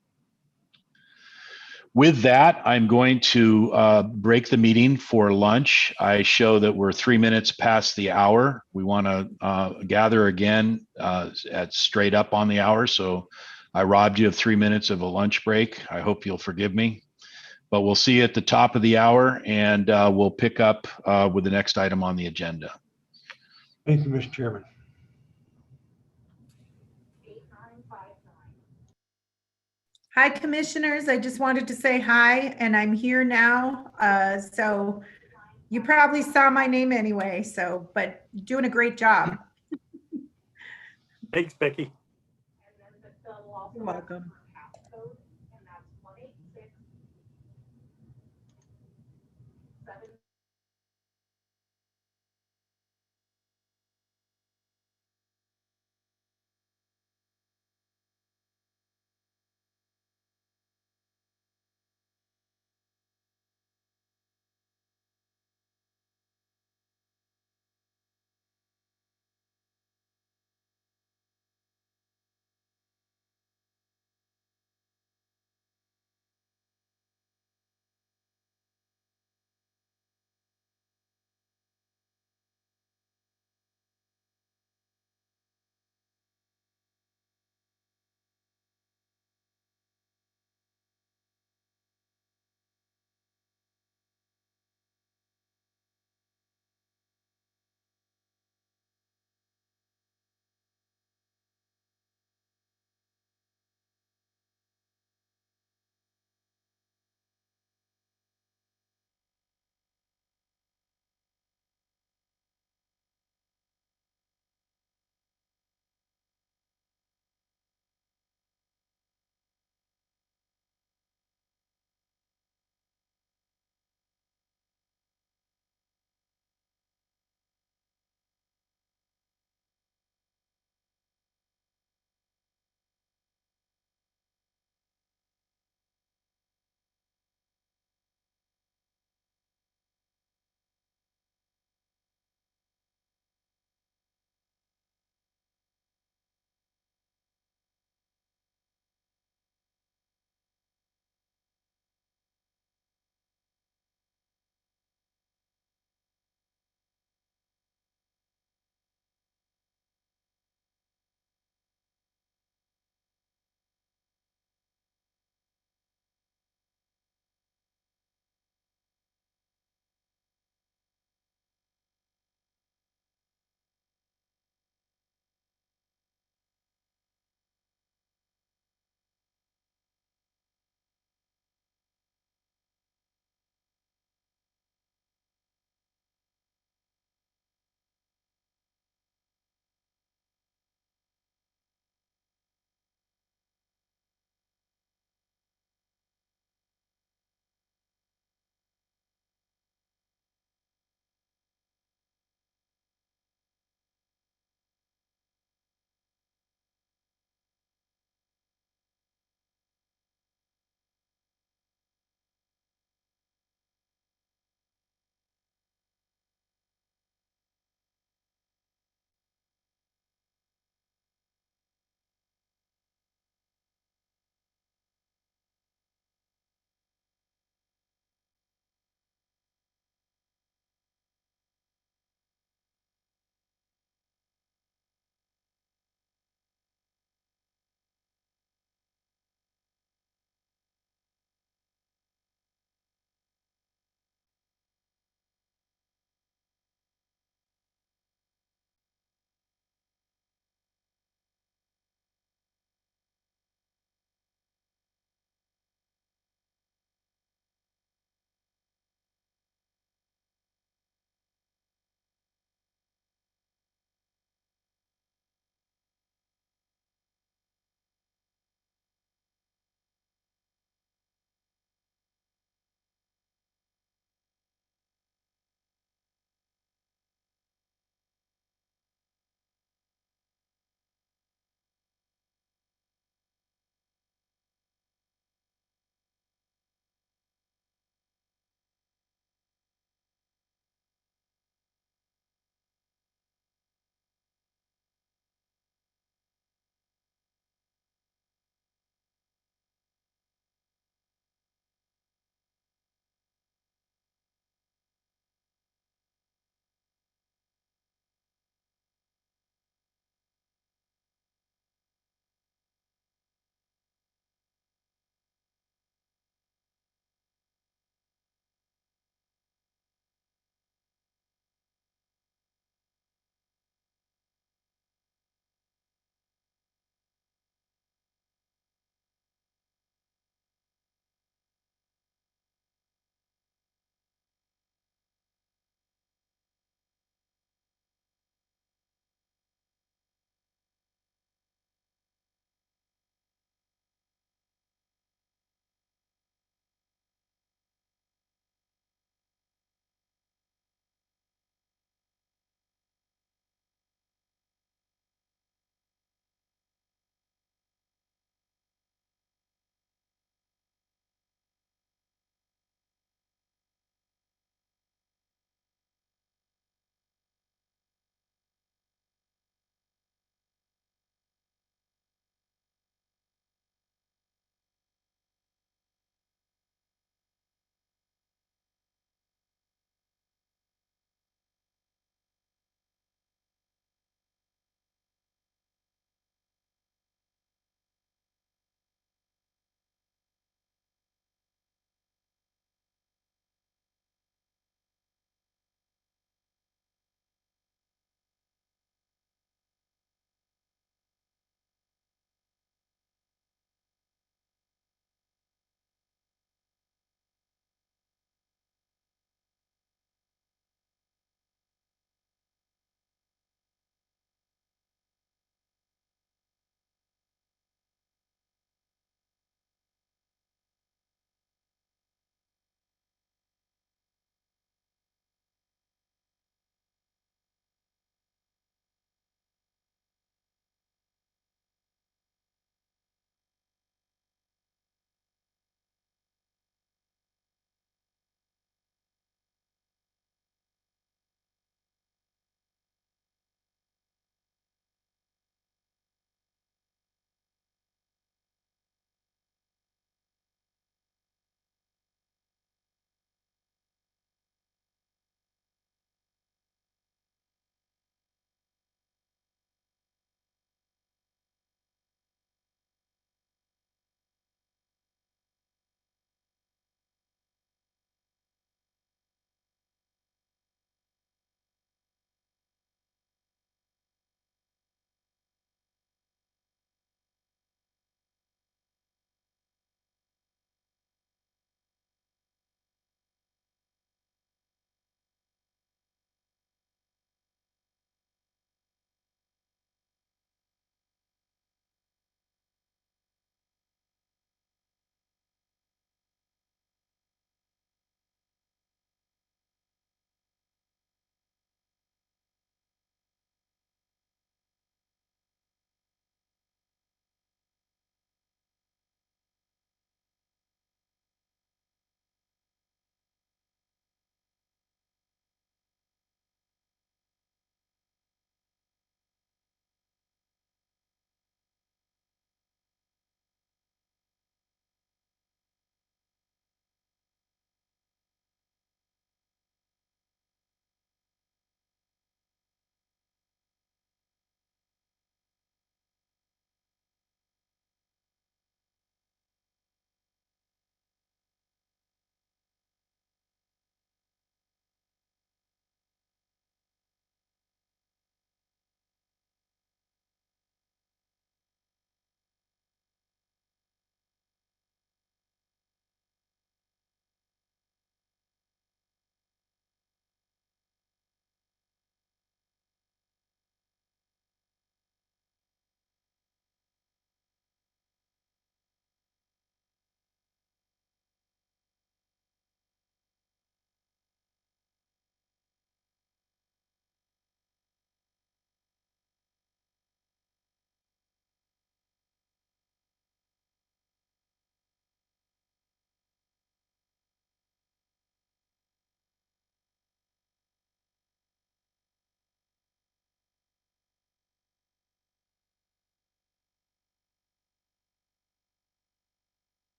With that, I'm going to break the meeting for lunch. I show that we're 3 minutes past the hour. We want to gather again at straight up on the hour. So I robbed you of 3 minutes of a lunch break. I hope you'll forgive me. But we'll see you at the top of the hour, and we'll pick up with the next item on the agenda. Thank you, Mr. Chairman. Hi, commissioners. I just wanted to say hi, and I'm here now. So you probably saw my name anyway, but you're doing a great job. Thanks, Becky. You're welcome.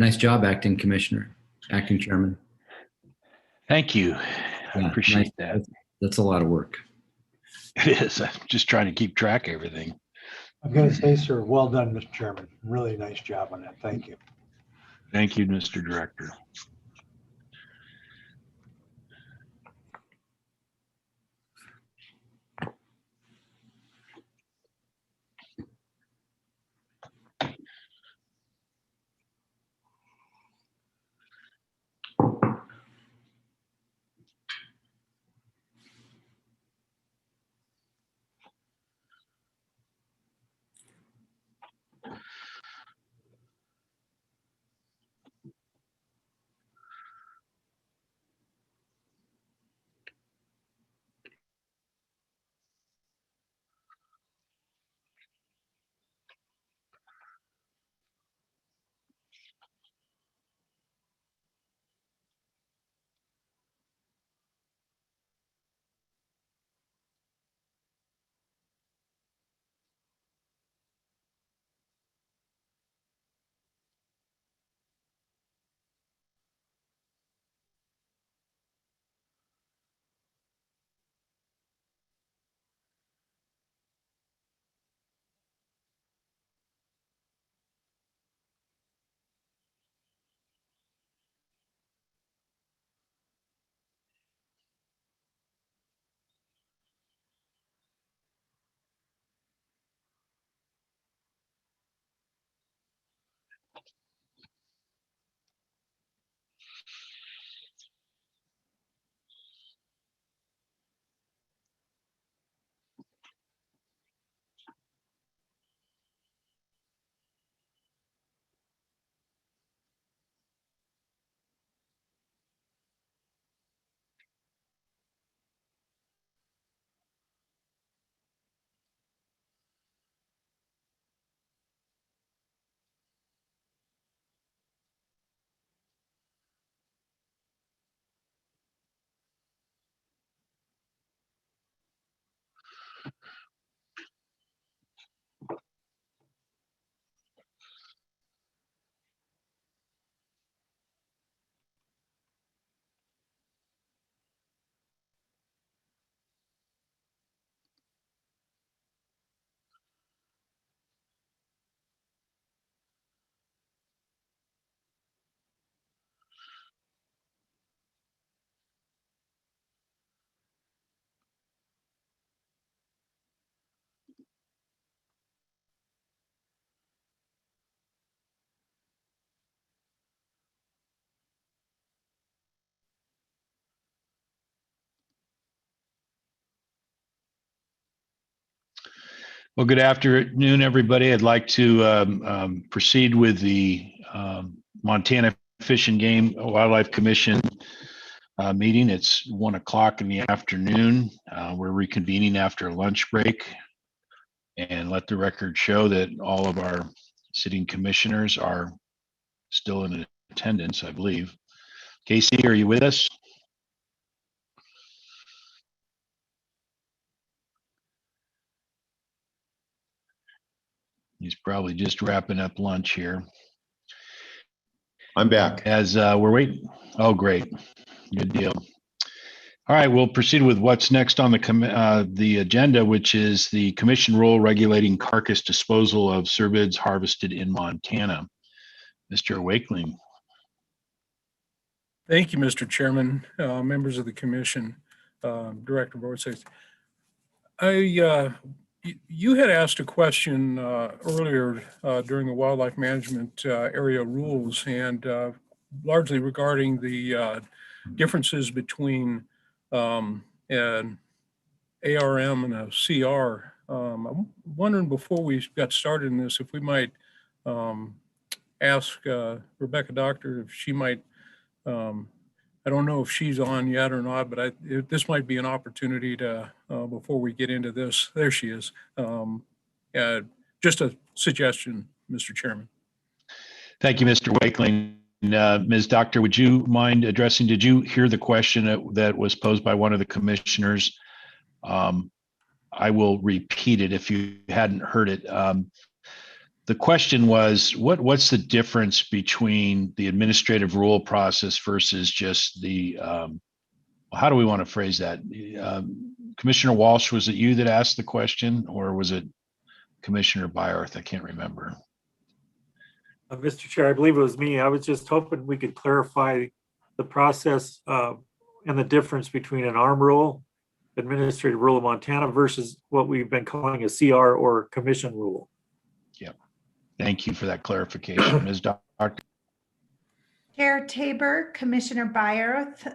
Nice job, acting chairman. Thank you. I Yeah, appreciate nice. that. That's a lot of work. It is. I'm just trying to keep track of everything. I've got to say, sir, well done, Mr. Chairman. Really nice job on that. Thank you. Thank you, Mr. Director. Well, good afternoon, everybody. I'd like to proceed with the Montana Fish and Game Wildlife Commission meeting. It's 1 o'clock in the afternoon. We're reconvening after a lunch break, and let the record show that all of our sitting commissioners are still in attendance, I believe. Casey, are you with us? He's probably just wrapping up lunch here. I'm back. As we're waiting. Oh, great. Good deal. All right, we'll proceed with what's next on the agenda, which is the commission rule regulating carcass disposal of cervids harvested in Montana. Mr. Wakeling. Thank you, Mr. Chairman, members of the commission, Director Borges. You had asked a question earlier during the wildlife management area rules, and largely regarding the differences between an ARM and a CR. I'm wondering, before we got started in this, if we might ask Rebecca Doctor if she might, I don't know if she's on yet or not, but this might be an opportunity to, before we get into this, there she is. Just a suggestion, Mr. Chairman. Thank you, Mr. Wakeling. Ms. Doctor, would you mind addressing, did you hear the question that was posed by one of the commissioners? I will repeat it if you hadn't heard it. the question was, what's the difference between the administrative rule process versus just the, how do we want to phrase that? Commissioner Walsh, was it you that asked the question, or was it Commissioner Byerth? I can't remember. Mr. Chair, I believe it was me. I was just hoping we could clarify the process and the difference between an ARM rule, administrative rule of Montana, versus what we've been calling a CR or commission rule. Yep. Thank you for that clarification, Ms. Doctor. Chair Tabor, Commissioner Byerth,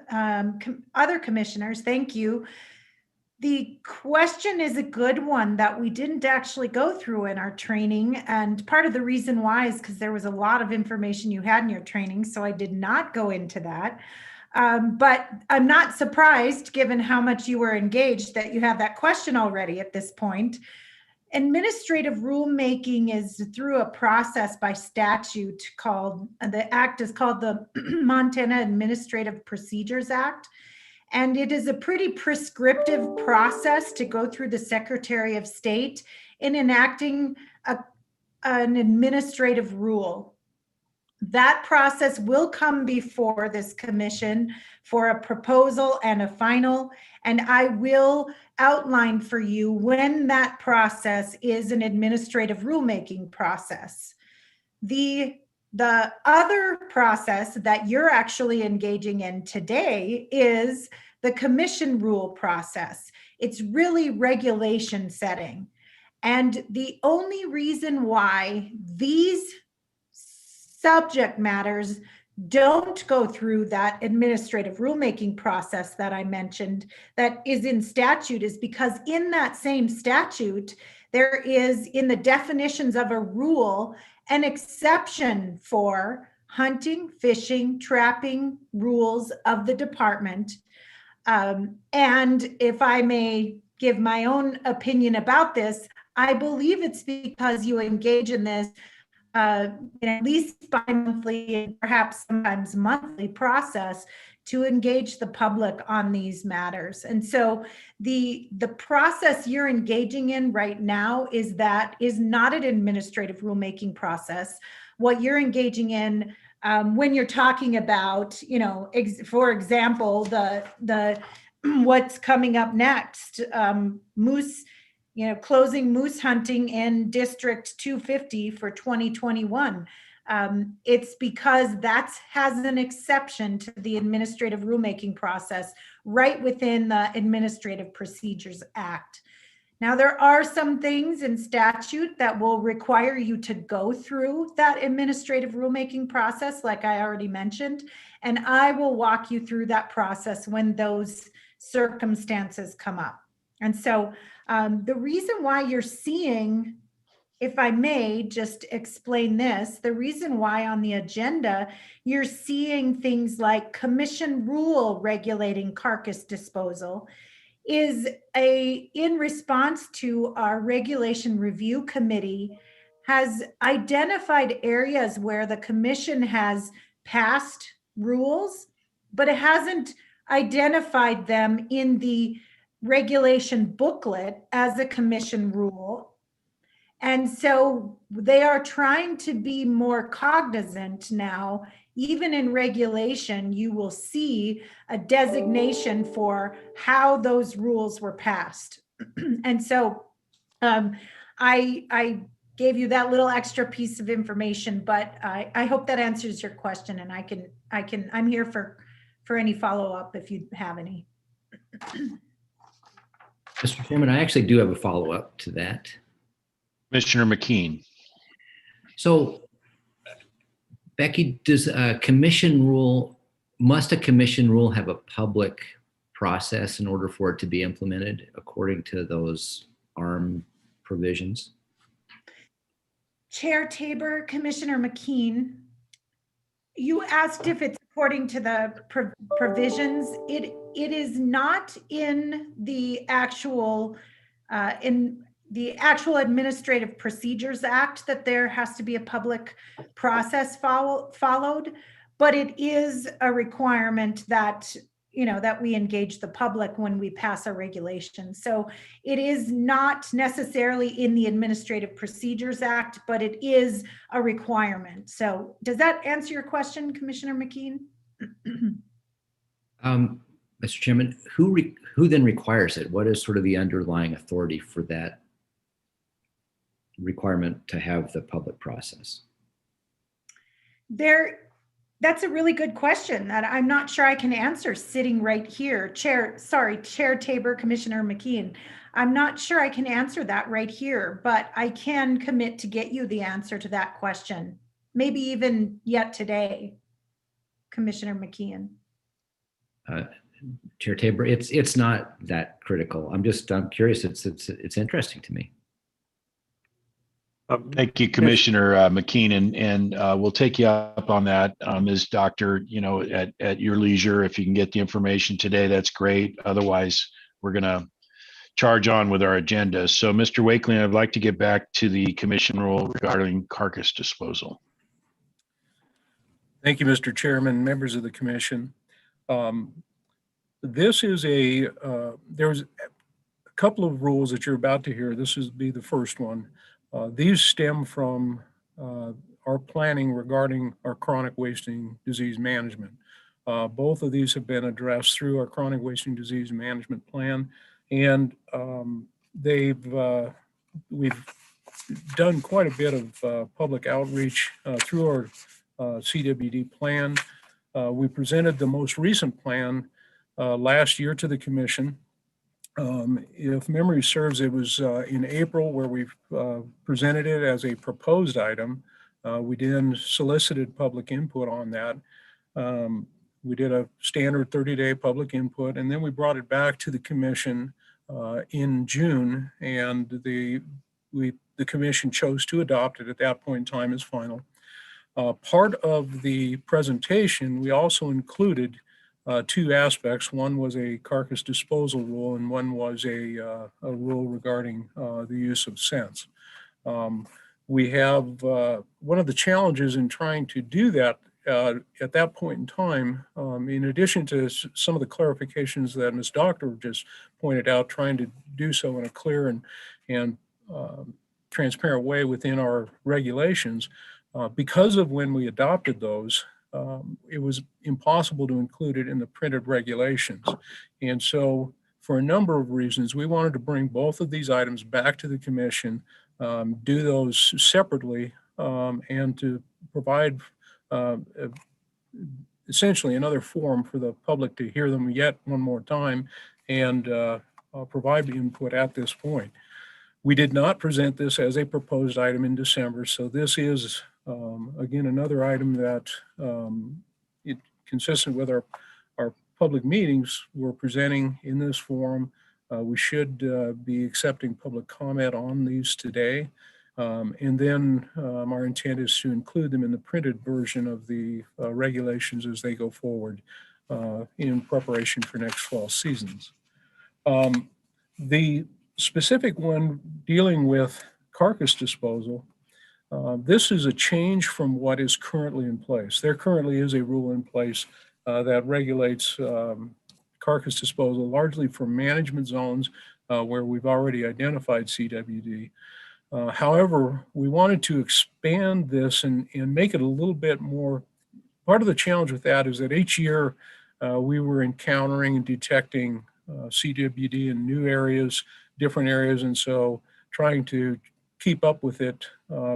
other commissioners, thank you. The question is a good one that we didn't actually go through in our training. And part of the reason why is because there was a lot of information you had in your training, so I did not go into that. But I'm not surprised, given how much you were engaged, that you have that question already at this point. Administrative rulemaking is through a process by statute called, the act is called the Montana Administrative Procedures Act. And it is a pretty prescriptive process to go through the Secretary of State in enacting an administrative rule. That process will come before this commission for a proposal and a final, and I will outline for you when that process is an administrative rulemaking process. The other process that you're actually engaging in today is the commission rule process. It's really regulation setting. And the only reason why these subject matters don't go through that administrative rulemaking process that I mentioned that is in statute is because in that same statute, there is in the definitions of a rule an exception for hunting, fishing, trapping rules of the department. And if I may give my own opinion about this, I believe it's because you engage in this at least bi-monthly and perhaps sometimes monthly process to engage the public on these matters. And so the process you're engaging in right now is not an administrative rulemaking process. What you're engaging in when you're talking about, for example, the what's coming up next, moose, closing moose hunting in District 250 for 2021. It's because that has an exception to the administrative rulemaking process right within the Administrative Procedures Act. Now, there are some things in statute that will require you to go through that administrative rulemaking process, like I already mentioned, and I will walk you through that process when those circumstances come up. And so the reason why you're seeing, if I may just explain this, the reason why on the agenda you're seeing things like commission rule regulating carcass disposal is in response to our regulation review committee has identified areas where the commission has passed rules, but it hasn't identified them in the regulation booklet as a commission rule. And so they are trying to be more cognizant now. Even in regulation, you will see a designation for how those rules were passed. And so I gave you that little extra piece of information, but I hope that answers your question, and I'm here for any follow-up if you have any. Mr. Chairman, I actually do have a follow-up to that. Commissioner McKean. So, Becky, must a commission rule have a public process in order for it to be implemented according to those ARM provisions? Chair Tabor, Commissioner McKean, you asked if it's according to the provisions. It is not in the actual Administrative Procedures Act that there has to be a public process followed, but it is a requirement that that we engage the public when we pass our regulations. So it is not necessarily in the Administrative Procedures Act, but it is a requirement. So does that answer your question, Commissioner McKean? Mr. Chairman, who then requires it? What is sort of the underlying authority for that requirement to have the public process? That's a really good question that I'm not sure I can answer sitting right here. Chair Tabor, Commissioner McKean. I'm not sure I can answer that right here, but I can commit to get you the answer to that question. Maybe even yet today, Commissioner McKean. Chair Tabor, it's not that critical. I'm curious. It's interesting to me. Thank you, Commissioner McKean, and we'll take you up on that, Ms. Doctor. At your leisure, if you can get the information today, that's great. Otherwise, we're going to charge on with our agenda. So, Mr. Wakeling, I'd like to get back to the commission rule regarding carcass disposal. Thank you, Mr. Chairman, members of the commission. This is there's a couple of rules that you're about to hear. This is be the first one. These stem from our planning regarding our chronic wasting disease management. Both of these have been addressed through our chronic wasting disease management plan, and we've done quite a bit of public outreach through our CWD plan. We presented the most recent plan last year to the commission. If memory serves, it was in April where we presented it as a proposed item. We then solicited public input on that. We did a standard 30-day public input, and then we brought it back to the commission in June, and the commission chose to adopt it at that point in time as final. Part of the presentation, we also included two aspects. One was a carcass disposal rule, and one was a rule regarding the use of scents. We have one of the challenges in trying to do that at that point in time, in addition to some of the clarifications that Ms. Doctor just pointed out, trying to do so in a clear and transparent way within our regulations. Because of when we adopted those, it was impossible to include it in the printed regulations. And so for a number of reasons, we wanted to bring both of these items back to the commission, do those separately, and to provide essentially another forum for the public to hear them yet one more time and provide the input at this point. We did not present this as a proposed item in December, so this is again, another item that consistent with our public meetings we're presenting in this forum. We should be accepting public comment on these today. And then our intent is to include them in the printed version of the regulations as they go forward in preparation for next fall seasons. The specific one dealing with carcass disposal, this is a change from what is currently in place. There currently is a rule in place that regulates carcass disposal largely for management zones where we've already identified CWD. However, we wanted to expand this and make it a little bit more. Part of the challenge with that is that each year we were encountering and detecting CWD in new areas, different areas, and so trying to keep up with it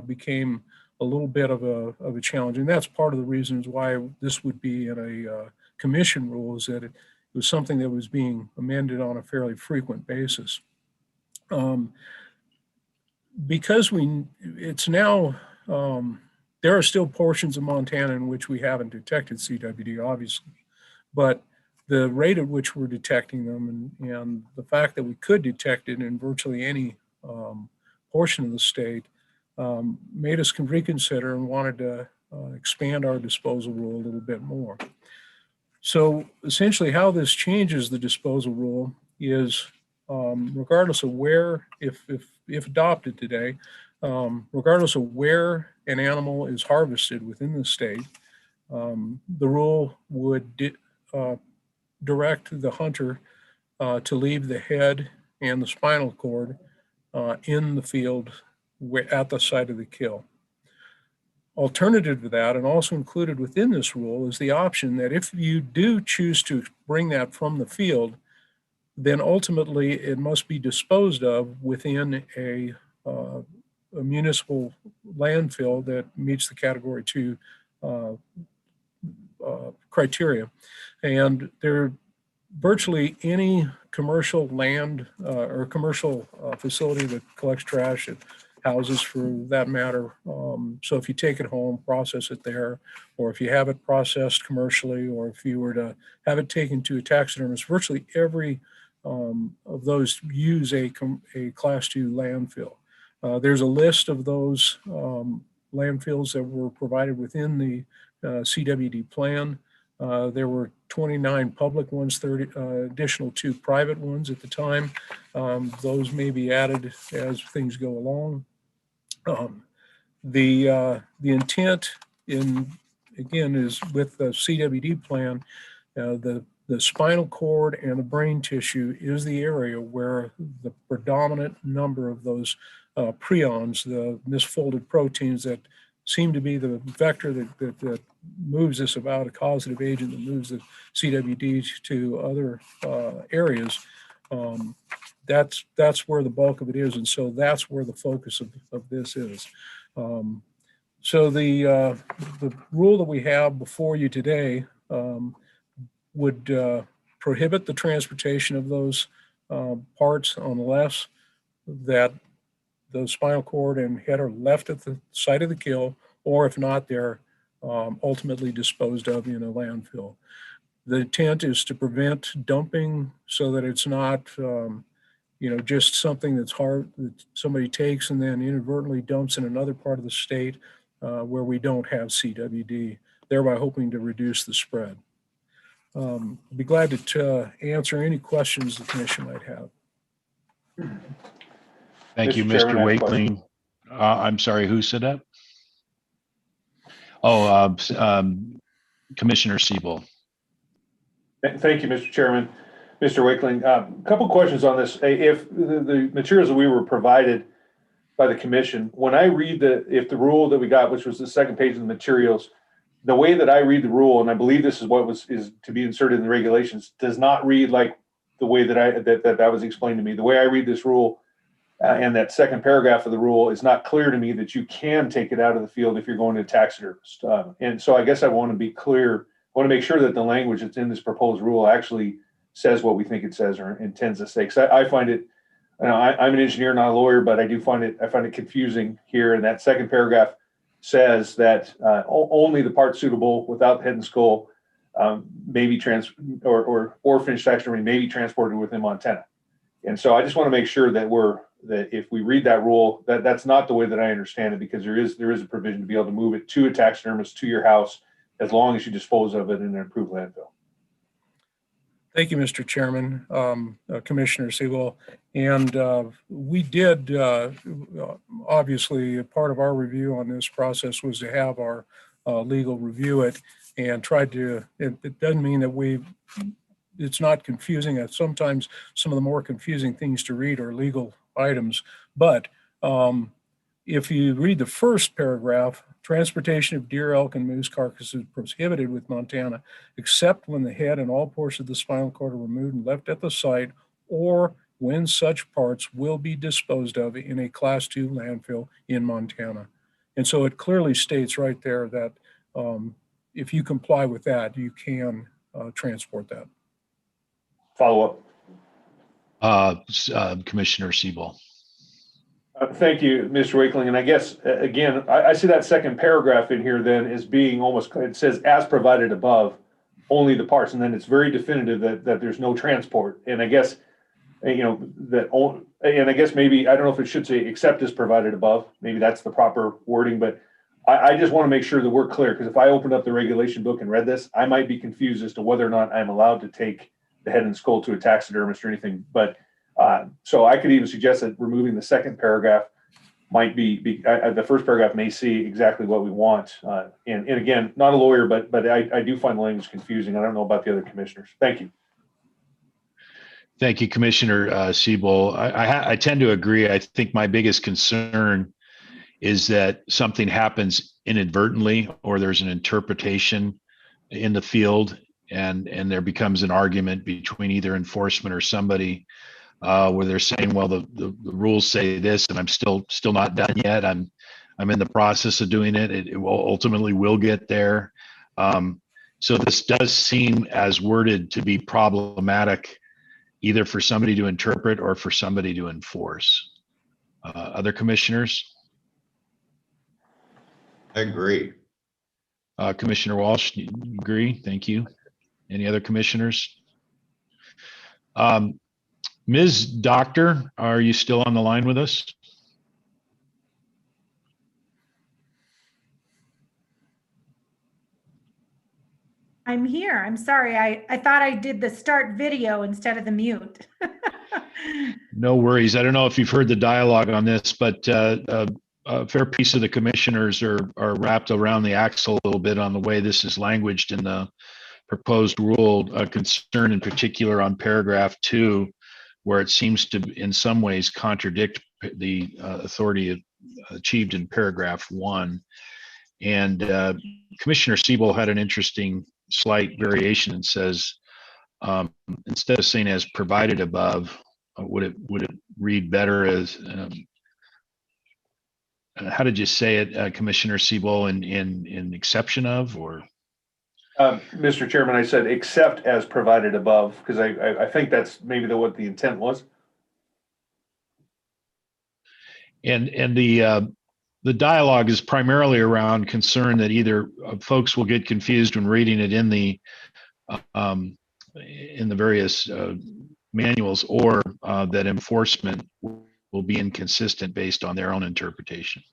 became a little bit of a challenge. And that's part of the reasons why this would be in a commission rule, is that it was something that was being amended on a fairly frequent basis. Because it's now, there are still portions of Montana in which we haven't detected CWD, obviously, but the rate at which we're detecting them and the fact that we could detect it in virtually any portion of the state made us reconsider and wanted to expand our disposal rule a little bit more. So essentially how this changes the disposal rule is regardless of where, if adopted today, regardless of where an animal is harvested within the state, the rule would direct the hunter to leave the head and the spinal cord in the field at the site of the kill. Alternative to that, and also included within this rule, is the option that if you do choose to bring that from the field, then ultimately it must be disposed of within a municipal landfill that meets the Category 2 criteria. And there, virtually any commercial land or commercial facility that collects trash, it houses for that matter. So if you take it home, process it there, or if you have it processed commercially, or if you were to have it taken to a taxidermist, virtually every of those use a Class 2 landfill. There's a list of those landfills that were provided within the CWD plan. There were 29 public ones, 30 additional 2 private ones at the time. Those may be added as things go along. The intent again is with the CWD plan, the spinal cord and the brain tissue is the area where the predominant number of those prions, the misfolded proteins that seem to be the vector that moves this about, a causative agent that moves the CWD to other areas. That's where the bulk of it is, and so that's where the focus of this is. So the rule that we have before you today would prohibit the transportation of those parts unless that the spinal cord and head are left at the site of the kill, or if not, they're ultimately disposed of in a landfill. The intent is to prevent dumping so that it's not, just something that's hard that somebody takes and then inadvertently dumps in another part of the state where we don't have CWD, thereby hoping to reduce the spread. I'd be glad to answer any questions the commission might have. Thank you, Mr. Wakeling. I'm sorry, who said that? Oh, Commissioner Siebel. Thank you, Mr. Chairman. Mr. Wakeling, a couple questions on this. If the materials that we were provided by the commission, when I read if the rule that we got, which was the second page of the materials, the way that I read the rule, and I believe this is what is to be inserted in the regulations, does not read like the way that was explained to me. The way I read this rule and that second paragraph of the rule is not clear to me that you can take it out of the field if you're going to a taxidermist. And so I guess I want to be clear. I want to make sure that the language that's in this proposed rule actually says what we think it says or intends to say. Because I find it, I'm an engineer, not a lawyer, but I find it confusing here. And that second paragraph says that only the part suitable without head and skull may be or finished taxidermy may be transported within Montana. And so I just want to make sure that that if we read that rule, that's not the way that I understand it, because there is a provision to be able to move it to a taxidermist to your house as long as you dispose of it in an approved landfill. Thank you, Mr. Chairman, Commissioner Siebel. And we did, obviously, part of our review on this process was to have our legal review it and tried to, it doesn't mean that it's not confusing. Sometimes some of the more confusing things to read are legal items. But if you read the first paragraph, transportation of deer, elk, and moose carcasses is prohibited with Montana, except when the head and all portions of the spinal cord are removed and left at the site, or when such parts will be disposed of in a Class 2 landfill in Montana. And so it clearly states right there that if you comply with that, you can transport that. Follow up. Commissioner Siebel. Thank you, Mr. Wakeling. And I guess, again, I see that second paragraph in here then as being almost, it says as provided above, only the parts. And then it's very definitive that there's no transport. And I guess, and I guess maybe, I don't know if it should say except as provided above. Maybe that's the proper wording, but I just want to make sure that we're clear, because if I opened up the regulation book and read this, I might be confused as to whether or not I'm allowed to take the head and skull to a taxidermist or anything. But so I could even suggest that removing the second paragraph might be the first paragraph may see exactly what we want. And again, not a lawyer, but I do find the language confusing. I don't know about the other commissioners. Thank you. Thank you, Commissioner Siebel. I tend to agree. I think my biggest concern is that something happens inadvertently or there's an interpretation in the field and there becomes an argument between either enforcement or somebody where they're saying, well, the rules say this and I'm still not done yet. I'm in the process of doing it. It will ultimately will get there. So this does seem as worded to be problematic either for somebody to interpret or for somebody to enforce. Other commissioners? I agree. Commissioner Walsh, you agree? Thank you. Any other commissioners? Ms. Doctor, are you still on the line with us? I'm here. I'm sorry. I thought I did the start video instead of the mute. No worries. I don't know if you've heard the dialogue on this, but a fair piece of the commissioners are wrapped around the axle a little bit on the way this is languaged in the proposed rule, a concern in particular on paragraph 2, where it seems to in some ways contradict the authority achieved in paragraph 1. And Commissioner Siebel had an interesting slight variation and says, instead of saying as provided above, would it read better as, how did you say it, Commissioner Siebel, in exception of, or? Mr. Chairman, I said except as provided above, because I think that's maybe what the intent was. And the dialogue is primarily around concern that either folks will get confused when reading it in the various manuals, or that enforcement will be inconsistent based on their own interpretation.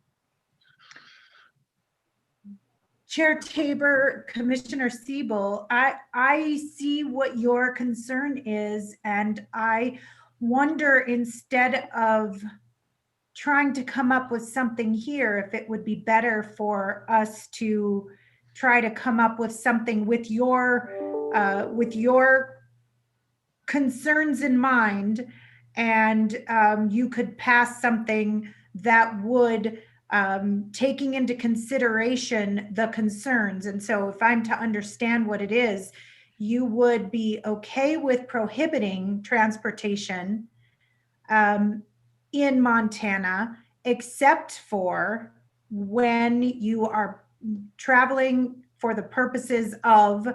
Chair Tabor, Commissioner Siebel, I see what your concern is, and I wonder, instead of trying to come up with something here, if it would be better for us to try to come up with something with your concerns in mind, and you could pass something that would taking into consideration the concerns. And so if I'm to understand what it is, you would be okay with prohibiting transportation in Montana, except for when you are traveling for the purposes of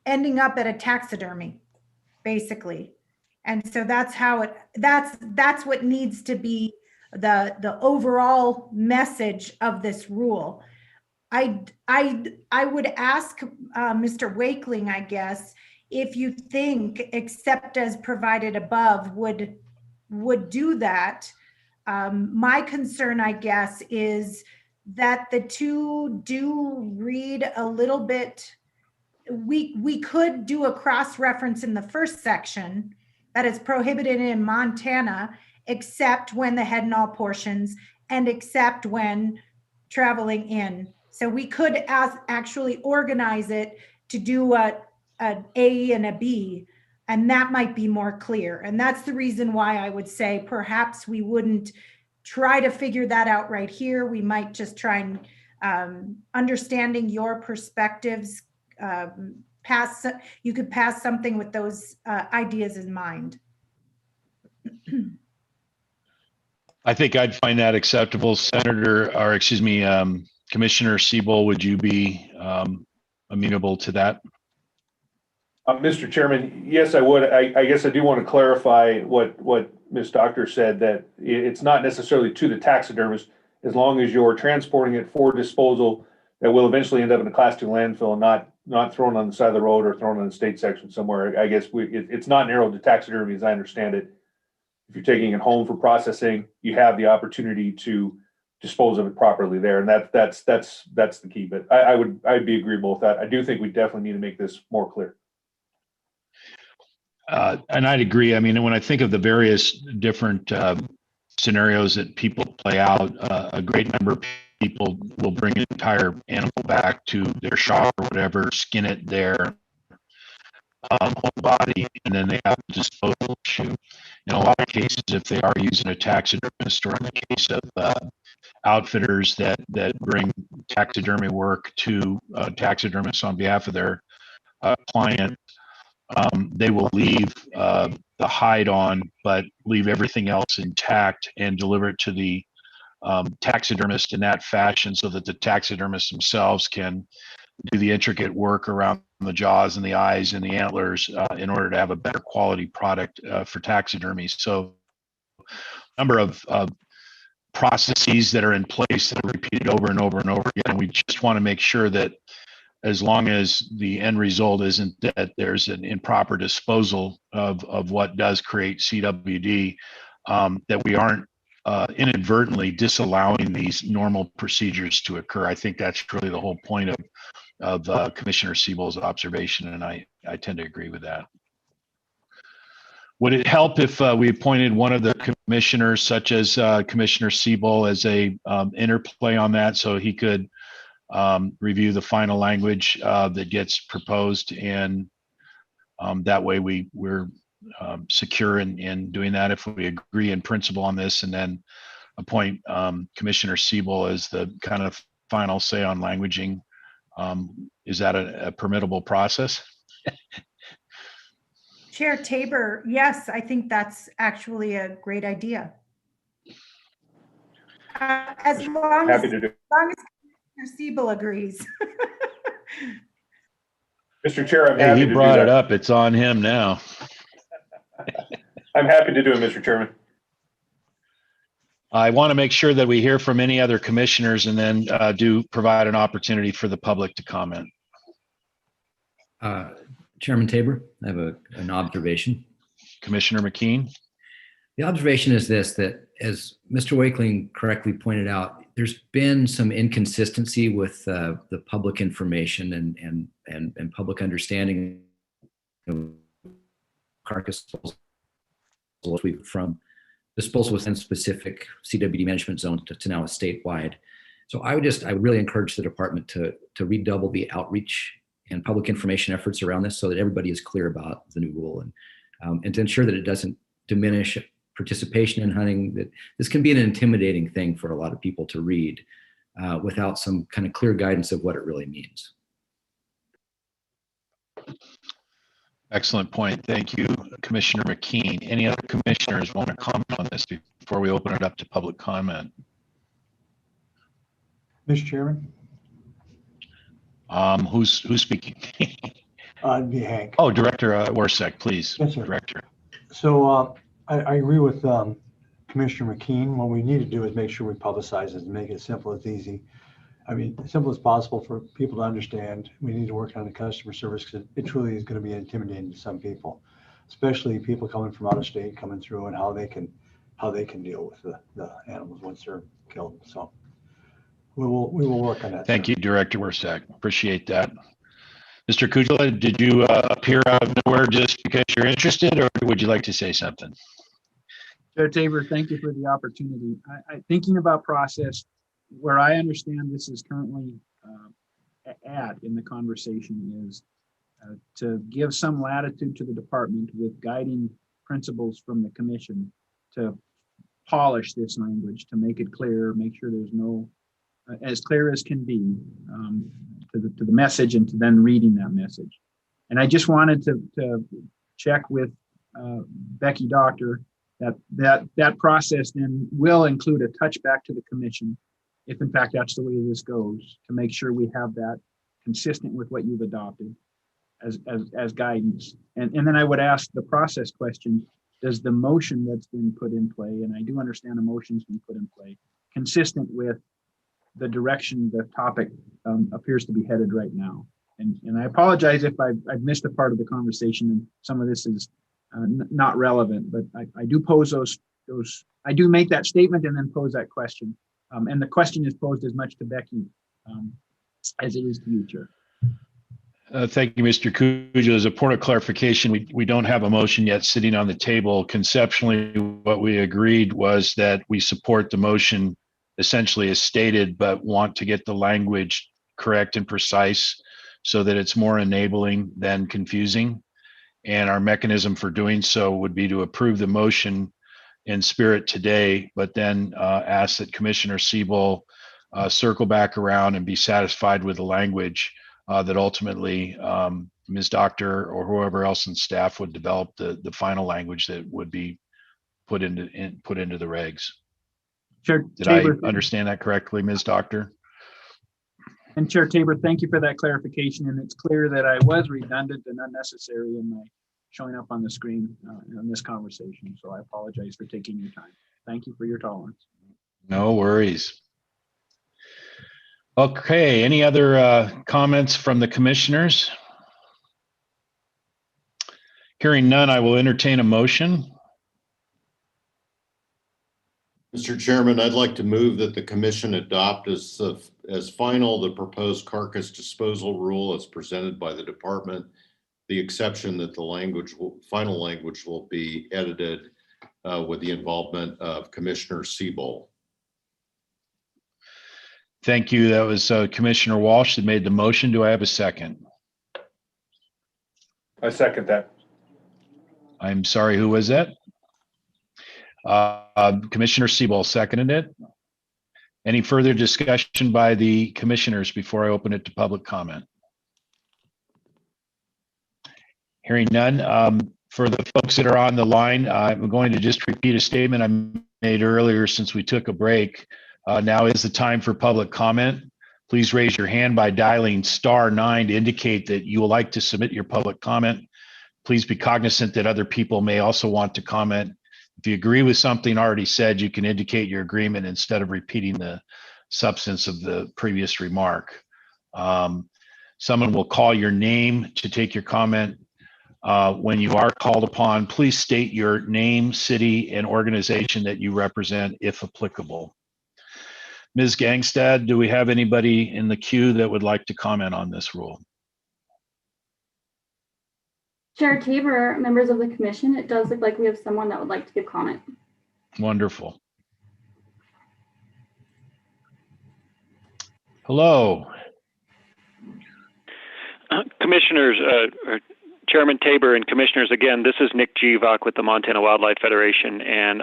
ending up at a taxidermy, basically. And so that's how that's what needs to be the overall message of this rule. I would ask Mr. Wakeling, I guess, if you think except as provided above would do that. My concern, I guess, is that the two do read a little bit. We could do a cross-reference in the first section that is prohibited in Montana, except when the head and all portions, and except when traveling in. So we could actually organize it to do an A and a B, and that might be more clear. And that's the reason why I would say perhaps we wouldn't try to figure that out right here. We might just try and understanding your perspectives, you could pass something with those ideas in mind. I think I'd find that acceptable, Senator, or excuse me, Commissioner Siebel. Would you be amenable to that? Mr. Chairman, yes, I would. I guess I do want to clarify what Ms. Doctor said, that it's not necessarily to the taxidermist, as long as you're transporting it for disposal that will eventually end up in a Class 2 landfill and not thrown on the side of the road or thrown on the state section somewhere. I guess it's not narrowed to taxidermy as I understand it. If you're taking it home for processing, you have the opportunity to dispose of it properly there, and that's the key. But I'd be agreeable with that. I do think we definitely need to make this more clear. And I'd agree. I mean, when I think of the various different scenarios that people play out, a great number of people will bring an entire animal back to their shop or whatever, skin it there, whole body, and then they have a disposal issue. In a lot of cases, if they are using a taxidermist, or in the case of outfitters that bring taxidermy work to taxidermists on behalf of their client, they will leave the hide on, but leave everything else intact and deliver it to the taxidermist in that fashion, so that the taxidermists themselves can do the intricate work around the jaws and the eyes and the antlers in order to have a better quality product for taxidermy. So a number of processes that are in place that are repeated over and over and over again. We just want to make sure that as long as the end result isn't that there's an improper disposal of what does create CWD, that we aren't inadvertently disallowing these normal procedures to occur. I think that's really the whole point of Commissioner Siebel's observation, and I tend to agree with that. Would it help if we appointed one of the commissioners, such as Commissioner Siebel, as a interplay on that, so he could review the final language that gets proposed, and that way we're secure in doing that if we agree in principle on this, and then appoint Commissioner Siebel as the kind of final say on languaging? Is that a permittable process? Chair Tabor, yes, I think that's actually a great idea. As long as Commissioner Siebel agrees. Mr. Chair, I'm Hey, happy he to brought do it that. up. It's on him now. I'm happy to do it, Mr. Chairman. I want to make sure that we hear from any other commissioners, and then do provide an opportunity for the public to comment. Chairman Tabor, I have an observation. Commissioner McKean. The observation is this, that as Mr. Wakeling correctly pointed out, there's been some inconsistency with the public information and public understanding of Carcass from disposal within specific CWD management zone to now a statewide. So I would really encourage the department to redouble the outreach and public information efforts around this, so that everybody is clear about the new rule, and to ensure that it doesn't diminish participation in hunting. That this can be an intimidating thing for a lot of people to read without some kind of clear guidance of what it really means. Excellent point. Thank you, Commissioner McKean. Any other commissioners want to comment on this before we open it up to public comment? Mr. Chairman? Who's speaking? It'd be Hank. Oh, Director Warsek, please. Yes, sir. Director. So I agree with Commissioner McKean. What we need to do is make sure we publicize it and make it as simple as easy. I mean, as simple as possible for people to understand. We need to work on the customer service, because it truly is going to be intimidating to some people, especially people coming from out of state, coming through, and how they can deal with the animals once they're killed. So we will work on that. Thank you, Director Warsek. Appreciate that. Mr. Kujala, did you appear out of nowhere just because you're interested, or would you like to say something? Chair Tabor, thank you for the opportunity. Thinking about process, where I understand this is currently at in the conversation is to give some latitude to the department with guiding principles from the commission to polish this language, to make it clear, make sure there's no, as clear as can be to the message, and to then reading that message. And I just wanted to check with Becky Doctor that process then will include a touchback to the commission, if in fact that's the way this goes, to make sure we have that consistent with what you've adopted as guidance. And then I would ask the process question: does the motion that's been put in play, and I do understand a motion's been put in play, consistent with the direction the topic appears to be headed right now? And I apologize if I've missed a part of the conversation and some of this is not relevant, but I do pose those, I do make that statement and then pose that question. And the question is posed as much to Becky as it is to you, Chair. Thank you, Mr. Cujo. As a point of clarification, we don't have a motion yet sitting on the table. Conceptually, what we agreed was that we support the motion essentially as stated, but want to get the language correct and precise so that it's more enabling than confusing. And our mechanism for doing so would be to approve the motion in spirit today, but then ask that Commissioner Siebel circle back around and be satisfied with the language that ultimately Ms. Doctor or whoever else in staff would develop the final language that would be put into the regs. Chair Did I Tabor, understand that correctly, Ms. Doctor? and Chair Tabor, thank you for that clarification. And it's clear that I was redundant and unnecessary in my showing up on the screen in this conversation. So I apologize for taking your time. Thank you for your tolerance. No worries. Okay, any other comments from the commissioners? Hearing none, I will entertain a motion. Mr. Chairman, I'd like to move that the commission adopt as final the proposed carcass disposal rule as presented by the department, the exception that the final language will be edited with the involvement of Commissioner Siebel. Thank you. That was Commissioner Walsh that made the motion. Do I have a second? I second that. I'm sorry, who was that? Commissioner Siebel seconded it. Any further discussion by the commissioners before I open it to public comment? Hearing none. For the folks that are on the line, I'm going to just repeat a statement I made earlier since we took a break. Now is the time for public comment. Please raise your hand by dialing *9 to indicate that you would like to submit your public comment. Please be cognizant that other people may also want to comment. If you agree with something already said, you can indicate your agreement instead of repeating the substance of the previous remark. Someone will call your name to take your comment. When you are called upon, please state your name, city, and organization that you represent, if applicable. Ms. Gangstad, do we have anybody in the queue that would like to comment on this rule? Chair Tabor, members of the commission, it does look like we have someone that would like to give comment. Wonderful. Hello. Commissioners, Chairman Tabor and commissioners, again, this is Nick Givok with the Montana Wildlife Federation, and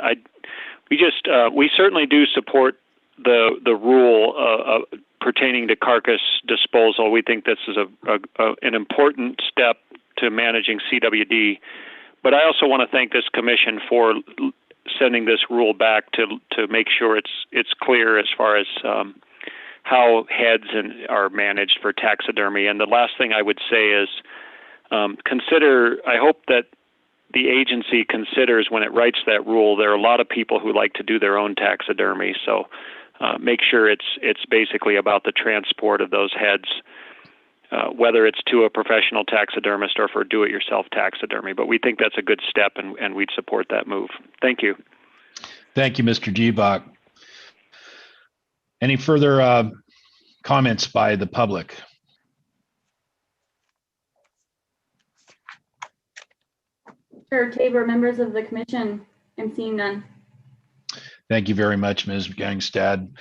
we certainly do support the rule pertaining to carcass disposal. We think this is an important step to managing CWD, but I also want to thank this commission for sending this rule back to make sure it's clear as far as how heads are managed for taxidermy. And the last thing I would say is I hope that the agency considers when it writes that rule, there are a lot of people who like to do their own taxidermy. So make sure it's basically about the transport of those heads, whether it's to a professional taxidermist or for do-it-yourself taxidermy. But we think that's a good step, and we'd support that move. Thank you. Thank you, Mr. Givok. Any further comments by the public? Chair Tabor, members of the commission, I'm seeing none. Thank you very much, Ms. Gangstad.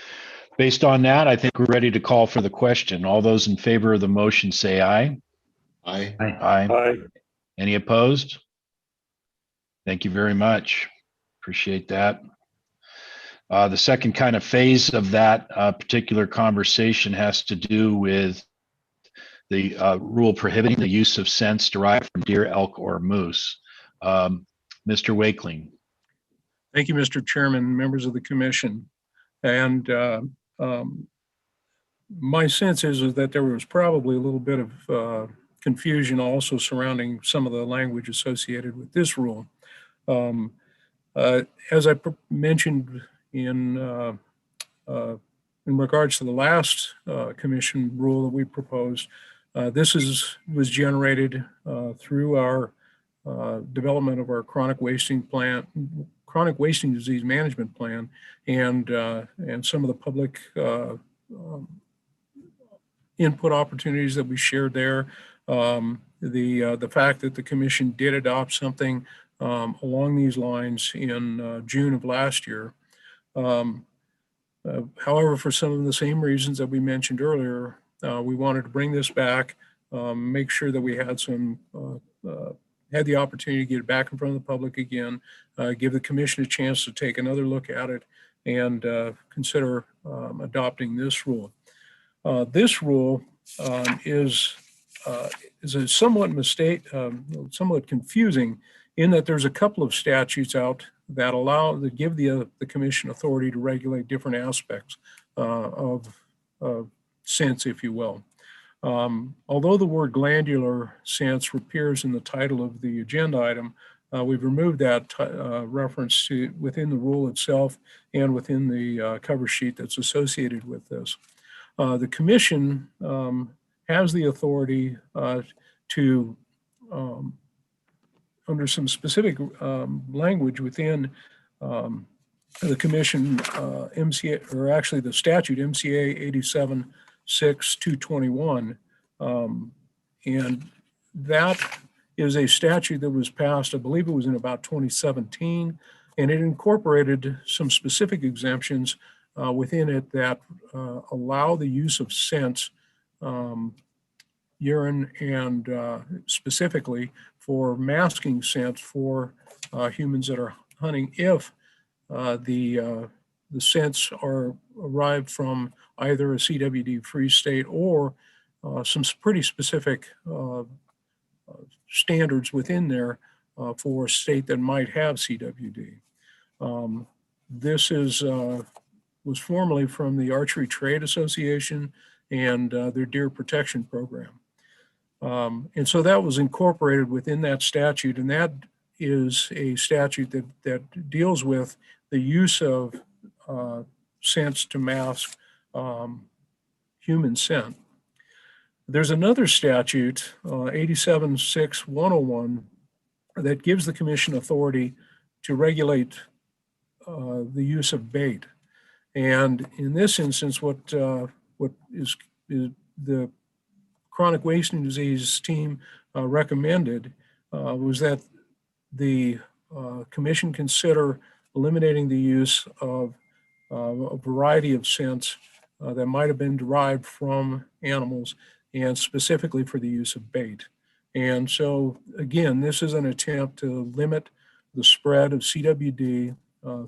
Based on that, I think we're ready to call for the question. All those in favor of the motion say aye. Aye. Aye. Aye. Any opposed? Thank you very much. Appreciate that. The second kind of phase of that particular conversation has to do with the rule prohibiting the use of scents derived from deer, elk, or moose. Mr. Wakeling. Thank you, Mr. Chairman, members of the commission. And my sense is that there was probably a little bit of confusion also surrounding some of the language associated with this rule. As I mentioned in regards to the last commission rule that we proposed, this was generated through our development of our chronic wasting disease management plan, and some of the public input opportunities that we shared there. The fact that the commission did adopt something along these lines in June of last year. However, for some of the same reasons that we mentioned earlier, we wanted to bring this back, make sure that we had some had the opportunity to get it back in front of the public again, give the commission a chance to take another look at it and consider adopting this rule. This rule is a somewhat somewhat confusing in that there's a couple of statutes out that give the commission authority to regulate different aspects of scents, if you will. Although the word glandular scents appears in the title of the agenda item, we've removed that reference within the rule itself and within the cover sheet that's associated with this. The commission has the authority to, under some specific language within the commission MCA, or actually the statute MCA 87-6-221, and that is a statute that was passed, I believe it was in about 2017, and it incorporated some specific exemptions within it that allow the use of scents, urine, and specifically for masking scents for humans that are hunting if the scents are arrived from either a CWD-free state or some pretty specific standards within there for a state that might have CWD. This was formerly from the Archery Trade Association and their deer protection program. And so that was incorporated within that statute, and that is a statute that deals with the use of scents to mask human scent. There's another statute, 87-6-101, that gives the commission authority to regulate the use of bait. And in this instance, what is the chronic wasting disease team recommended was that the commission consider eliminating the use of a variety of scents that might have been derived from animals, and specifically for the use of bait. And so again, this is an attempt to limit the spread of CWD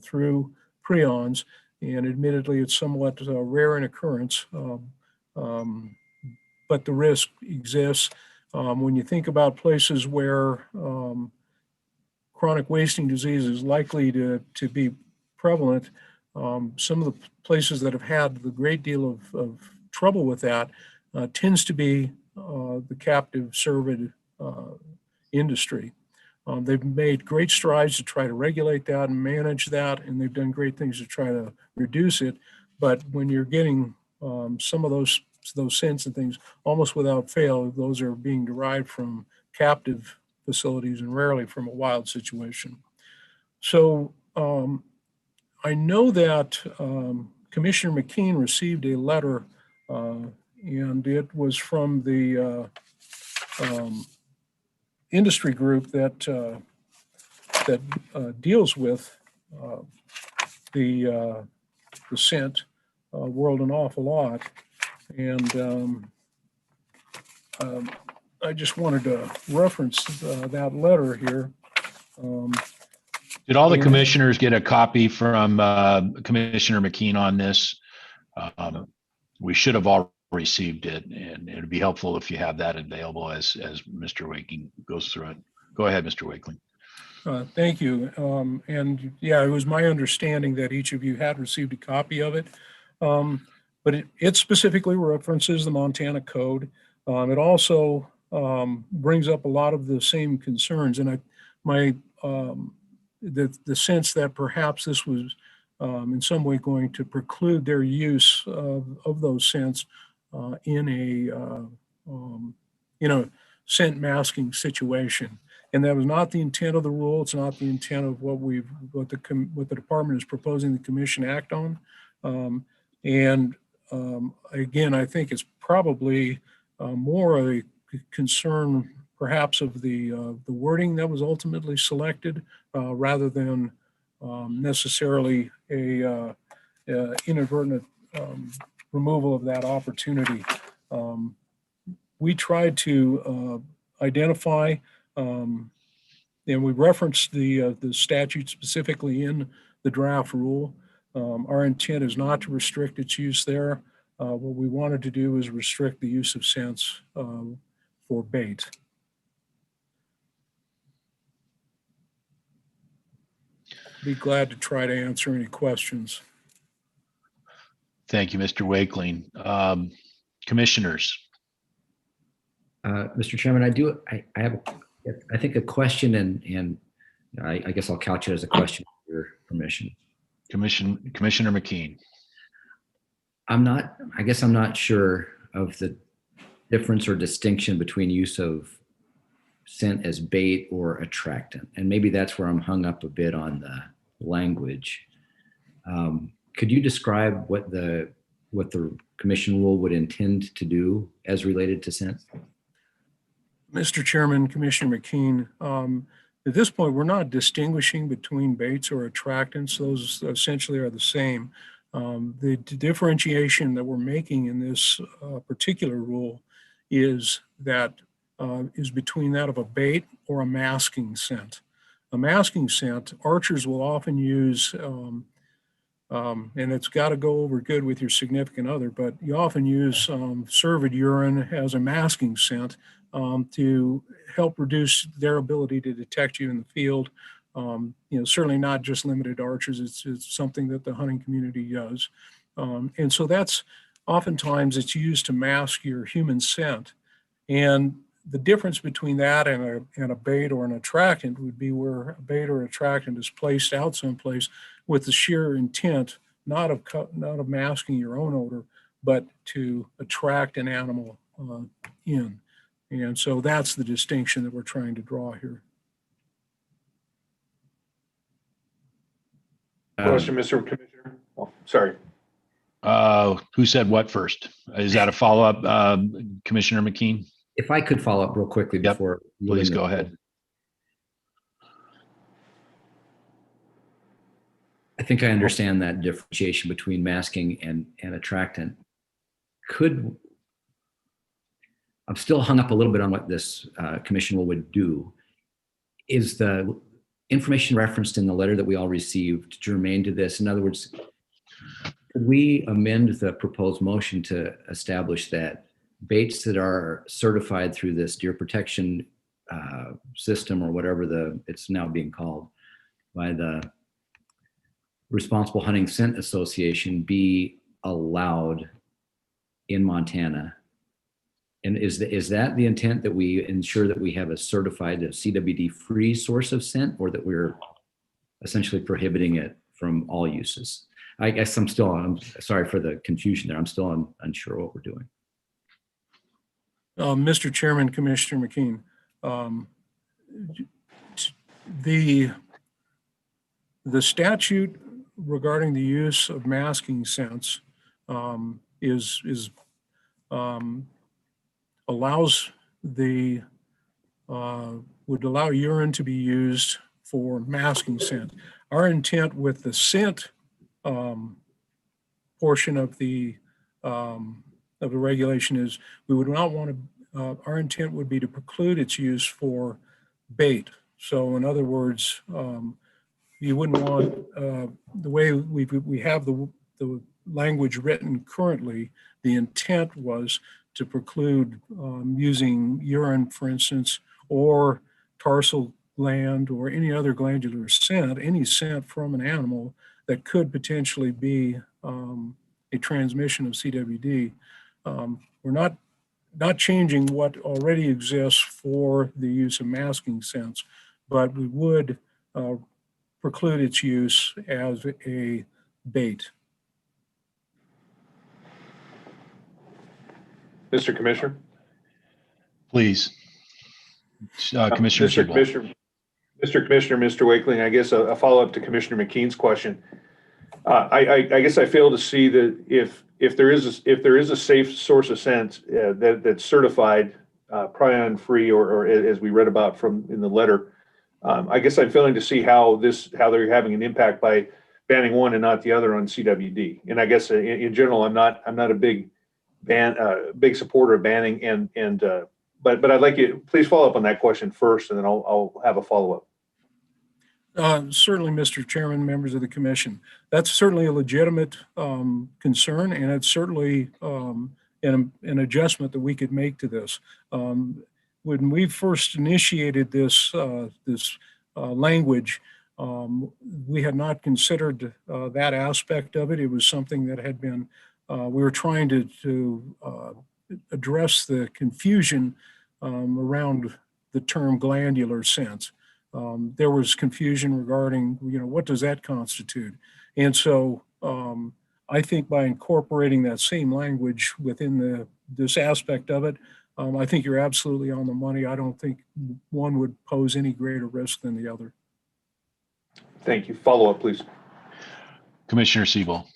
through prions, and admittedly it's somewhat rare in occurrence, but the risk exists. When you think about places where chronic wasting disease is likely to be prevalent, some of the places that have had the great deal of trouble with that tends to be the captive cervid industry. They've made great strides to try to regulate that and manage that, and they've done great things to try to reduce it. But when you're getting some of those scents and things, almost without fail, those are being derived from captive facilities and rarely from a wild situation. So I know that Commissioner McKean received a letter, and it was from the industry group that deals with the scent world an awful lot. And I just wanted to reference that letter here. Did all the commissioners get a copy from Commissioner McKean on this? We should have all received it, and it'd be helpful if you have that available as Mr. Wakeling goes through it. Go ahead, Mr. Wakeling. Thank you. And yeah, it was my understanding that each of you had received a copy of it. But it specifically references the Montana Code. It also brings up a lot of the same concerns, and the sense that perhaps this was in some way going to preclude their use of those scents in a scent masking situation. And that was not the intent of the rule. It's not the intent of what the department is proposing the commission act on. Again, I think it's probably more a concern perhaps of the wording that was ultimately selected rather than necessarily a inadvertent removal of that opportunity. We tried to identify And we referenced the statute specifically in the draft rule. Our intent is not to restrict its use there. What we wanted to do is restrict the use of scents for bait. Be glad to try to answer any questions. Thank you, Mr. Wakeling. Commissioners. Mr. Chairman, I have, I think, a question, and I guess I'll couch it as a question with your permission. Commissioner McKean. I guess I'm not sure of the difference or distinction between use of scent as bait or attractant. And maybe that's where I'm hung up a bit on the language. Could you describe what the commission rule would intend to do as related to scent? Mr. Chairman, Commissioner McKean, at this point, we're not distinguishing between baits or attractants. Those essentially are the same. The differentiation that we're making in this particular rule is between that of a bait or a masking scent. A masking scent, archers will often use, and it's got to go over good with your significant other, but you often use cervid urine as a masking scent to help reduce their ability to detect you in the field. Certainly not just limited to archers. It's something that the hunting community does. And so that's oftentimes it's used to mask your human scent. And the difference between that and a bait or an attractant would be where a bait or attractant is placed out someplace with the sheer intent, not of masking your own odor, but to attract an animal in. And so that's the distinction that we're trying to draw here. Question, Mr. Commissioner. Oh, sorry. Who said what first? Is that a follow-up, Commissioner McKean? If I could follow up real quickly before. Please go ahead. I think I understand that differentiation between masking and attractant. I'm still hung up a little bit on what this commission would do. Is the information referenced in the letter that we all received germane to this? In other words, could we amend the proposed motion to establish that baits that are certified through this deer protection system, or whatever it's now being called by the Responsible Hunting Scent Association, be allowed in Montana? And is that the intent, that we ensure that we have a certified CWD-free source of scent, or that we're essentially prohibiting it from all uses? I guess I'm sorry for the confusion there. I'm still unsure what we're doing. Mr. Chairman, Commissioner McKean, the statute regarding the use of masking scents would allow urine to be used for masking scent. Our intent with the scent portion of the regulation is we would not want to. Our intent would be to preclude its use for bait. So, in other words, you wouldn't want the way we have the language written currently. The intent was to preclude using urine, for instance, or tarsal gland or any other glandular scent, any scent from an animal that could potentially be a transmission of CWD. We're not changing what already exists for the use of masking scents, but we would preclude its use as a bait. Mr. Commissioner? Please. Commissioner Mr. Sibbald. Commissioner, Mr. Wakeling, I guess a follow-up to Commissioner McKean's question. I guess I fail to see that if there is a safe source of scent that's certified prion-free, or as we read about in the letter, I guess I'm failing to see how they're having an impact by banning one and not the other on CWD. And I guess in general, I'm not a big supporter of banning, but I'd like you, please follow up on that question first, and then I'll have a follow-up. Certainly, Mr. Chairman, members of the commission. That's certainly a legitimate concern, and it's certainly an adjustment that we could make to this. When we first initiated this language, we had not considered that aspect of it. It was something that had been, we were trying to address the confusion around the term glandular sense. There was confusion regarding, what does that constitute? And so I think by incorporating that same language within this aspect of it, I think you're absolutely on the money. I don't think one would pose any greater risk than the other. Thank you. Follow up, please. Commissioner Siebel.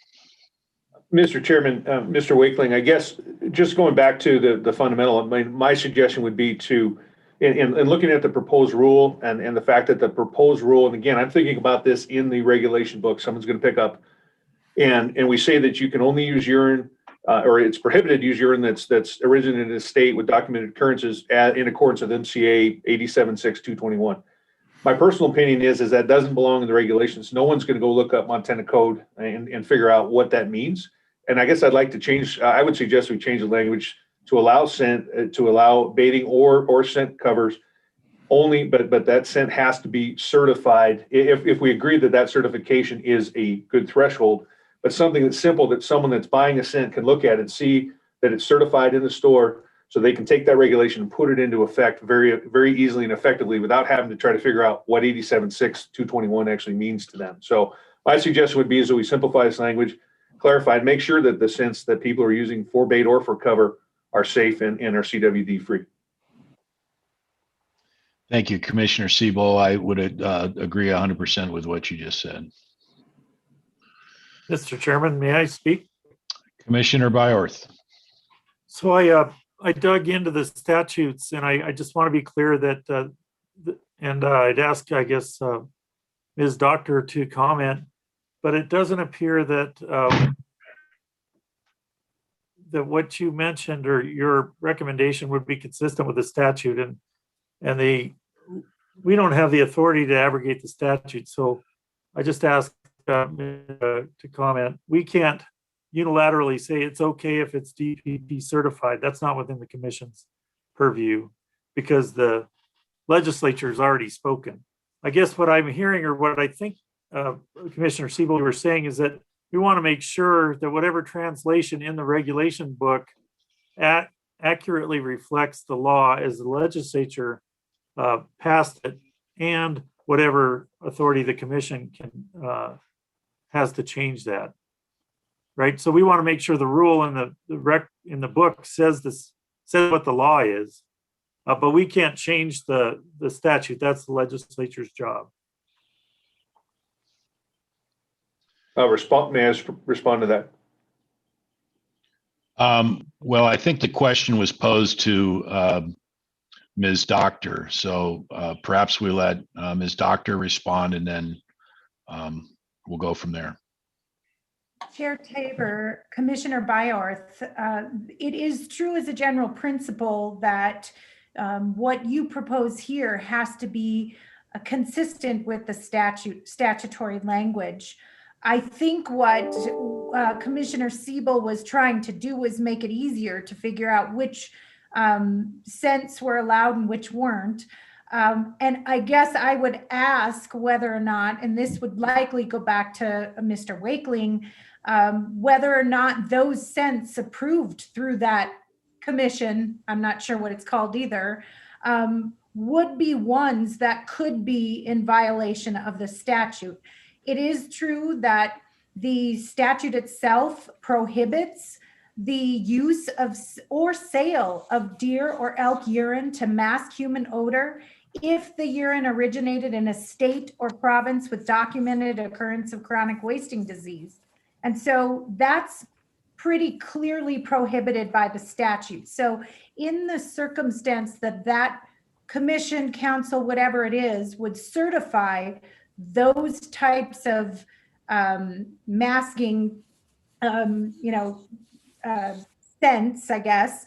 Mr. Chairman, Mr. Wakeling, I guess just going back to the fundamental, my suggestion would be to, in looking at the proposed rule and the fact that the proposed rule, and again, I'm thinking about this in the regulation book, someone's going to pick up, and we say that you can only use urine, or it's prohibited to use urine that's originated in a state with documented occurrences in accordance with MCA 876221. My personal opinion is that doesn't belong in the regulations. No one's going to go look up Montana code and figure out what that means. And I guess I'd like to change. I would suggest we change the language to allow scent, to allow baiting or scent covers only, but that scent has to be certified. If we agree that certification is a good threshold, but something that's simple that someone that's buying a scent can look at and see that it's certified in the store, so they can take that regulation and put it into effect very, very easily and effectively without having to try to figure out what 876221 actually means to them. So my suggestion would be is that we simplify this language, clarify, and make sure that the scents that people are using for bait or for cover are safe and are CWD free. Thank you, Commissioner Siebel. I would agree 100% with what you just said. Mr. Chairman, may I speak? Commissioner Byorth. So I dug into the statutes, and I just want to be clear that, and I'd ask, I guess, Ms. Doctor to comment, but it doesn't appear that that what you mentioned or your recommendation would be consistent with the statute, and we don't have the authority to abrogate the statute. So I just ask to comment. We can't unilaterally say it's okay if it's DPP certified. That's not within the commission's purview because the legislature has already spoken. I guess what I'm hearing, or what I think Commissioner Siebel you were saying, is that we want to make sure that whatever translation in the regulation book accurately reflects the law as the legislature passed it, and whatever authority the commission can has to change that. Right, so we want to make sure the rule in the book says what the law is, but we can't change the statute. That's the legislature's job. May I respond to that? Well, I think the question was posed to Ms. Doctor, so perhaps we let Ms. Doctor respond, and then we'll go from there. Chair Tabor, Commissioner Byorth, it is true as a general principle that what you propose here has to be consistent with the statutory language. I think what Commissioner Siebel was trying to do was make it easier to figure out which scents were allowed and which weren't. And I guess I would ask whether or not, and this would likely go back to Mr. Wakeling, whether or not those scents approved through that commission, I'm not sure what it's called either, would be ones that could be in violation of the statute. It is true that the statute itself prohibits the use of or sale of deer or elk urine to mask human odor if the urine originated in a state or province with documented occurrence of chronic wasting disease. And so that's pretty clearly prohibited by the statute. So in the circumstance that commission, council, whatever it is, would certify those types of masking, sense, I guess,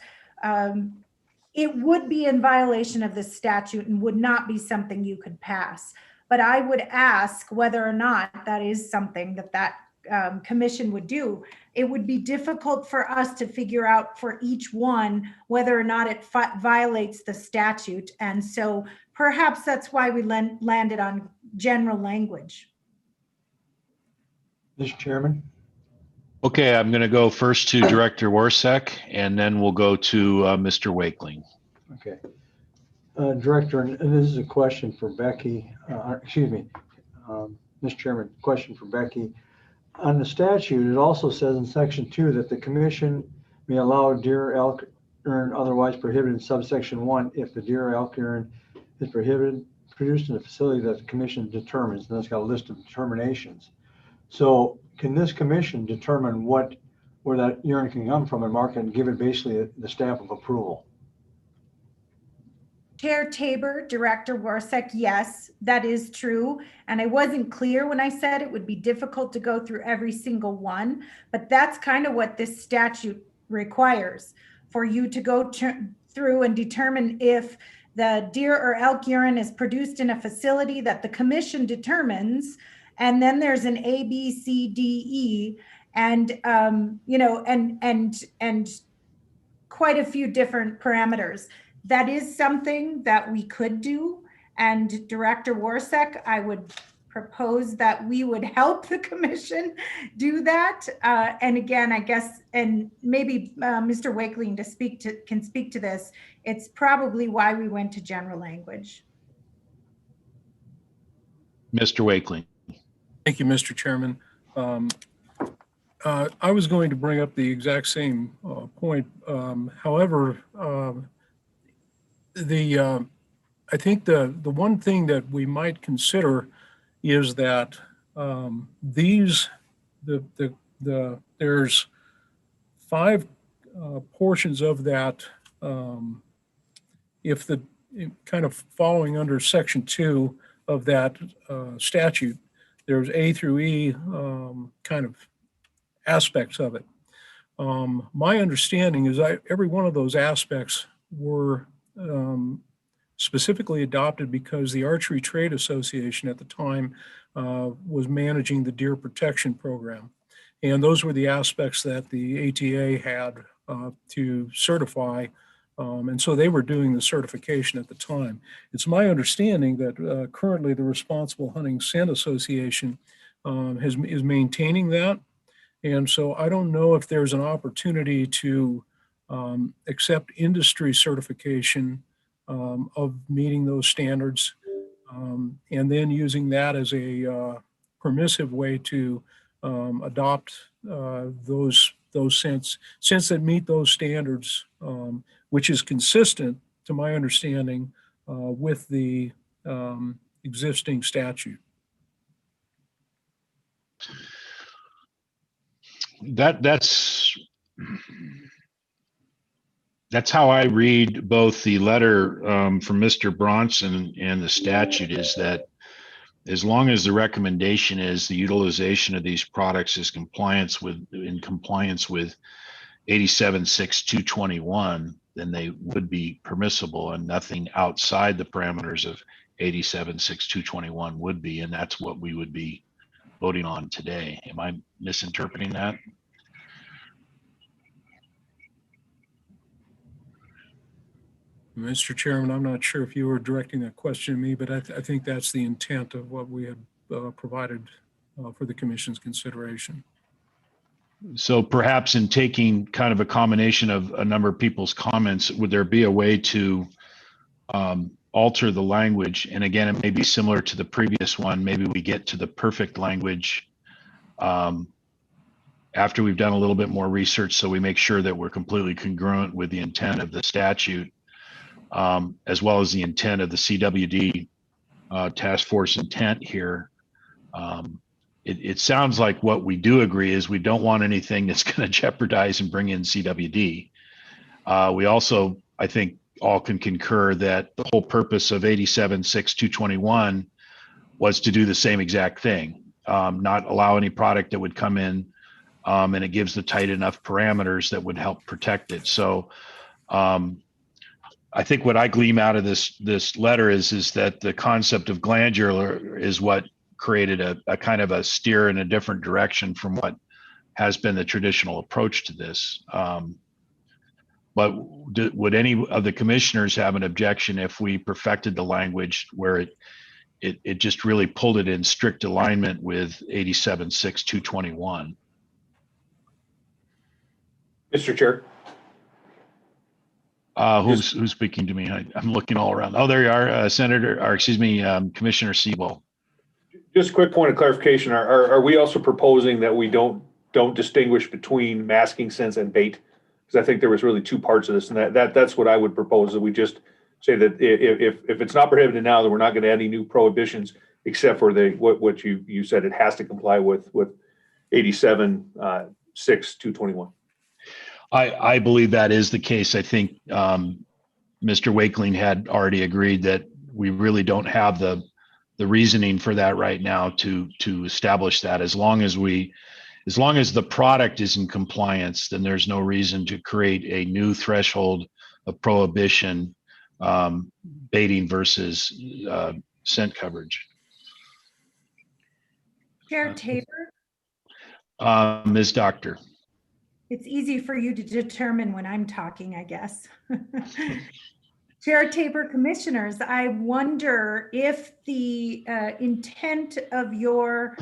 it would be in violation of the statute and would not be something you could pass. but I would ask whether or not that is something that commission would do. It would be difficult for us to figure out for each one whether or not it violates the statute. And so perhaps that's why we landed on general language. Mr. Chairman. Okay, I'm going to go first to Director Warsek, and then we'll go to Mr. Wakeling. Okay. Director, and this is a question for Becky, Mr. Chairman, question for Becky. On the statute, it also says in section 2 that the commission may allow deer, elk urine otherwise prohibited in subsection 1 if the deer or elk urine is produced in a facility that the commission determines, and it's got a list of determinations. So can this commission determine where that urine can come from and mark it and give it basically the stamp of approval? Chair Tabor, Director Warsek, yes, that is true. And I wasn't clear when I said it would be difficult to go through every single one, but that's kind of what this statute requires, for you to go through and determine if the deer or elk urine is produced in a facility that the commission determines. And then there's an A, B, C, D, E, and and quite a few different parameters. That is something that we could do. And Director Warsek, I would propose that we would help the commission do that. And again, I guess, and maybe Mr. Wakeling can speak to this. It's probably why we went to general language. Mr. Wakeling. Thank you, Mr. Chairman. I was going to bring up the exact same point. However, I think the one thing that we might consider is that there's 5 portions of that. If the kind of following under section 2 of that statute, there's A through E kind of aspects of it. My understanding is every one of those aspects were specifically adopted because the Archery Trade Association at the time was managing the deer protection program. And those were the aspects that the ATA had to certify. And so they were doing the certification at the time. It's my understanding that currently the Responsible Hunting Scent Association is maintaining that. And so I don't know if there's an opportunity to accept industry certification of meeting those standards, and then using that as a permissive way to adopt those scents that meet those standards, which is consistent, to my understanding, with the existing statute. That's how I read both the letter from Mr. Bronson and the statute, is that as long as the recommendation is the utilization of these products is in compliance with 87.6.221, then they would be permissible, and nothing outside the parameters of 87.6.221 would be, and that's what we would be voting on today. Am I misinterpreting that? Mr. Chairman, I'm not sure if you were directing that question to me, but I think that's the intent of what we had provided for the commission's consideration. So perhaps in taking kind of a combination of a number of people's comments, would there be a way to alter the language? And again, it may be similar to the previous one. Maybe we get to the perfect language after we've done a little bit more research, so we make sure that we're completely congruent with the intent of the statute, as well as the intent of the CWD task force intent here. It sounds like what we do agree is we don't want anything that's going to jeopardize and bring in CWD. We also, I think, all can concur that the whole purpose of 87.6.221 was to do the same exact thing, not allow any product that would come in, and it gives the tight enough parameters that would help protect it. So I think what I glean out of this letter is that the concept of glandular is what created a kind of a steer in a different direction from what has been the traditional approach to this. But would any of the commissioners have an objection if we perfected the language where it just really pulled it in strict alignment with 87.6.221? Mr. Chair. Who's speaking to me? I'm looking all around. Oh, there you are, Senator, or excuse me, Commissioner Siebel. Just a quick point of clarification. Are we also proposing that we don't distinguish between masking sense and bait? Because I think there was really two parts of this, and that's what I would propose, that we just say that if it's not prohibited now, then we're not going to add any new prohibitions except for what you said, it has to comply with 87.6.221. I believe that is the case. I think Mr. Wakeling had already agreed that we really don't have the reasoning for that right now to establish that. As long as the product is in compliance, then there's no reason to create a new threshold of prohibition, baiting versus scent coverage. Chair Tabor, Ms. Doctor. it's easy for you to determine when I'm talking, I guess. Chair Tabor, commissioners, I wonder if the intent of your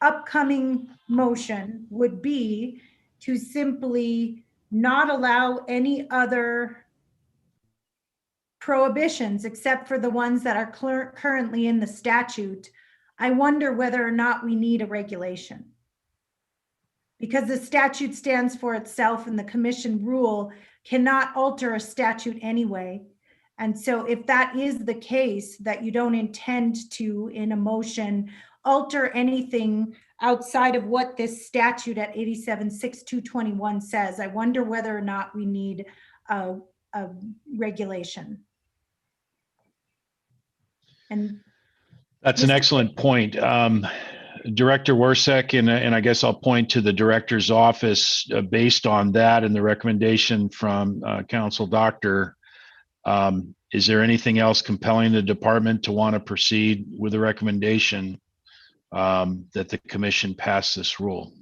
upcoming motion would be to simply not allow any other prohibitions except for the ones that are currently in the statute. I wonder whether or not we need a regulation, because the statute stands for itself and the commission rule cannot alter a statute anyway. And so if that is the case, that you don't intend to, in a motion, alter anything outside of what this statute at 87.6.221 says, I wonder whether or not we need a regulation. And that's an excellent point. Director Warsek, and I guess I'll point to the director's office based on that and the recommendation from Council Doctor. Is there anything else compelling the department to want to proceed with the recommendation that the commission pass this rule?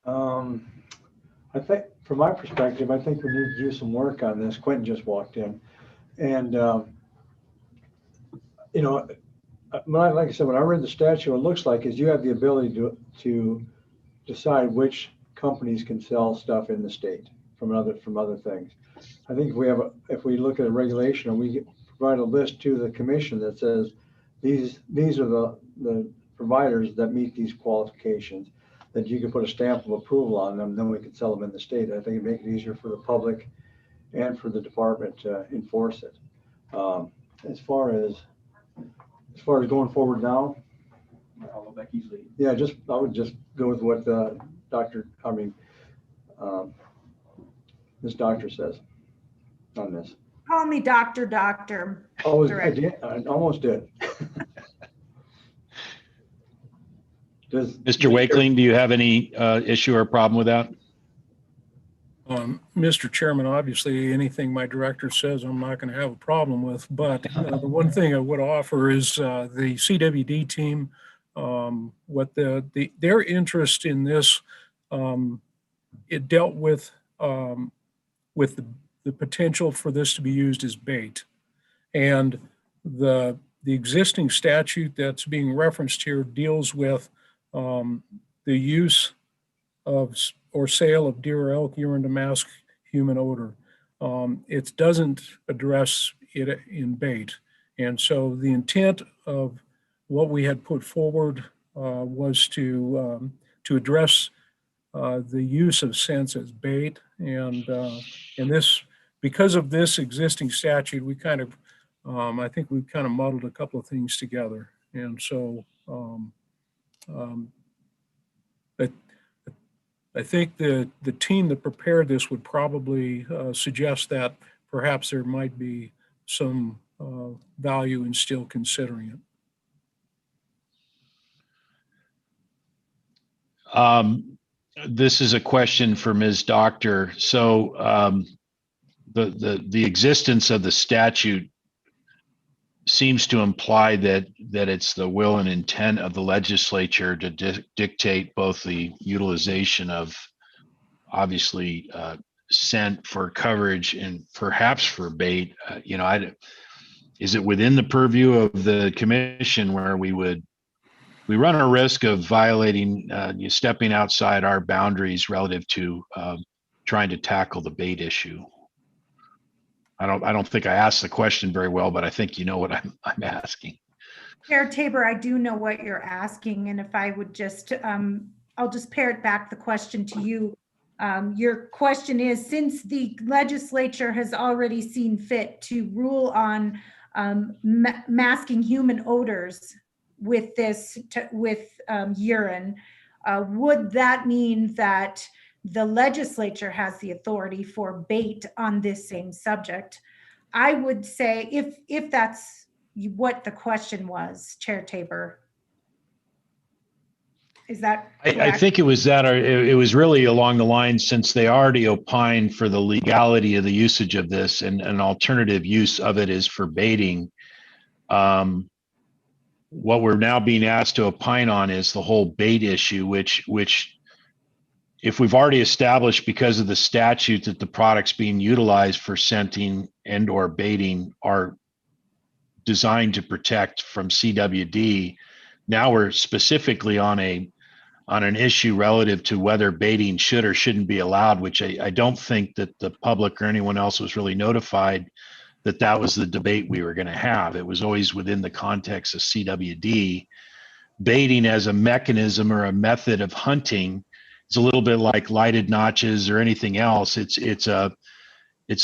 I think, from my perspective, I think we need to do some work on this. Quentin just walked in, and you know, like I said, when I read the statute, what it looks like is you have the ability to decide which companies can sell stuff in the state from other things. I think if we look at a regulation and we provide a list to the commission that says these are the providers that meet these qualifications, that you can put a stamp of approval on them, then we can sell them in the state. I think it'd make it easier for the public and for the department to enforce it. As far as going forward now, I'll go back easily. Yeah, I would just go with what Ms. Doctor says on this. call me Doctor. Oh, I almost did. Mr. Wakeling, do you have any issue or problem with that? Mr. Chairman, obviously anything my director says I'm not going to have a problem with, but the one thing I would offer is the CWD team, what their interest in this, it dealt with the potential for this to be used as bait. And the existing statute that's being referenced here deals with the use of or sale of deer or elk urine to mask human odor. It doesn't address it in bait. And so the intent of what we had put forward was to address the use of scents as bait. And this, because of this existing statute, we kind of, I think we've kind of muddled a couple of things together. And so I think the team that prepared this would probably suggest that perhaps there might be some value in still considering it. This is a question for Ms. Doctor. So the existence of the statute seems to imply that it's the will and intent of the legislature to dictate both the utilization of obviously scent for coverage and perhaps for bait. Is it within the purview of the commission where we run a risk of violating, stepping outside our boundaries relative to trying to tackle the bait issue? I don't think I asked the question very well, but I think you know what I'm asking. Chair Tabor, I do know what you're asking, and if I would just, I'll just parrot back the question to you. Your question is, since the legislature has already seen fit to rule on masking human odors with urine, would that mean that the legislature has the authority for bait on this same subject? I would say if that's what the question was, Chair Tabor. Is that correct? I think it was that, or it was really along the line, since they already opined for the legality of the usage of this and an alternative use of it is for baiting. What we're now being asked to opine on is the whole bait issue, which if we've already established because of the statute that the products being utilized for scenting and or baiting are designed to protect from CWD, now we're specifically on an issue relative to whether baiting should or shouldn't be allowed, which I don't think that the public or anyone else was really notified that was the debate we were going to have. It was always within the context of CWD. Baiting as a mechanism or a method of hunting, it's a little bit like lighted notches or anything else. It's a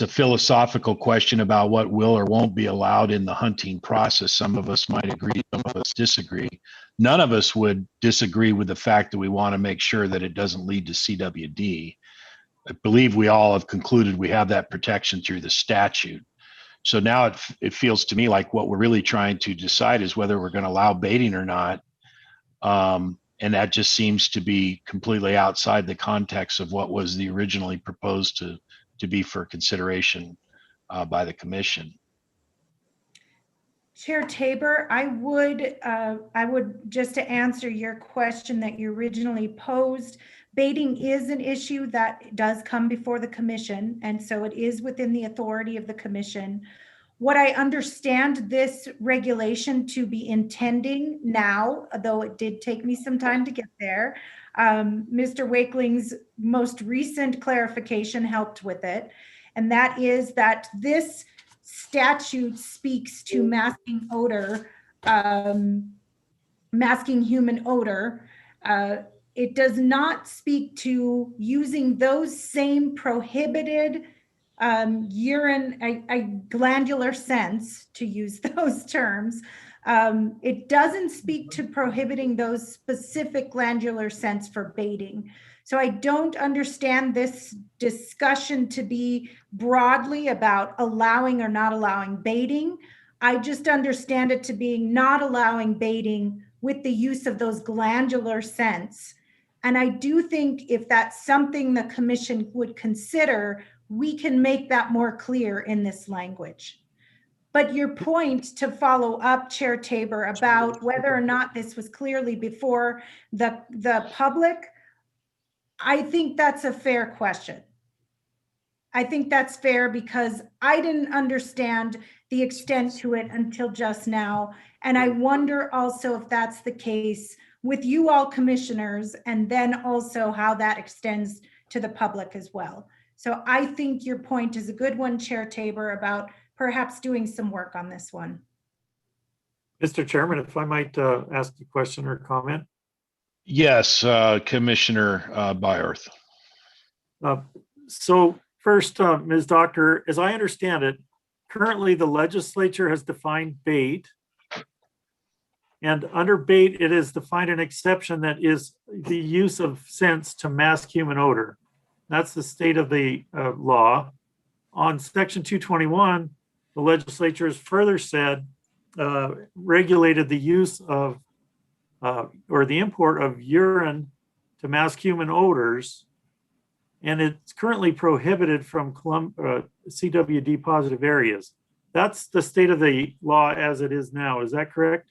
philosophical question about what will or won't be allowed in the hunting process. Some of us might agree, some of us disagree. None of us would disagree with the fact that we want to make sure that it doesn't lead to CWD. I believe we all have concluded we have that protection through the statute. So now it feels to me like what we're really trying to decide is whether we're going to allow baiting or not. And that just seems to be completely outside the context of what was the originally proposed to be for consideration by the commission. Chair Tabor, I would just to answer your question that you originally posed, baiting is an issue that does come before the commission, and so it is within the authority of the commission. What I understand this regulation to be intending now, though it did take me some time to get there, Mr. Wakeling's most recent clarification helped with it, and that is that this statute speaks to masking odor, masking human odor. It does not speak to using those same prohibited urine, glandular scents, to use those terms. It doesn't speak to prohibiting those specific glandular scents for baiting. So I don't understand this discussion to be broadly about allowing or not allowing baiting. I just understand it to be not allowing baiting with the use of those glandular scents. And I do think if that's something the commission would consider, we can make that more clear in this language. But your point to follow up, Chair Tabor, about whether or not this was clearly before the public, I think that's a fair question. I think that's fair because I didn't understand the extent to it until just now. And I wonder also if that's the case with you all commissioners, and then also how that extends to the public as well. So I think your point is a good one, Chair Tabor, about perhaps doing some work on this one. Mr. Chairman, if I might ask a question or comment. Yes, Commissioner Byerth. So first, Ms. Doctor, as I understand it, currently the legislature has defined bait. And under bait, it is defined an exception that is the use of scents to mask human odor. That's the state of the law. On section 221, the legislature has further said, regulated the use of or the import of urine to mask human odors and it's currently prohibited from CWD positive areas. That's the state of the law as it is now. Is that correct?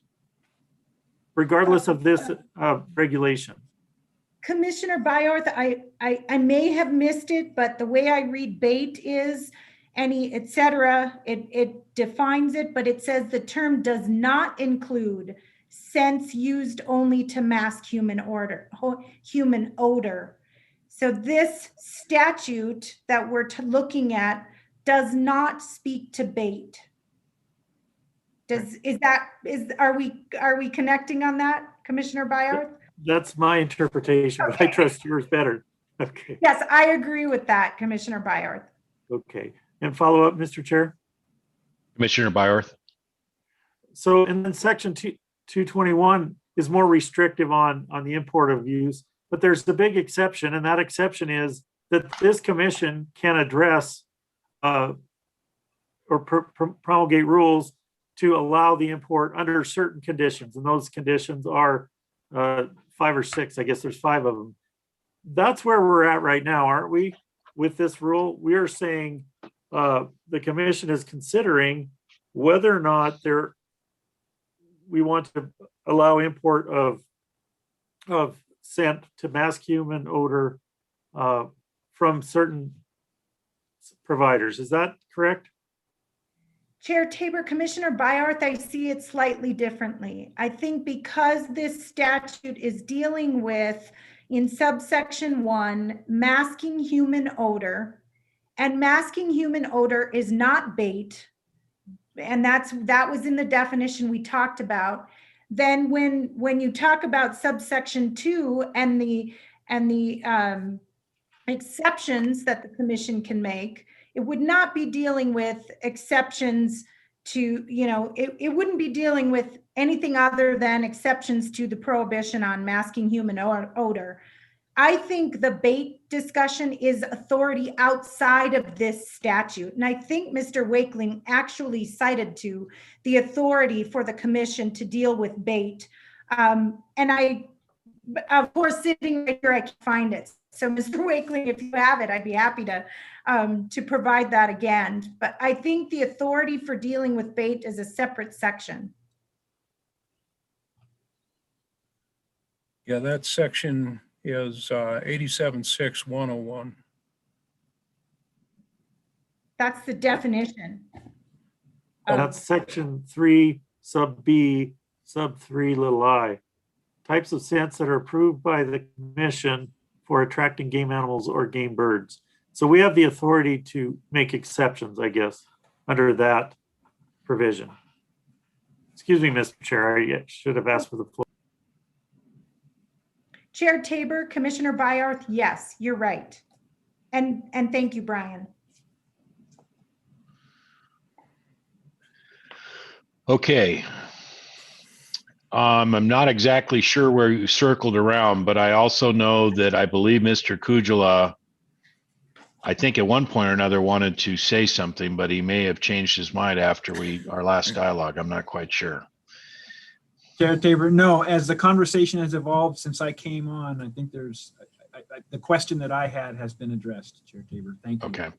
Regardless of this regulation. Commissioner Byorth, I may have missed it, but the way I read bait is any, et cetera, it defines it, but it says the term does not include scents used only to mask human odor. So this statute that we're looking at does not speak to bait. Are we connecting on that, Commissioner Byorth? That's my interpretation, but I trust yours better. Okay. Yes, I agree with that, Commissioner Byorth. Okay. And follow up, Mr. Chair? Commissioner Byorth. So, and then section 221 is more restrictive on the import of use, but there's the big exception, and that exception is that this commission can address or promulgate rules to allow the import under certain conditions, and those conditions are 5 or 6. I guess there's 5 of them. That's where we're at right now, aren't we? With this rule, we are saying the commission is considering whether or not we want to allow import of scent to mask human odor from certain providers. Is that correct? Chair Tabor, Commissioner Byorth, I see it slightly differently. I think because this statute is dealing with, in subsection 1, masking human odor, and masking human odor is not bait, and that was in the definition we talked about. Then when you talk about subsection 2 and the exceptions that the commission can make, it would not be dealing with exceptions to, it wouldn't be dealing with anything other than exceptions to the prohibition on masking human odor. I think the bait discussion is authority outside of this statute. And I think Mr. Wakeling actually cited to the authority for the commission to deal with bait. And I, of course, sitting right here, I can find it. So Mr. Wakeling, if you have it, I'd be happy to provide that again. But I think the authority for dealing with bait is a separate section. Yeah, that section is 87.6.101. That's the definition. And that's section 3 sub B sub 3 little I. Types of scents that are approved by the commission for attracting game animals or game birds. So we have the authority to make exceptions, I guess, under that provision. Excuse me, Mr. Chair, I should have asked for the floor. Chair Tabor, Commissioner Byorth, yes, you're right. And thank you, Brian. Okay. I'm not exactly sure where you circled around, but I also know that I believe Mr. Kujala, I think at one point or another wanted to say something, but he may have changed his mind after our last dialogue. I'm not quite sure. Chair Tabor, no, as the conversation has evolved since I came on, I think there's, the question that I had has been addressed, Chair Tabor. Thank you. Okay.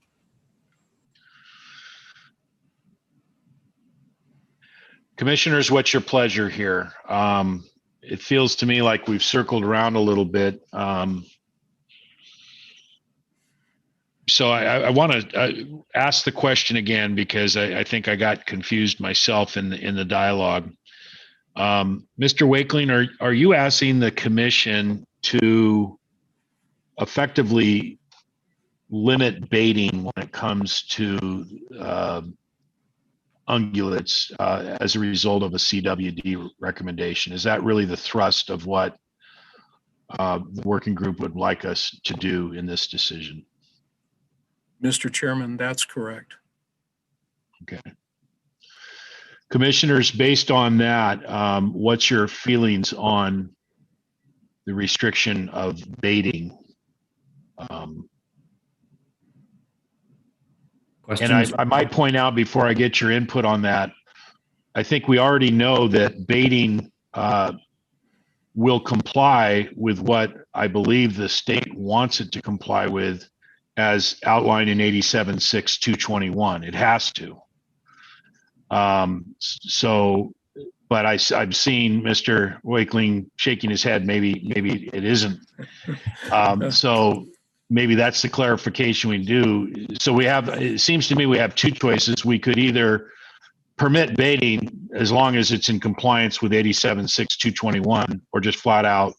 Commissioners, what's your pleasure here? It feels to me like we've circled around a little bit. So I want to ask the question again, because I think I got confused myself in the dialogue. Mr. Wakeling, are you asking the commission to effectively limit baiting when it comes to ungulates as a result of a CWD recommendation? Is that really the thrust of what the working group would like us to do in this decision? Mr. Chairman, that's correct. Okay. Commissioners, based on that, what's your feelings on the restriction of baiting? And I might point out before I get your input on that, I think we already know that baiting will comply with what I believe the state wants it to comply with as outlined in 87.6.221. It has to. So, but I've seen Mr. Wakeling shaking his head. Maybe it isn't. So maybe that's the clarification we do. So it seems to me we have two choices. We could either permit baiting as long as it's in compliance with 87.6.221, or just flat out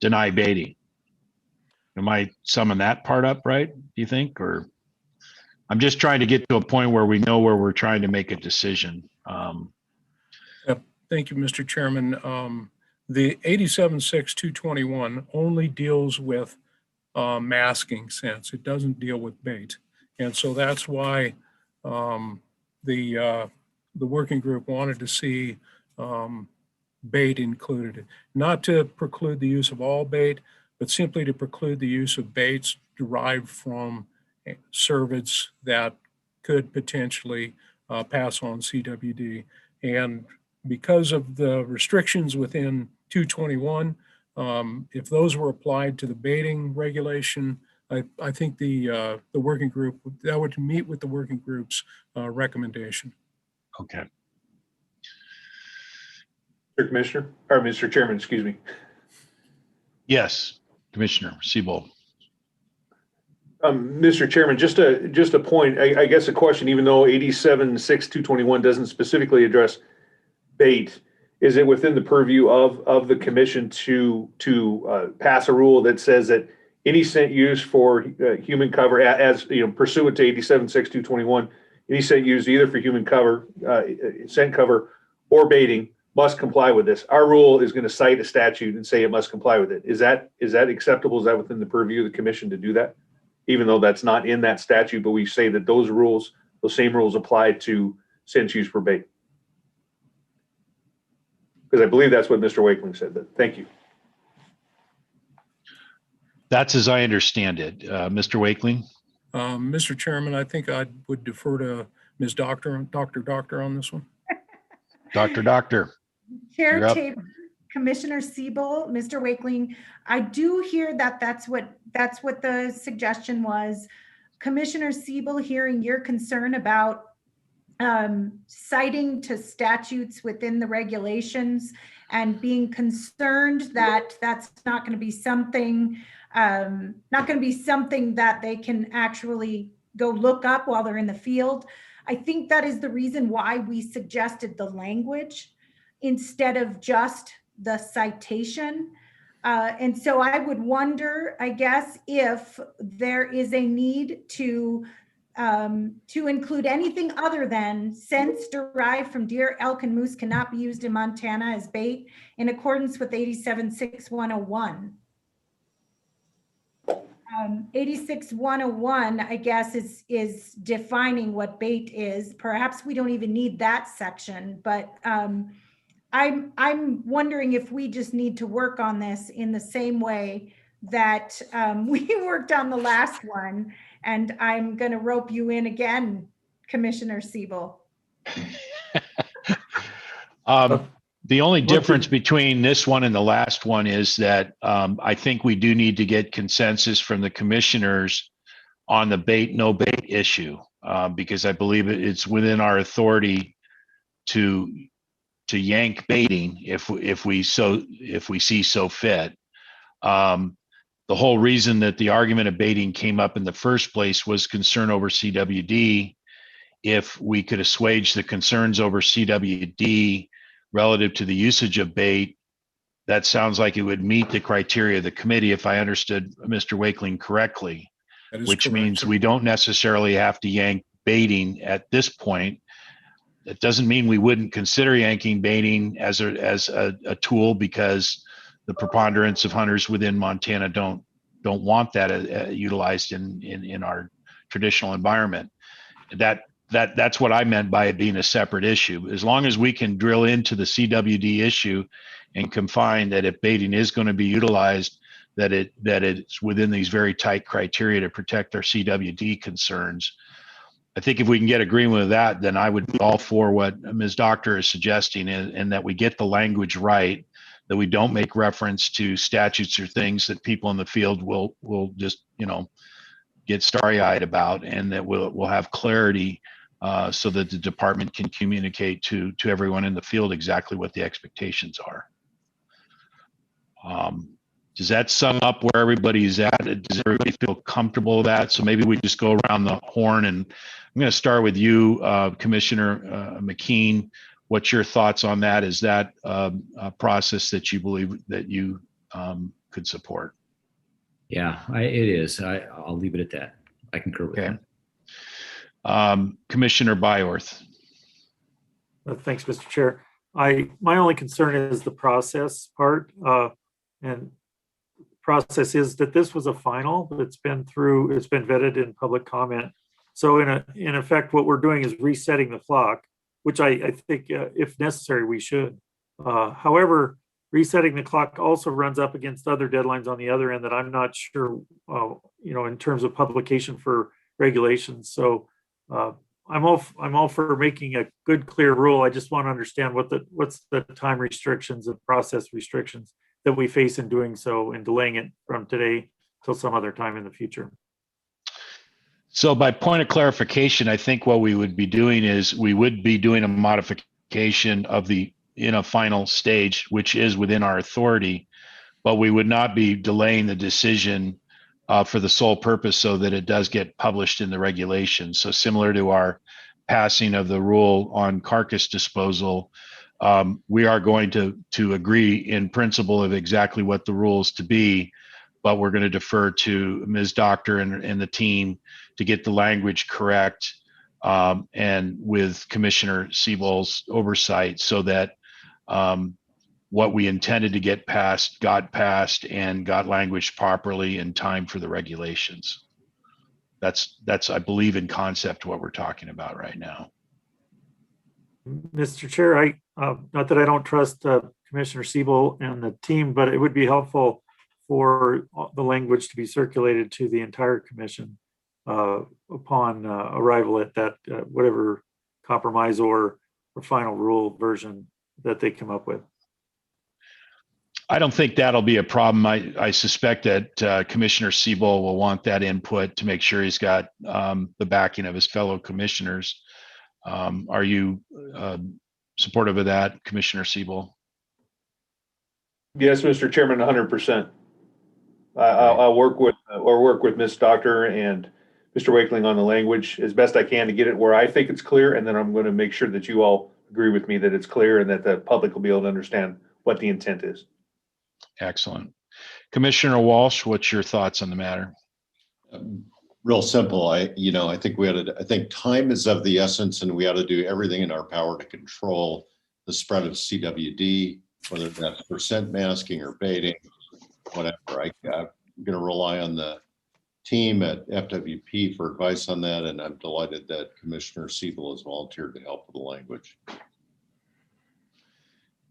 deny baiting. Am I summing that part up right, do you think? Or I'm just trying to get to a point where we know where we're trying to make a decision. Yep. Thank you, Mr. Chairman. The 87.6.221 only deals with masking scents. It doesn't deal with bait. And so that's why the working group wanted to see bait included, not to preclude the use of all bait, but simply to preclude the use of baits derived from cervids that could potentially pass on CWD. And because of the restrictions within 221, if those were applied to the baiting regulation, I think the working group, that would meet with the working group's recommendation. Okay. Mr. Commissioner, or Mr. Chairman, excuse me. Yes, Commissioner Siebold. Mr. Chairman, just a point, I guess a question, even though 87.6.221 doesn't specifically address bait, is it within the purview of the commission to pass a rule that says that any scent used for human cover, as you know, pursuant to 87.6.221, any scent used either for human cover, scent cover, or baiting must comply with this? Our rule is going to cite a statute and say it must comply with it. Is that acceptable? Is that within the purview of the commission to do that? Even though that's not in that statute, but we say that those same rules apply to scents used for bait. Because I believe that's what Mr. Wakeling said. Thank you. That's as I understand it. Mr. Wakeling? Mr. Chairman, I think I would defer to Ms. Doctor on this one. Doctor. Chair Tabor, Commissioner Siebel, Mr. Wakeling, I do hear that that's what the suggestion was. Commissioner Siebel, hearing your concern about citing to statutes within the regulations and being concerned that that's not going to be something that they can actually go look up while they're in the field. I think that is the reason why we suggested the language instead of just the citation. And so I would wonder, I guess, if there is a need to include anything other than scents derived from deer, elk, and moose cannot be used in Montana as bait in accordance with 87.6.101. 86.101, I guess, is defining what bait is. Perhaps we don't even need that section, but I'm wondering if we just need to work on this in the same way that we worked on the last one. And I'm going to rope you in again, Commissioner Siebel. The only difference between this one and the last one is that I think we do need to get consensus from the commissioners on the bait, no bait issue, because I believe it's within our authority to yank baiting if we see so fit. The whole reason that the argument of baiting came up in the first place was concern over CWD. If we could assuage the concerns over CWD relative to the usage of bait, that sounds like it would meet the criteria of the committee, if I understood Mr. Wakeling correctly, which correct, means sir. we don't necessarily have to yank baiting at this point. It doesn't mean we wouldn't consider yanking baiting as a tool, because the preponderance of hunters within Montana don't want that utilized in our traditional environment. That's what I meant by it being a separate issue. As long as we can drill into the CWD issue and confine that if baiting is going to be utilized, that it's within these very tight criteria to protect our CWD concerns. I think if we can get agreement with that, then I would be all for what Ms. Doctor is suggesting, and that we get the language right, that we don't make reference to statutes or things that people in the field will just, get starry-eyed about, and that we'll have clarity so that the department can communicate to everyone in the field exactly what the expectations are. Does that sum up where everybody's at? Does everybody feel comfortable with that? So maybe we just go around the horn, and I'm going to start with you, Commissioner McKean. What's your thoughts on that? Is that a process that you believe that you could support? Yeah, it is. I'll leave it at that. I concur with that. Commissioner Byorth. Thanks, Mr. Chair. My only concern is the process part, and process is that this was a final, but it's been vetted in public comment. So in effect, what we're doing is resetting the clock, which I think if necessary, we should. However, resetting the clock also runs up against other deadlines on the other end that I'm not sure, in terms of publication for regulations. So I'm all for making a good, clear rule. I just want to understand what's the time restrictions and process restrictions that we face in doing so and delaying it from today till some other time in the future. So by point of clarification, I think what we would be doing is we would be doing a modification of in a final stage, which is within our authority, but we would not be delaying the decision for the sole purpose so that it does get published in the regulations. So similar to our passing of the rule on carcass disposal, we are going to agree in principle of exactly what the rules to be, but we're going to defer to Ms. Doctor and the team to get the language correct, and with Commissioner Siebel's oversight, so that what we intended to get passed got passed and got language properly in time for the regulations. That's I believe in concept what we're talking about right now. Mr. Chair, not that I don't trust Commissioner Siebel and the team, but it would be helpful for the language to be circulated to the entire commission upon arrival at that whatever compromise or final rule version that they come up with. I don't think that'll be a problem. I suspect that Commissioner Siebel will want that input to make sure he's got the backing of his fellow commissioners. Are you supportive of that, Commissioner Siebel? Yes, Mr. Chairman, 100%. I'll work with Ms. Doctor and Mr. Wakeling on the language as best I can to get it where I think it's clear, and then I'm going to make sure that you all agree with me that it's clear and that the public will be able to understand what the intent is. Excellent. Commissioner Walsh, what's your thoughts on the matter? Real simple. I think time is of the essence, and we ought to do everything in our power to control the spread of CWD, whether that's percent masking or baiting, whatever. I'm going to rely on the team at FWP for advice on that, and I'm delighted that Commissioner Siebel has volunteered to help with the language.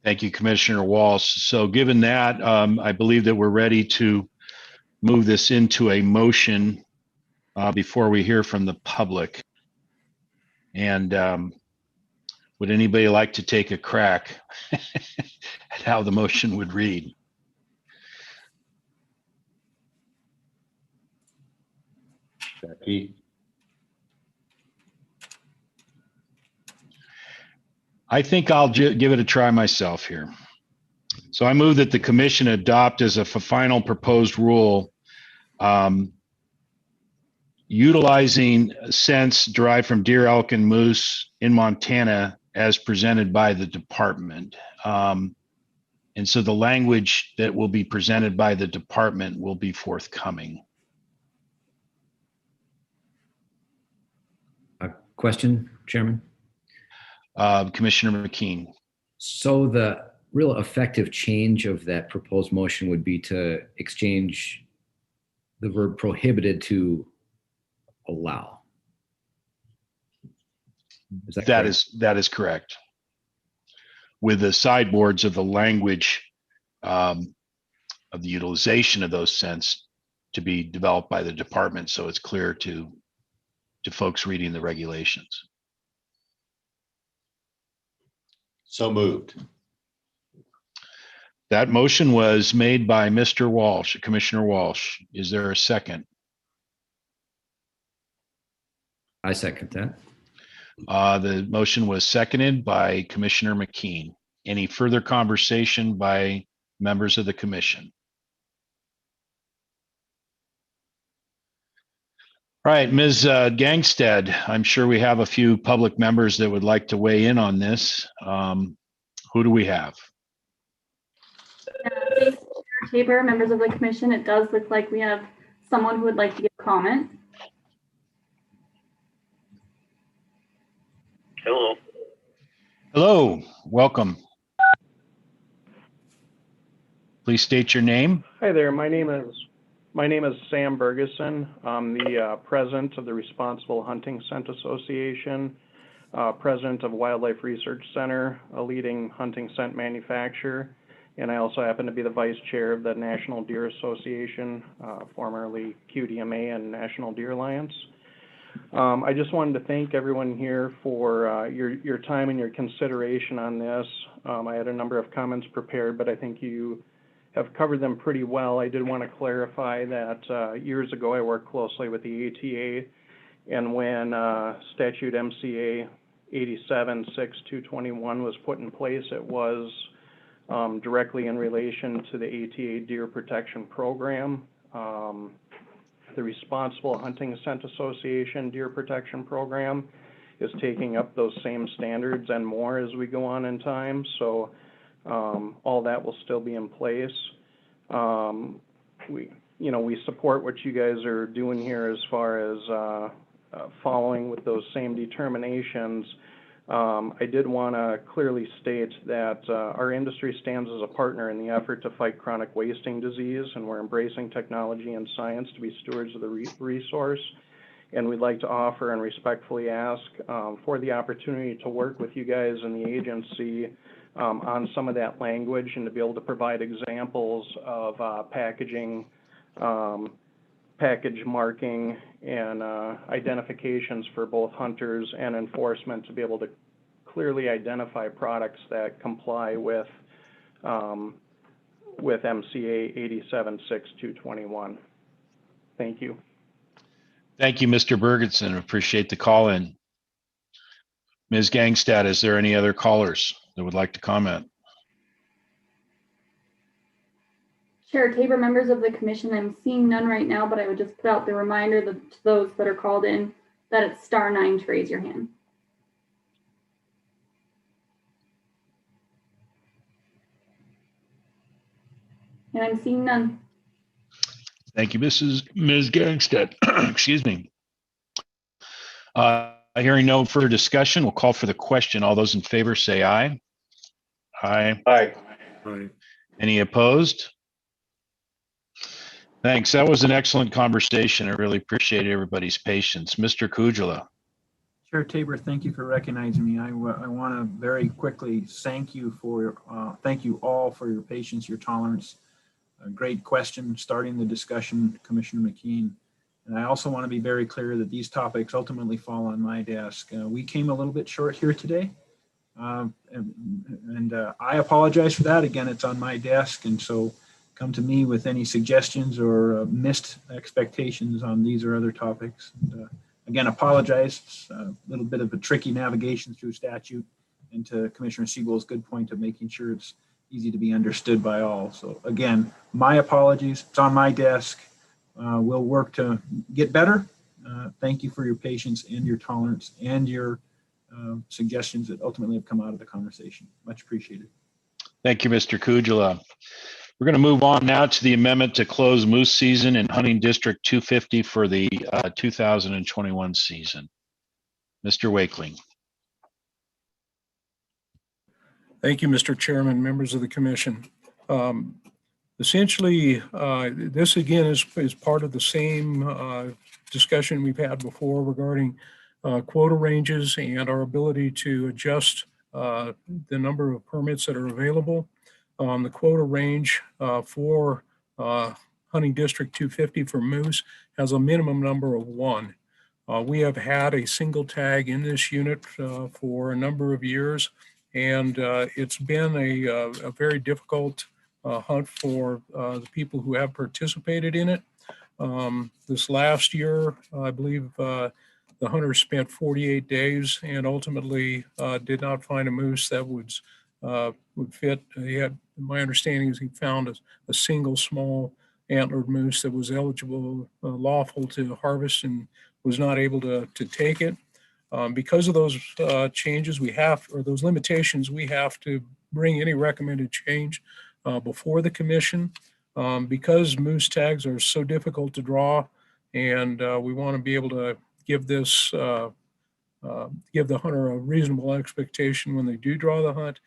Thank you, Commissioner Walsh. So given that, I believe that we're ready to move this into a motion before we hear from the public. And would anybody like to take a crack at how the motion would read? Becky? I think I'll give it a try myself here. So I move that the commission adopt as a final proposed rule utilizing scents derived from deer, elk, and moose in Montana as presented by the department. And so the language that will be presented by the department will be forthcoming. A question, Chairman? Commissioner McKean. So the real effective change of that proposed motion would be to exchange the verb prohibited to allow. Is that correct? That is correct. With the sideboards of the language of the utilization of those scents to be developed by the department, so it's clear to folks reading the regulations. So moved. That motion was made by Mr. Walsh, Commissioner Walsh. Is there a second? I second that. The motion was seconded by Commissioner McKean. Any further conversation by members of the commission? All right, Ms. Gangstead, I'm sure we have a few public members that would like to weigh in on this. Who do we have? Thanks, Chair Tabor, members of the commission. It does look like we have someone who would like to give comment. Hello. Hello, welcome. Please state your name. Hi there. My name is Sam Bergeson. I'm the president of the Responsible Hunting Scent Association, president of Wildlife Research Center, a leading hunting scent manufacturer, and I also happen to be the vice chair of the National Deer Association, formerly QDMA and National Deer Alliance. I just wanted to thank everyone here for your time and your consideration on this. I had a number of comments prepared, but I think you have covered them pretty well. I did want to clarify that years ago I worked closely with the ATA, and when statute MCA 87-6221 was put in place, it was directly in relation to the ATA Deer Protection Program. The Responsible Hunting Scent Association Deer Protection Program is taking up those same standards and more as we go on in time. So all that will still be in place. We support what you guys are doing here as far as following with those same determinations. I did want to clearly state that our industry stands as a partner in the effort to fight chronic wasting disease, and we're embracing technology and science to be stewards of the resource. And we'd like to offer and respectfully ask for the opportunity to work with you guys and the agency on some of that language, and to be able to provide examples of packaging, package marking, and identifications for both hunters and enforcement to be able to clearly identify products that comply with MCA 87-6221. Thank you. Thank you, Mr. Bergeson. Appreciate the call in. Ms. Gangstad, is there any other callers that would like to comment? Chair Tabor, members of the commission, I'm seeing none right now, but I would just put out the reminder to those that are called in that it's *9 to raise your hand. And I'm seeing none. Thank you, Ms. Gangstad. Excuse me. Hearing no further discussion, we'll call for the question. All those in favor say aye. Aye. Aye. Aye. Any opposed? Thanks. That was an excellent conversation. I really appreciate everybody's patience. Mr. Kujala. Chair Tabor, thank you for recognizing me. I want to very quickly thank you all for your patience, your tolerance. A great question starting the discussion, Commissioner McKean. And I also want to be very clear that these topics ultimately fall on my desk. We came a little bit short here today. And I apologize for that. Again, it's on my desk. And so come to me with any suggestions or missed expectations on these or other topics. And, again, apologize. It's a little bit of a tricky navigation through statute, and to Commissioner Siebel's good point of making sure it's easy to be understood by all. So again, my apologies. It's on my desk. We'll work to get better. Thank you for your patience and your tolerance and your suggestions that ultimately have come out of the conversation. Much appreciated. Thank you, Mr. Kujala. We're going to move on now to the amendment to close moose season in Hunting District 250 for the 2021 season. Mr. Wakeling. Thank you, Mr. Chairman, members of the commission. Essentially, this again is part of the same discussion we've had before regarding quota ranges and our ability to adjust the number of permits that are available. The quota range for Hunting District 250 for moose has a minimum number of 1. We have had a single tag in this unit for a number of years, and it's been a very difficult hunt for the people who have participated in it. This last year, I believe the hunters spent 48 days and ultimately did not find a moose that would fit. He had, my understanding is he found a single small antlered moose that was eligible, lawful to harvest, and was not able to take it. Because of those changes, or those limitations, we have to bring any recommended change before the commission. Because moose tags are so difficult to draw, and we want to be able to give this, give the hunter a reasonable expectation when they do draw the hunt.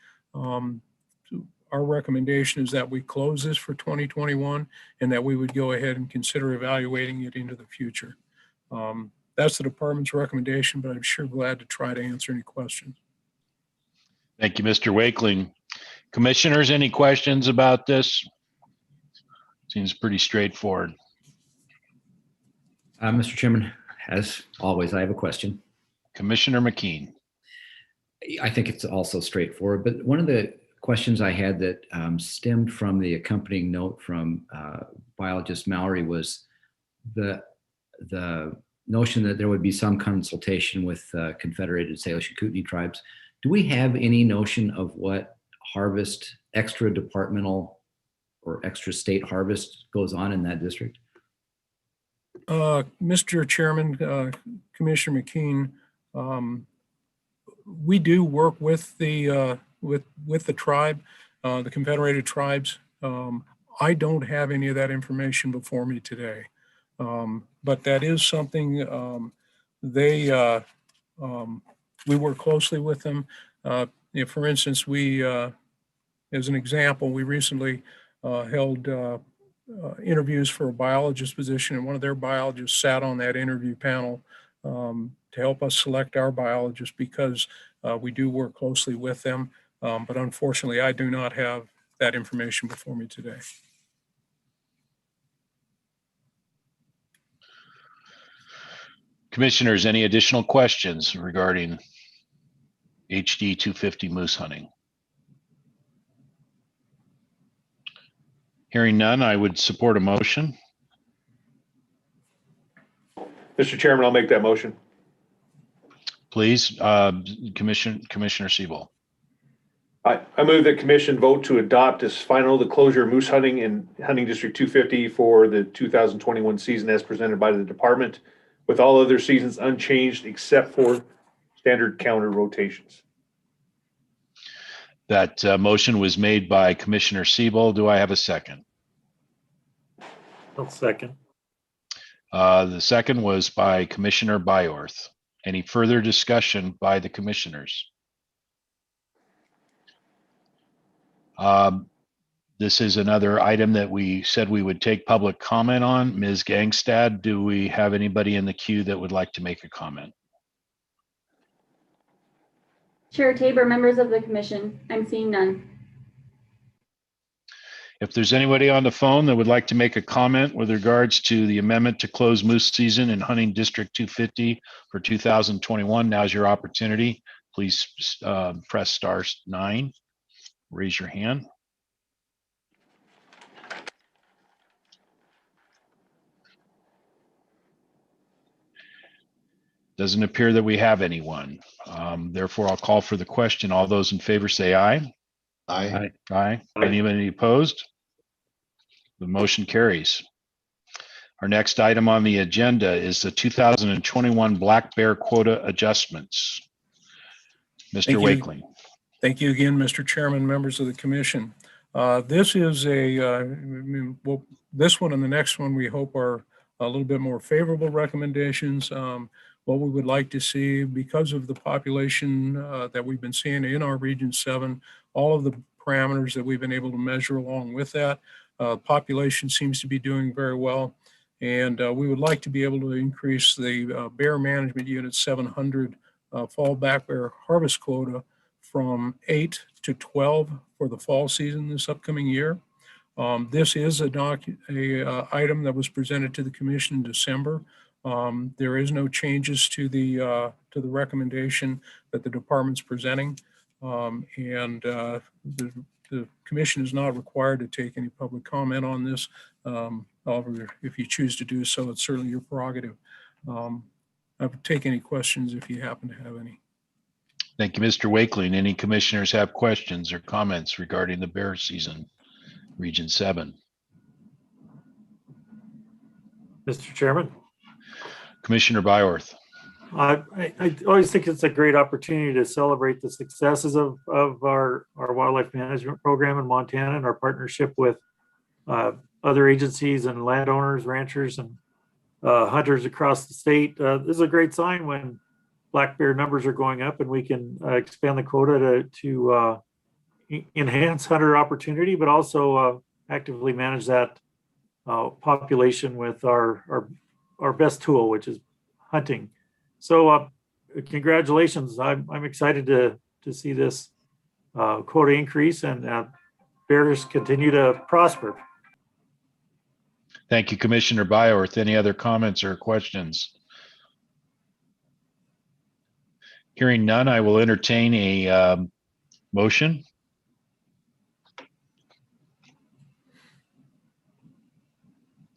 Our recommendation is that we close this for 2021 and that we would go ahead and consider evaluating it into the future. That's the department's recommendation, but I'm sure glad to try to answer any questions. Thank you, Mr. Wakeling. Commissioners, any questions about this? Seems pretty straightforward. Mr. Chairman, as always, I have a question. Commissioner McKean. I think it's also straightforward, but one of the questions I had that stemmed from the accompanying note from biologist Mallory was the notion that there would be some consultation with Confederated Salish and Kootenai tribes. Do we have any notion of what harvest, extra departmental or extra state harvest goes on in that district? Mr. Chairman, Commissioner McKean, we do work with the tribe, the Confederated Tribes. I don't have any of that information before me today, but that is something we work closely with them. For instance, as an example, we recently held interviews for a biologist position, and one of their biologists sat on that interview panel to help us select our biologist, because we do work closely with them. But unfortunately, I do not have that information before me today. Commissioners, any additional questions regarding HD 250 moose hunting? Hearing none, I would support a motion. Mr. Chairman, I'll make that motion. Please, Commissioner Siebel. I move that commission vote to adopt as final the closure of moose hunting in Hunting District 250 for the 2021 season as presented by the department, with all other seasons unchanged except for standard counter rotations. That motion was made by Commissioner Siebel. Do I have a second? I'll second. The second was by Commissioner Byorth. Any further discussion by the commissioners? This is another item that we said we would take public comment on. Ms. Gangstad, do we have anybody in the queue that would like to make a comment? Chair Tabor, members of the commission, I'm seeing none. If there's anybody on the phone that would like to make a comment with regards to the amendment to close moose season in Hunting District 250 for 2021, now's your opportunity. Please press *9, raise your hand. Doesn't appear that we have anyone. Therefore, I'll call for the question. All those in favor say aye. Aye. Aye. Anybody opposed? The motion carries. Our next item on the agenda is the 2021 black bear quota adjustments. Mr. Wakeling. Thank you again, Mr. Chairman, members of the commission. This is this one and the next one we hope are a little bit more favorable recommendations. What we would like to see, because of the population that we've been seeing in our Region 7, all of the parameters that we've been able to measure along with that, population seems to be doing very well. And we would like to be able to increase the bear management unit 700 fall black bear harvest quota from 8 to 12 for the fall season this upcoming year. This is a item that was presented to the commission in December. There is no changes to the recommendation that the department's presenting, and the commission is not required to take any public comment on this. However, if you choose to do so, it's certainly your prerogative. take any questions if you happen to have any. Thank you, Mr. Wakeling. Any commissioners have questions or comments regarding the bear season, Region 7? Mr. Chairman, Commissioner Byorth. I always think it's a great opportunity to celebrate the successes of our wildlife management program in Montana and our partnership with other agencies and landowners, ranchers, and hunters across the state. This is a great sign when black bear numbers are going up and we can expand the quota to enhance hunter opportunity, but also actively manage that population with our best tool, which is hunting. So congratulations. I'm excited to see this quota increase and bears continue to prosper. Thank you, Commissioner Byorth. Any other comments or questions? Hearing none, I will entertain a motion.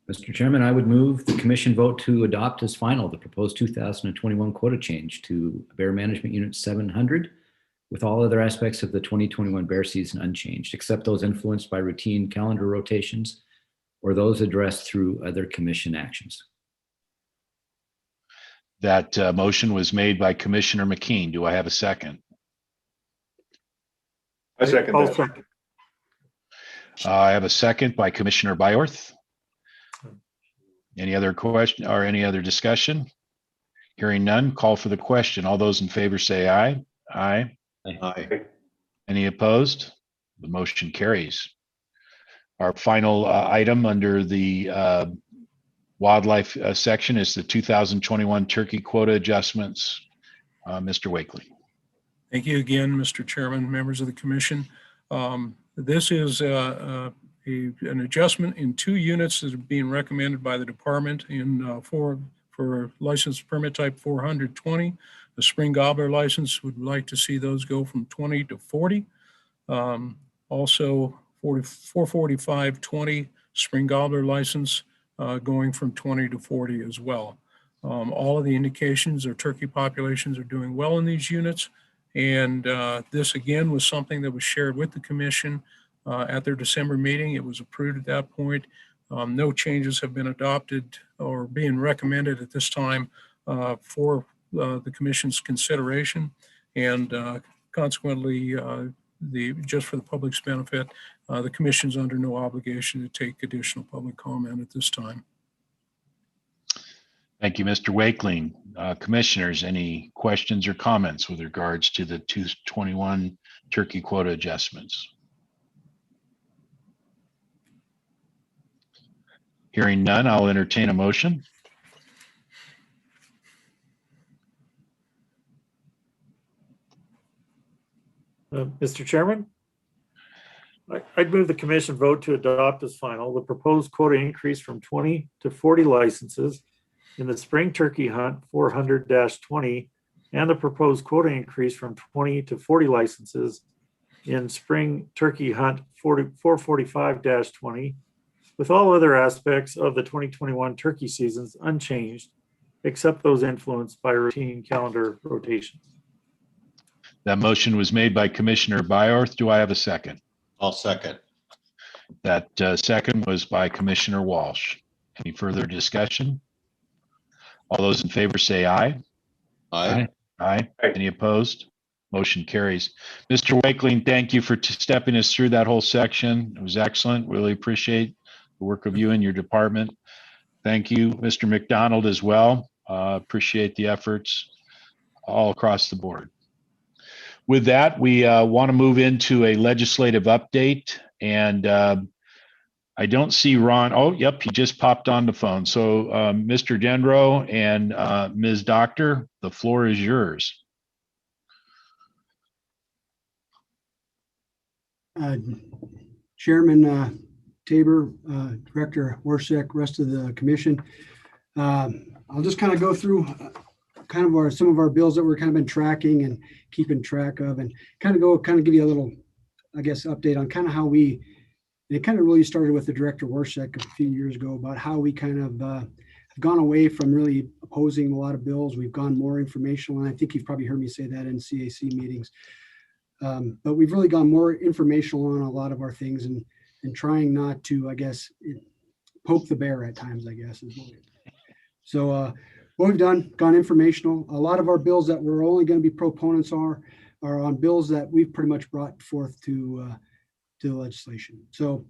Mr. Chairman, I would move the commission vote to adopt as final the proposed 2021 quota change to Bear Management Unit 700 with all other aspects of the 2021 bear season unchanged, except those influenced by routine calendar rotations or those addressed through other commission actions. That motion was made by Commissioner McKean. Do I have a second? I second that. I have a second by Commissioner Byorth. Any other question or any other discussion? Hearing none, call for the question. All those in favor say aye. Aye. Aye. Any opposed? The motion carries. Our final item under the wildlife section is the 2021 turkey quota adjustments. Mr. Wakeling. Thank you again, Mr. Chairman, members of the commission. This is an adjustment in 2 units that are being recommended by the department for license permit type 420. The spring gobbler license would like to see those go from 20 to 40. Also 44520 spring gobbler license going from 20 to 40 as well. All of the indications of turkey populations are doing well in these units. And this again was something that was shared with the commission at their December meeting. It was approved at that point. No changes have been adopted or being recommended at this time for the commission's consideration. And consequently, just for the public's benefit, the commission's under no obligation to take additional public comment at this time. Thank you, Mr. Wakeling. Commissioners, any questions or comments with regards to the 2021 turkey quota adjustments? Hearing none, I'll entertain a motion. Mr. Chairman, I'd move the commission vote to adopt as final the proposed quota increase from 20 to 40 licenses in the spring turkey hunt 400-20 and the proposed quota increase from 20 to 40 licenses in spring turkey hunt 445-20 with all other aspects of the 2021 turkey seasons unchanged, except those influenced by routine calendar rotations. That motion was made by Commissioner Byorth. Do I have a second? I'll second. That second was by Commissioner Walsh. Any further discussion? All those in favor say aye. Aye. Aye. Any opposed? Motion carries. Mr. Wakeling, thank you for stepping us through that whole section. It was excellent. Really appreciate the work of you and your department. Thank you, Mr. McDonald, as well. Appreciate the efforts all across the board. With that, we want to move into a legislative update, and I don't see Ron. Oh, yep, he just popped on the phone. So Mr. Dendro and Ms. Doctor, the floor is yours. Chairman Tabor, Director Warsick, rest of the commission. I'll just kind of go through kind of some of our bills that we're kind of been tracking and keeping track of, and kind of give you a little, I guess, update on kind of how it kind of really started with the Director Warsick a few years ago about how we kind of gone away from really opposing a lot of bills. We've gone more informational, and I think you've probably heard me say that in CAC meetings. But we've really gone more informational on a lot of our things, and trying not to, I guess, poke the bear at times, I guess. So what we've done, gone informational. A lot of our bills that we're only going to be proponents are on bills that we've pretty much brought forth to the legislation. So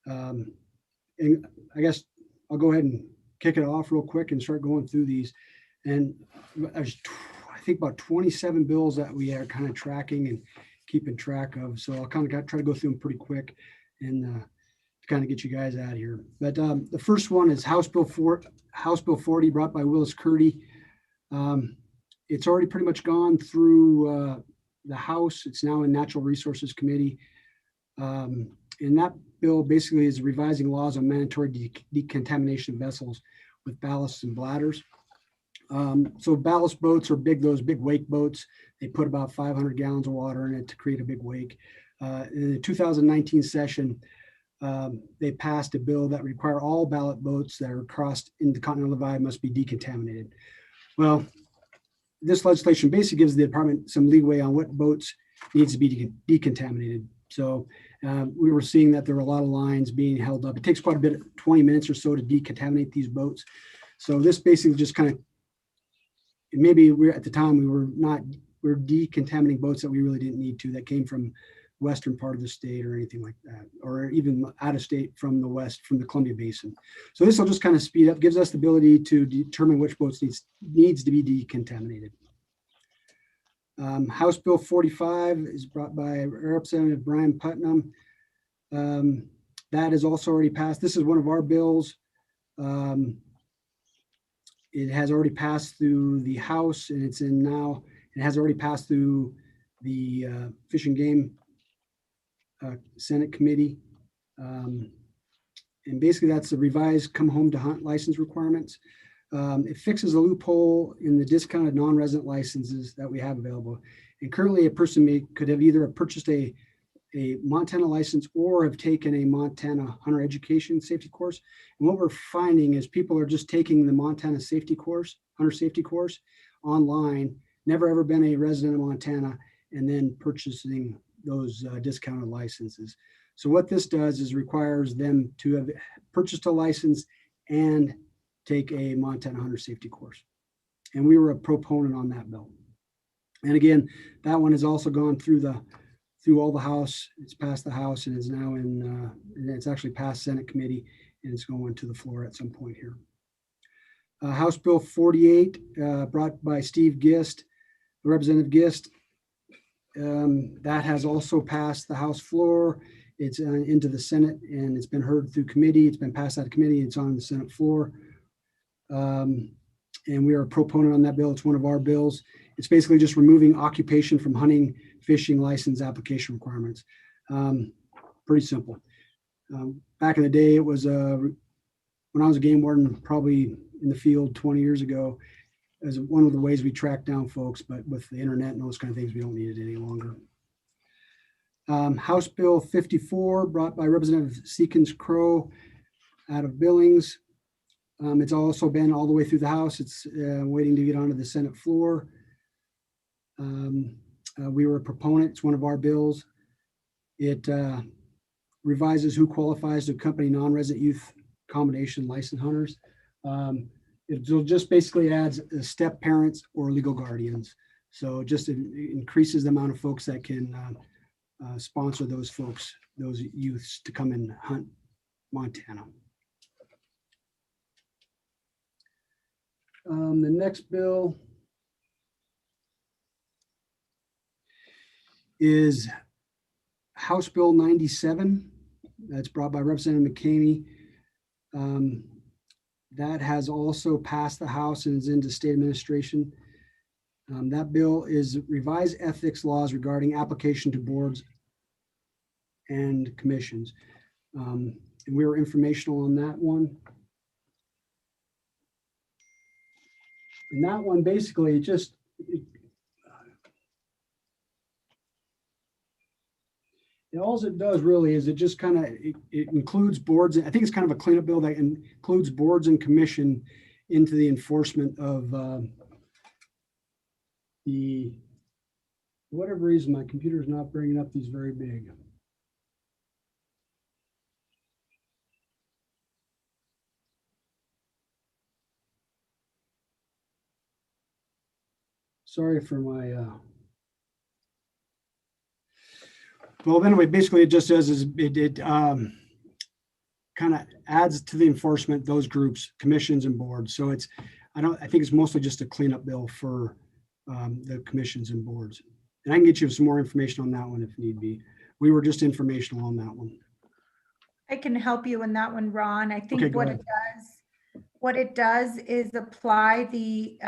and I guess I'll go ahead and kick it off real quick and start going through these. And there's, I think, about 27 bills that we are kind of tracking and keeping track of. So I'll kind of try to go through them pretty quick and to kind of get you guys out of here. But the first one is House Bill 40, brought by Willis Curdy. It's already pretty much gone through the House. It's now in Natural Resources Committee. And that bill basically is revising laws on mandatory decontamination of vessels with ballasts and bladders. So ballast boats are big, those big wake boats. They put about 500 gallons of water in it to create a big wake. In the 2019 session, they passed a bill that require all ballast boats that are crossed into continental divide must be decontaminated. Well, this legislation basically gives the department some leeway on what boats needs to be decontaminated. So we were seeing that there were a lot of lines being held up. It takes quite a bit, 20 minutes or so to decontaminate these boats. So this basically just kind of, maybe we're at the time we're decontaminating boats that we really didn't need to, that came from western part of the state or anything like that, or even out of state from the west, from the Columbia Basin. So this will just kind of speed up, gives us the ability to determine which boats needs to be decontaminated. House Bill 45 is brought by Representative Brian Putnam. That is also already passed. This is one of our bills. It has already passed through the House, and it's in now. It has already passed through the Fish and Game Senate Committee. And basically that's the revised come home to hunt license requirements. It fixes a loophole in the discounted non-resident licenses that we have available. And currently a person could have either purchased a Montana license or have taken a Montana hunter education safety course. And what we're finding is people are just taking the Montana safety course, hunter safety course online, never ever been a resident of Montana, and then purchasing those discounted licenses. So what this does is requires them to have purchased a license and take a Montana hunter safety course. And we were a proponent on that bill. And again, that one has also gone through all the House. It's passed the House and is now in, and it's actually passed Senate Committee, and it's going to the floor at some point here. House Bill 48, brought by Steve Gist, Representative Gist. That has also passed the House floor. It's into the Senate, and it's been heard through committee. It's been passed out of committee. It's on the Senate floor. And we are a proponent on that bill. It's one of our bills. It's basically just removing occupation from hunting, fishing license application requirements. Pretty simple. Back in the day, it was when I was a game warden, probably in the field 20 years ago, as one of the ways we track down folks, but with the internet and those kind of things, we don't need it any longer. House Bill 54, brought by Representative Seekins Crow out of Billings. It's also been all the way through the House. It's waiting to get onto the Senate floor. We were a proponent. It's one of our bills. It revises who qualifies to accompany non-resident youth accommodation licensed hunters. It just basically adds step parents or legal guardians. So just it increases the amount of folks that can sponsor those folks, those youths, to come and hunt Montana. The next bill is House Bill 97. That's brought by Representative McCamey. That has also passed the House and is into state administration. That bill is revised ethics laws regarding application to boards and commissions. And we were informational on that one. And that one basically all it does really is it just kind of it includes boards. I think it's kind of a cleanup bill that includes boards and commission into the enforcement of the, for whatever reason, my computer is not bringing up these very big. Sorry for my, well, anyway, basically it just does is it kind of adds to the enforcement, those groups, commissions and boards. So it's, I think it's mostly just a cleanup bill for the commissions and boards. And I can get you some more information on that one if need be. We were just informational on that one. I can help you in that one, Ron. I think Okay, go what ahead. what it does is apply the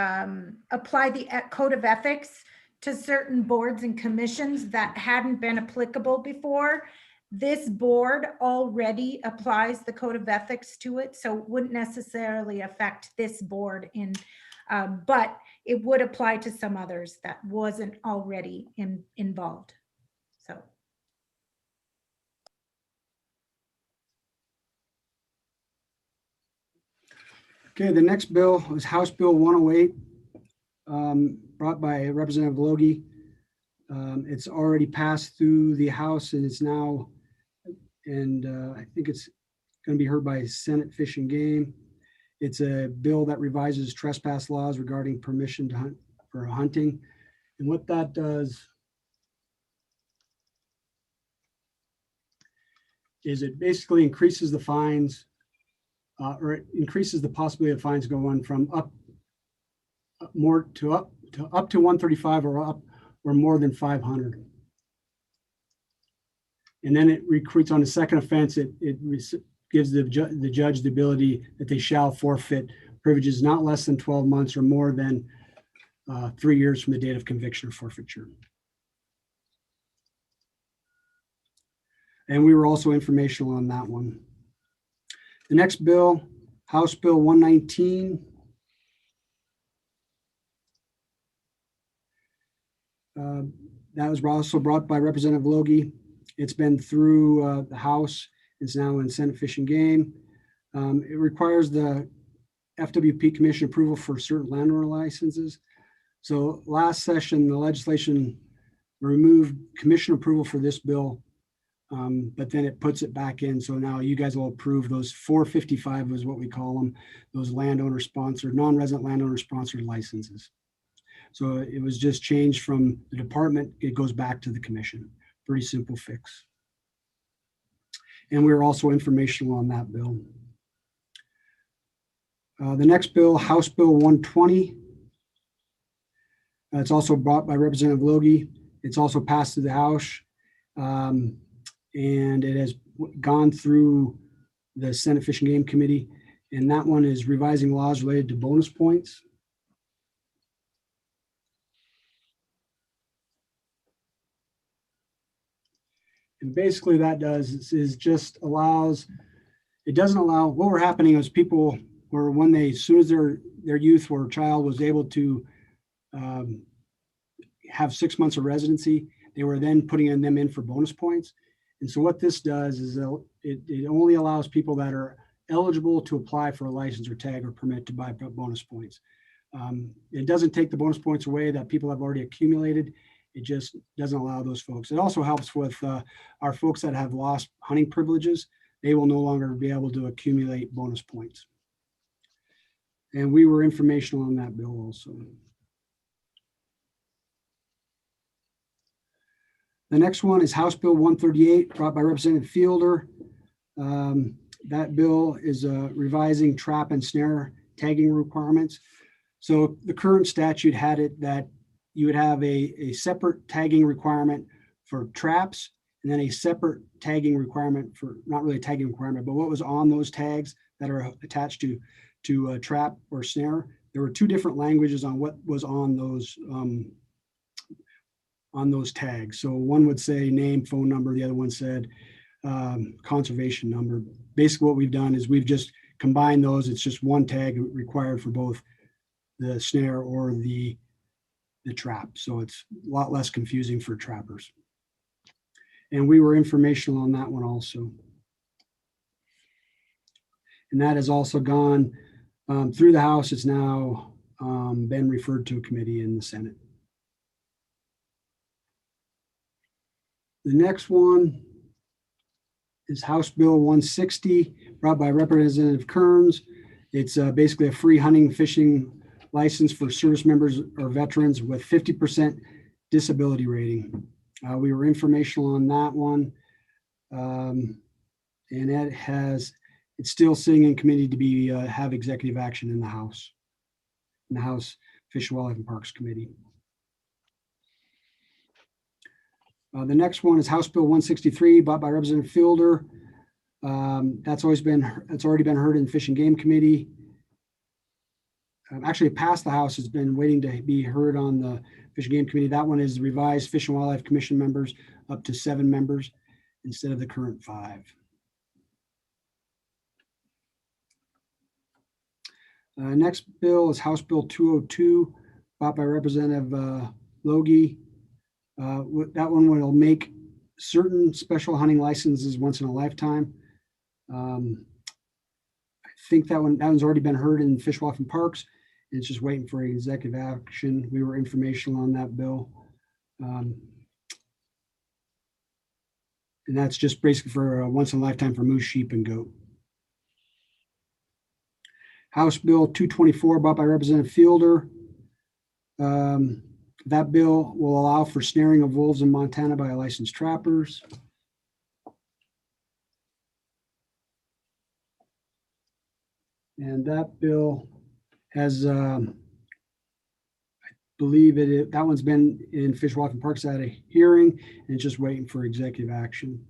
code of ethics to certain boards and commissions that hadn't been applicable before. This board already applies the code of ethics to it, so it wouldn't necessarily affect this board but it would apply to some others that wasn't already involved. So. Okay, the next bill is House Bill 108, brought by Representative Logie. It's already passed through the House and it's now, and I think it's going to be heard by Senate Fish and Game. It's a bill that revises trespass laws regarding permission to hunt for hunting. And what that does is it basically increases the fines, or it increases the possibility of fines going from up to 135 or more than 500. And then it recruits on the second offense. It gives the judge the ability that they shall forfeit privileges not less than 12 months or more than 3 years from the date of conviction or forfeiture. And we were also informational on that one. The next bill, House Bill 119. That was also brought by Representative Logie. It's been through the House. It's now in Senate Fish and Game. It requires the FWP Commission approval for certain landowner licenses. So last session, the legislation removed commission approval for this bill, but then it puts it back in. So now you guys will approve those 455 is what we call them, those landowner sponsored, non-resident landowner sponsored licenses. So it was just changed from the department. It goes back to the commission. Pretty simple fix. And we were also informational on that bill. The next bill, House Bill 120. It's also brought by Representative Logie. It's also passed through the House. And it has gone through the Senate Fish and Game Committee. And that one is revising laws related to bonus points. And basically that does is just allows, it doesn't allow, what were happening is people were, when they, as soon as their youth or child was able to have 6 months of residency, they were then putting them in for bonus points. And so what this does is it only allows people that are eligible to apply for a license or tag or permit to buy bonus points. It doesn't take the bonus points away that people have already accumulated. It just doesn't allow those folks. It also helps with our folks that have lost hunting privileges. They will no longer be able to accumulate bonus points. And we were informational on that bill also. The next one is House Bill 138, brought by Representative Fielder. That bill is revising trap and snare tagging requirements. So the current statute had it that you would have a separate tagging requirement for traps and then a separate tagging requirement for, not really a tagging requirement, but what was on those tags that are attached to a trap or snare. There were two different languages on what was on those tags. So one would say name, phone number, the other one said conservation number. Basically what we've done is we've just combined those. It's just one tag required for both the snare or the trap. So it's a lot less confusing for trappers. And we were informational on that one also. And that has also gone Through the House, it's now been referred to a committee in the Senate. The next one is House Bill 160, brought by Representative Kearns. It's basically a free hunting and fishing license for service members or veterans with 50% disability rating. We were informational on that one. And it's still sitting in committee to be have executive action in the House Fish, Wildlife, and Parks Committee. The next one is House Bill 163, brought by Representative Fielder. It's already been heard in Fish and Game Committee. Actually, it passed the House. It's been waiting to be heard on the Fish and Game Committee. That one is revised Fish and Wildlife Commission members up to 7 members instead of the current 5. Next bill is House Bill 202, brought by Representative Logie. That one will make certain special hunting licenses once in a lifetime. I think that one's already been heard in Fish, Wildlife, and Parks, and it's just waiting for executive action. We were informational on that bill. And that's just basically for once in a lifetime for moose, sheep, and goat. House Bill 224, brought by Representative Fielder. That bill will allow for snaring of wolves in Montana by licensed trappers. And that bill has, I believe that one's been in Fish, Wildlife, and Parks at a hearing, and it's just waiting for executive action.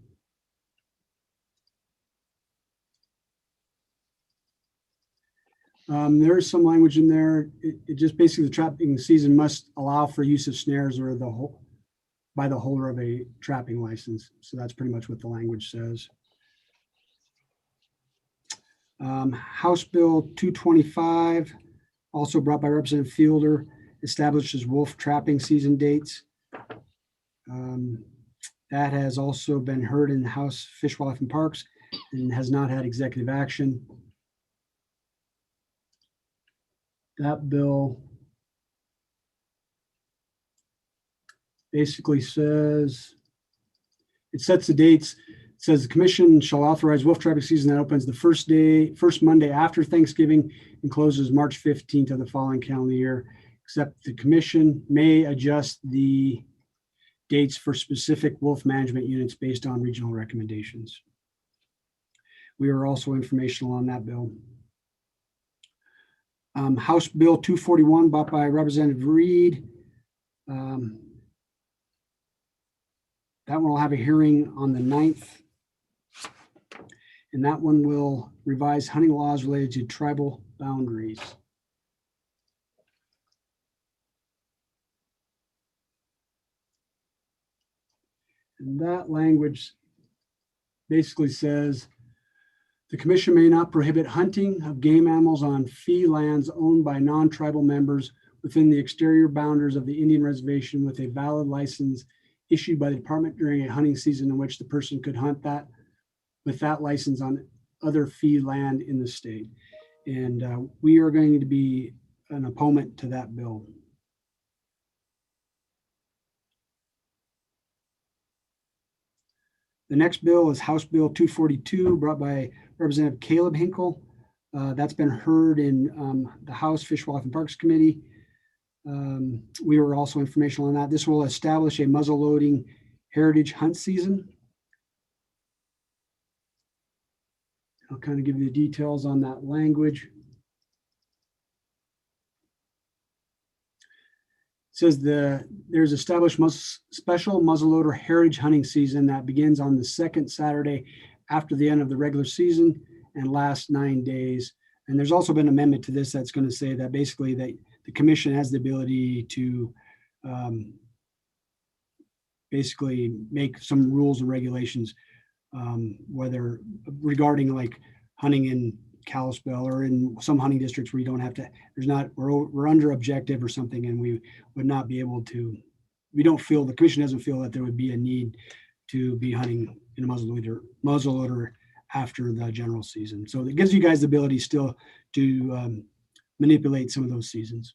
There's some language in there. It just basically the trapping season must allow for use of snares or by the holder of a trapping license. So that's pretty much what the language says. House Bill 225, also brought by Representative Fielder, establishes wolf trapping season dates. That has also been heard in the House Fish, Wildlife, and Parks and has not had executive action. That bill basically says, it sets the dates. It says the commission shall authorize wolf trapping season that opens the first Monday after Thanksgiving and closes March 15th of the following calendar year, except the commission may adjust the dates for specific wolf management units based on regional recommendations. We are also informational on that bill. House Bill 241, brought by Representative Reed. That one will have a hearing on the 9th. And that one will revise hunting laws related to tribal boundaries. And that language basically says, the commission may not prohibit hunting of game animals on fee lands owned by non-tribal members within the exterior boundaries of the Indian reservation with a valid license issued by the department during a hunting season in which the person could hunt with that license on other fee land in the state. And we are going to be an opponent to that bill. The next bill is House Bill 242, brought by Representative Caleb Hinkle. That's been heard in the House Fish, Wildlife, and Parks Committee. We were also informational on that. This will establish a muzzleloading heritage hunt season. I'll kind of give you the details on that language. It says there's established special muzzleloader heritage hunting season that begins on the second Saturday after the end of the regular season and lasts 9 days. And there's also been an amendment to this that's going to say that basically that the commission has the ability to basically make some rules and regulations, whether regarding like hunting in Kalispell or in some hunting districts where you don't have to, we're under objective or something, and we would not be able to, the commission doesn't feel that there would be a need to be hunting in a muzzleloader after the general season. So it gives you guys the ability still to manipulate some of those seasons.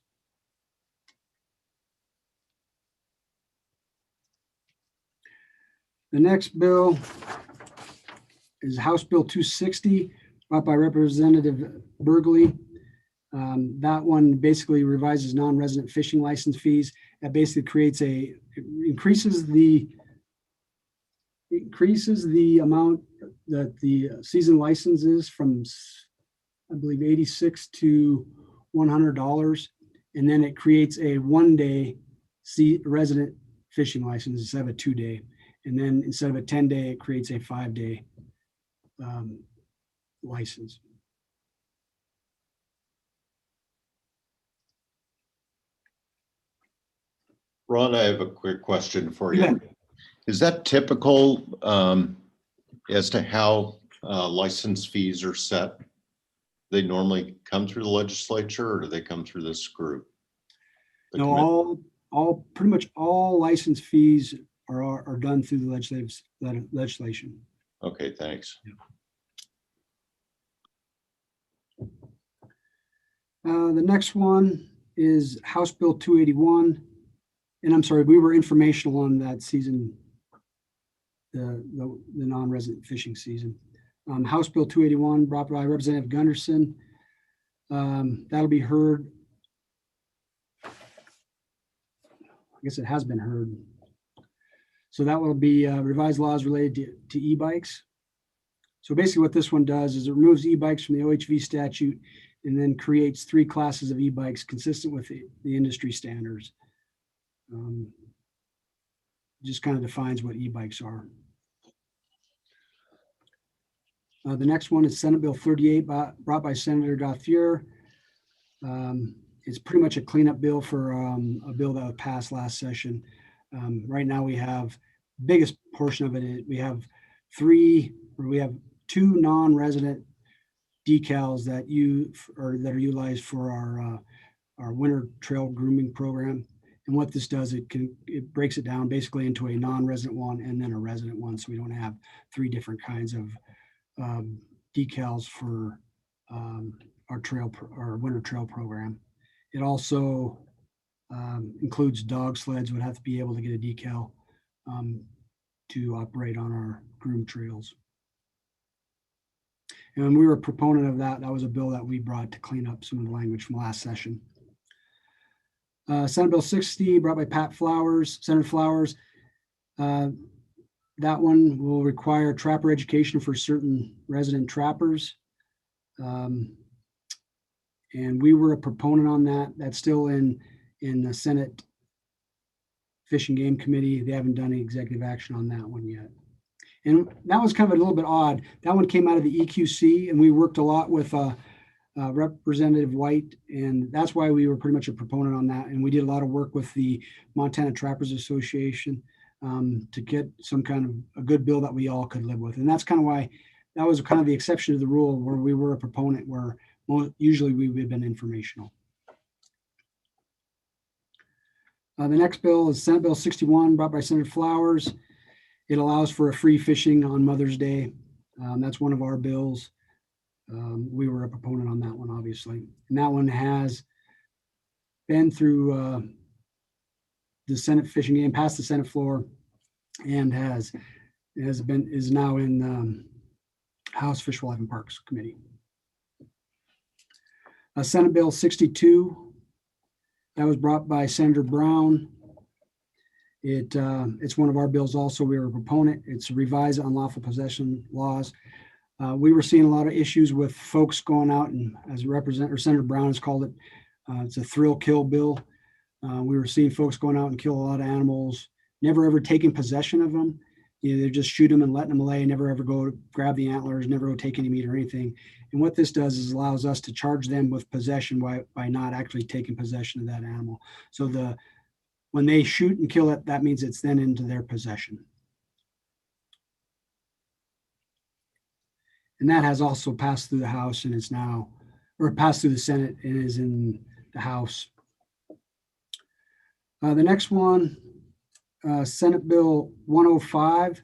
The next bill is House Bill 260, brought by Representative Burgley. That one basically revises non-resident fishing license fees. That basically increases the amount that the season license is from, I believe, $86 to $100, and then it creates a 1-day resident fishing license instead of a 2-day, and then instead of a 10-day, it creates a 5-day license. Ron, I have a quick question for Yeah. you. Is that typical as to how license fees are set? They normally come through the legislature, or do they come through this group? No, pretty much all license fees are done through the legislation. Okay, thanks. The next one is House Bill 281. And I'm sorry, we were informational on that season, the non-resident fishing season. House Bill 281, brought by Representative Gunderson. That'll be heard. I guess it has been heard. So that will be revised laws related to e-bikes. So basically what this one does is it removes e-bikes from the OHV statute and then creates 3 classes of e-bikes consistent with the industry standards. Just kind of defines what e-bikes are. The next one is Senate Bill 38, brought by Senator Gauthier. It's pretty much a cleanup bill for a bill that was passed last session. Right now we have, biggest portion of it, we have 2 non-resident decals that are utilized for our winter trail grooming program. And what this does, it breaks it down basically into a non-resident one and then a resident one, so we don't have 3 different kinds of decals for our winter trail program. It also includes dog sleds would have to be able to get a decal to operate on our groom trails. And when we were a proponent of that, that was a bill that we brought to clean up some of the language from last session. Senate Bill 60, brought by Senator Flowers. That one will require trapper education for certain resident trappers. And we were a proponent on that. That's still in the Senate Fish and Game Committee. They haven't done any executive action on that one yet. And that was kind of a little bit odd. That one came out of the EQC, and we worked a lot with Representative White, and that's why we were pretty much a proponent on that. And we did a lot of work with the Montana Trappers Association to get some kind of a good bill that we all could live with. And that's kind of why that was kind of the exception to the rule, where we were a proponent, where usually we would have been informational. The next bill is Senate Bill 61, brought by Senator Flowers. It allows for a free fishing on Mother's Day. That's one of our bills. We were a proponent on that one, obviously. And that one has been through the Senate Fishing Game, past the Senate floor, and is now in House Fish, Wildlife, and Parks Committee. Senate Bill 62, that was brought by Senator Brown. It's one of our bills also. We were a proponent. It's a revised unlawful possession laws. We were seeing a lot of issues with folks going out, and as Senator Brown has called it, it's a thrill kill bill. We were seeing folks going out and kill a lot of animals, never ever taking possession of them. They just shoot them and letting them lay, never ever go to grab the antlers, never go take any meat or anything. And what this does is allows us to charge them with possession by not actually taking possession of that animal. So when they shoot and kill it, that means it's then into their possession. And that has also passed through the House, and it's now, or passed through the Senate and is in the House. The next one, Senate Bill 105,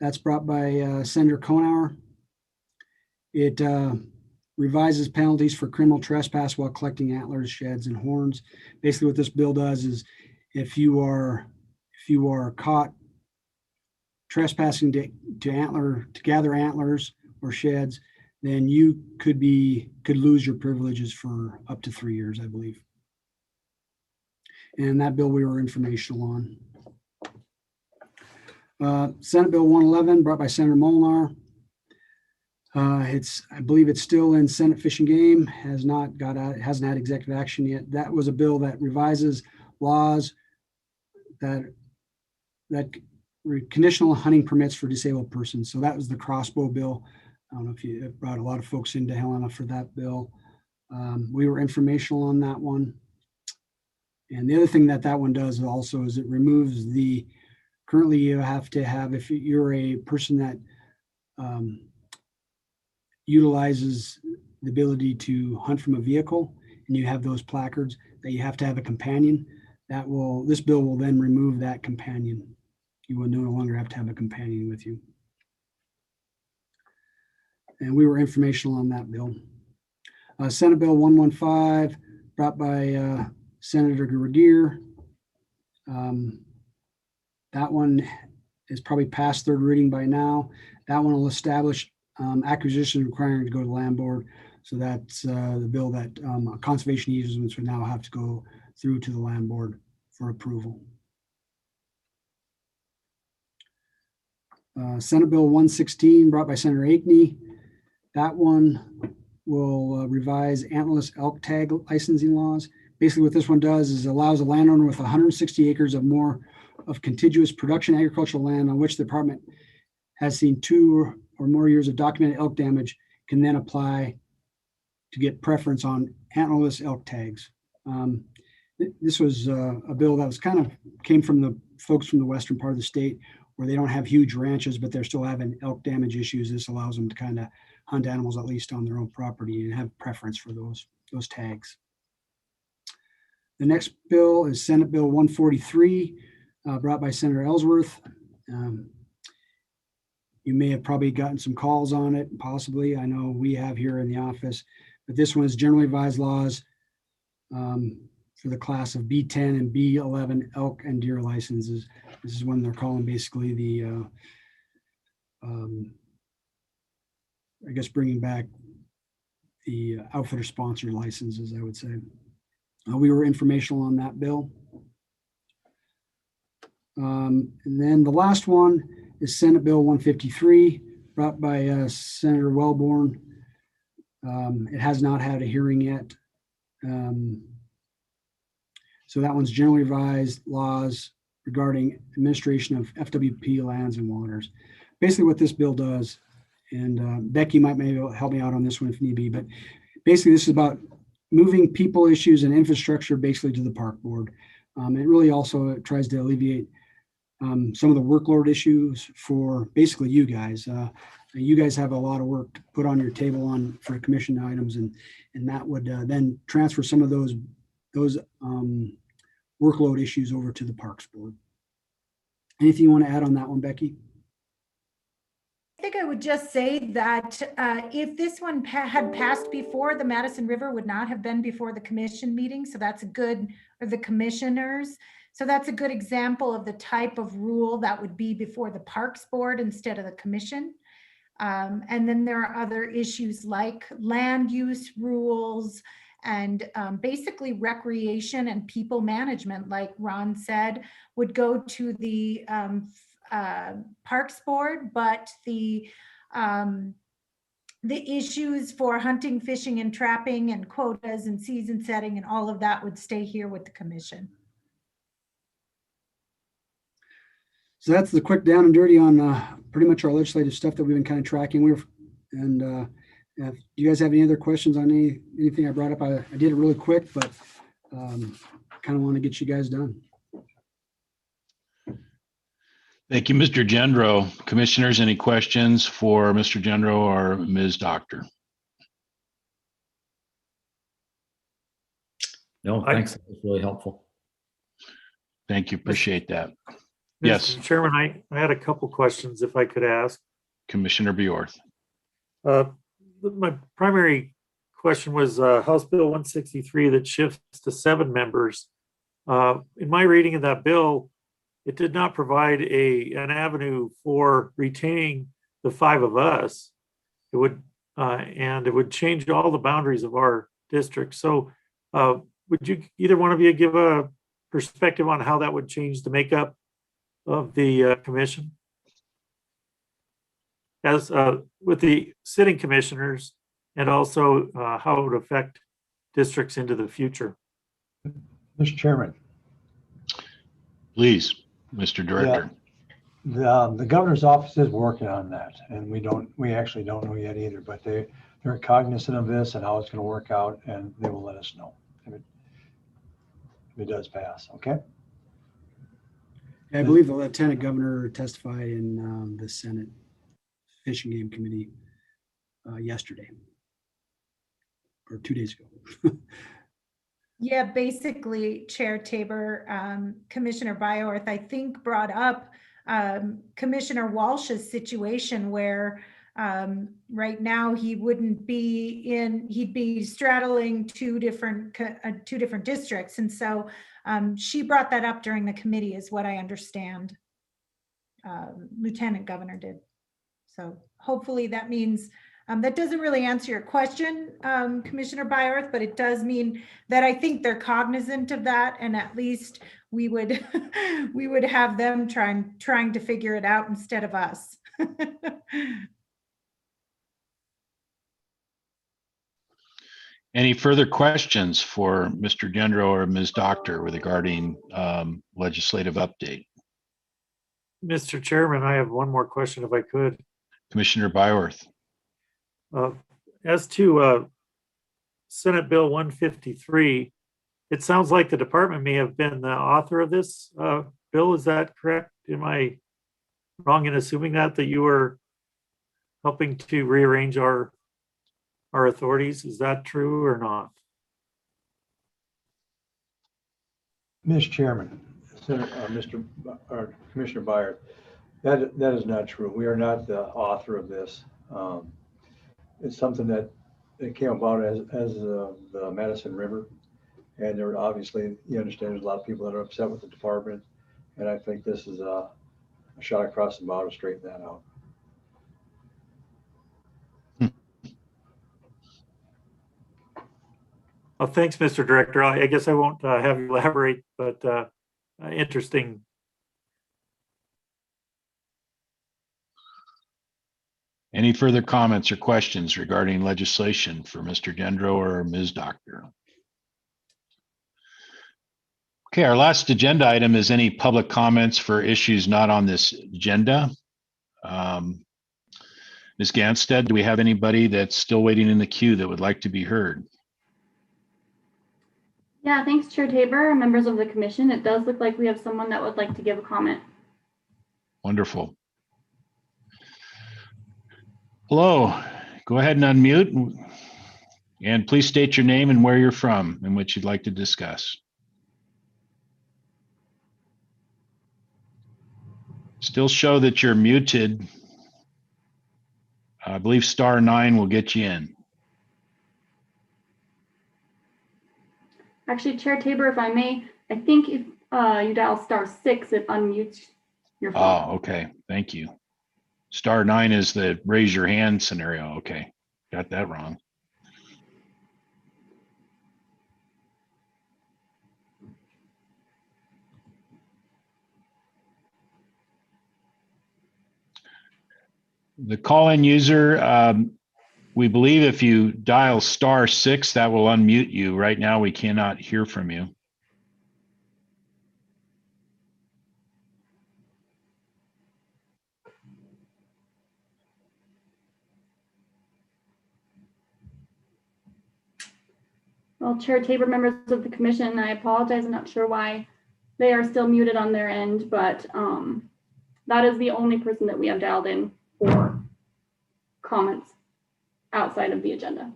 that's brought by Senator Konauer. It revises penalties for criminal trespass while collecting antlers, sheds, and horns. Basically, what this bill does is if you are caught trespassing to gather antlers or sheds, then you could lose your privileges for up to 3 years, I believe. And that bill we were informational on. Senate Bill 111, brought by Senator Molnar. I believe it's still in Senate Fish and Game, hasn't had executive action yet. That was a bill that revises laws that conditional hunting permits for disabled persons. So that was the crossbow bill. I don't know if it brought a lot of folks into Helena for that bill. We were informational on that one. And the other thing that one does also is it removes currently you have to have, if you're a person that utilizes the ability to hunt from a vehicle and you have those placards, that you have to have a companion. This bill will then remove that companion. You will no longer have to have a companion with you. And we were informational on that bill. Senate Bill 115, brought by Senator Regier. That one is probably past third reading by now. That one will establish acquisition requiring to go to the land board. So that's the bill that conservation easements would now have to go through to the land board for approval. Senate Bill 116, brought by Senator Akeney. That one will revise antlerless elk tag licensing laws. Basically what this one does is allows a landowner with 160 acres or more of contiguous production agricultural land on which the department has seen 2 or more years of documented elk damage can then apply to get preference on antlerless elk tags. This was a bill that was came from the folks from the western part of the state where they don't have huge ranches, but they're still having elk damage issues. This allows them to hunt animals at least on their own property and have preference for those tags. The next bill is Senate Bill 143, brought by Senator Ellsworth. You may have probably gotten some calls on it, possibly. I know we have here in the office, but this one is generally advised laws for the class of B10 and B11 elk and deer licenses. This is when they're calling basically the, I guess, bringing back the outfitter sponsored licenses, I would say. We were informational on that bill. And then the last one is Senate Bill 153, brought by Senator Wellborn. It has not had a hearing yet. So that one's generally revised laws regarding administration of FWP lands and waters. Basically what this bill does, and Becky might maybe help me out on this one if need be, but basically this is about moving people issues and infrastructure basically to the park board. It really also tries to alleviate some of the workload issues for basically you guys. You guys have a lot of work to put on your table for commission items, and that would then transfer some of those workload issues over to the Parks Board. Anything you want to add on that one, Becky? I think I would just say that if this one had passed before, the Madison River would not have been before the commission meeting. So that's a good, or the commissioners. So that's a good example of the type of rule that would be before the Parks Board instead of the commission. And then there are other issues like land use rules and basically recreation and people management, like Ron said, would go to the Parks Board, but the issues for hunting, fishing, and trapping and quotas and season setting and all of that would stay here with the commission. So that's the quick down and dirty on pretty much our legislative stuff that we've been kind of tracking. If you guys have any other questions on anything I brought up, I did it really quick, but kind of want to get you guys done. Thank you, Mr. Gendro. Commissioners, any questions for Mr. Gendro or Ms. Doctor? No, thanks. That was really helpful. Thank you. Appreciate that. Mr. Yes. Chairman, I had a couple questions if I could ask. Commissioner Bjorth. My primary question was House Bill 163 that shifts to 7 members. In my reading of that bill, it did not provide an avenue for retaining the 5 of us. It would and it would change all the boundaries of our district. So would you, either one of you, give a perspective on how that would change the makeup of the commission? As with the sitting commissioners, and also how it would affect districts into the future. Mr. Chairman. Please, Mr. Director. Yeah, the governor's office is working on that, and we actually don't know yet either, but they're cognizant of this and how it's going to work out, and they will let us know if it does pass. Okay. I believe the Lieutenant Governor testified in the Senate Fish and Game Committee yesterday or 2 days ago. Yeah, basically, Chair Tabor, Commissioner Byorth, I think, brought up Commissioner Walsh's situation where right now he'd be straddling two different districts. And so she brought that up during the committee is what I understand. Lieutenant Governor did. So hopefully that means that doesn't really answer your question, Commissioner Byorth, but it does mean that I think they're cognizant of that, and at least we would we would have them trying to figure it out instead of us. Any further questions for Mr. Gendro or Ms. Doctor regarding legislative update? Mr. Chairman, I have one more question if I could. Commissioner Byorth. As to Senate Bill 153, it sounds like the department may have been the author of this bill. Is that correct? Am I wrong in assuming that you were helping to rearrange our authorities? Is that true or not? Mr. Chairman, Commissioner Byer, that is not true. We are not the author of this. It's something that it came about as the Madison River, and there obviously, you understand, there's a lot of people that are upset with the department, and I think this is a shot across the bow to straighten that out. Well, thanks, Mr. Director. I guess I won't have you elaborate, but interesting. Any further comments or questions regarding legislation for Mr. Gendro or Ms. Doctor? Okay, our last agenda item is any public comments for issues not on this agenda. Ms. Ganstead, do we have anybody that's still waiting in the queue that would like to be heard? Yeah, thanks, Chair Tabor, members of the commission. It does look like we have someone that would like to give a comment. Wonderful. Hello, go ahead and unmute, and please state your name and where you're from and what you'd like to discuss. Still show that you're muted. I believe *9 will get you in. Actually, Chair Tabor, if I may, I think if you dial *6, it unmutes your phone. Oh, okay, thank you. *9 is the raise your hand scenario. Okay, got that wrong. The call-in user, we believe if you dial *6, that will unmute you. Right now, we cannot hear from you. Well, Chair Tabor, members of the commission, I apologize. I'm not sure why they are still muted on their end, but that is the only person that we have dialed in for comments outside of the agenda.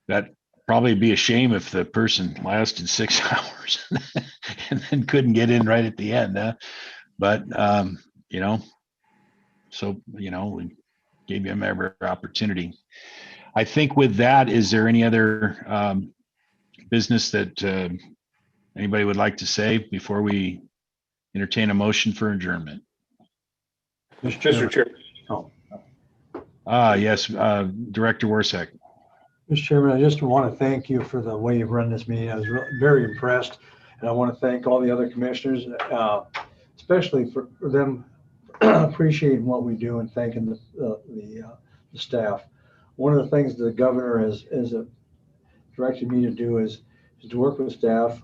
That'd probably be a shame if the person lasted 6 hours and then couldn't get in right at the end. But, so, we gave you a member opportunity. I think with that, is there any other business that anybody would like to say before we entertain a motion for adjournment? Mr. Chair. Oh. Yes, Director Warsack. Mr. Chairman, I just want to thank you for the way you've run this meeting. I was very impressed. And I want to thank all the other commissioners, especially for them appreciating what we do and thanking the staff. One of the things the governor has directed me to do is to work with staff,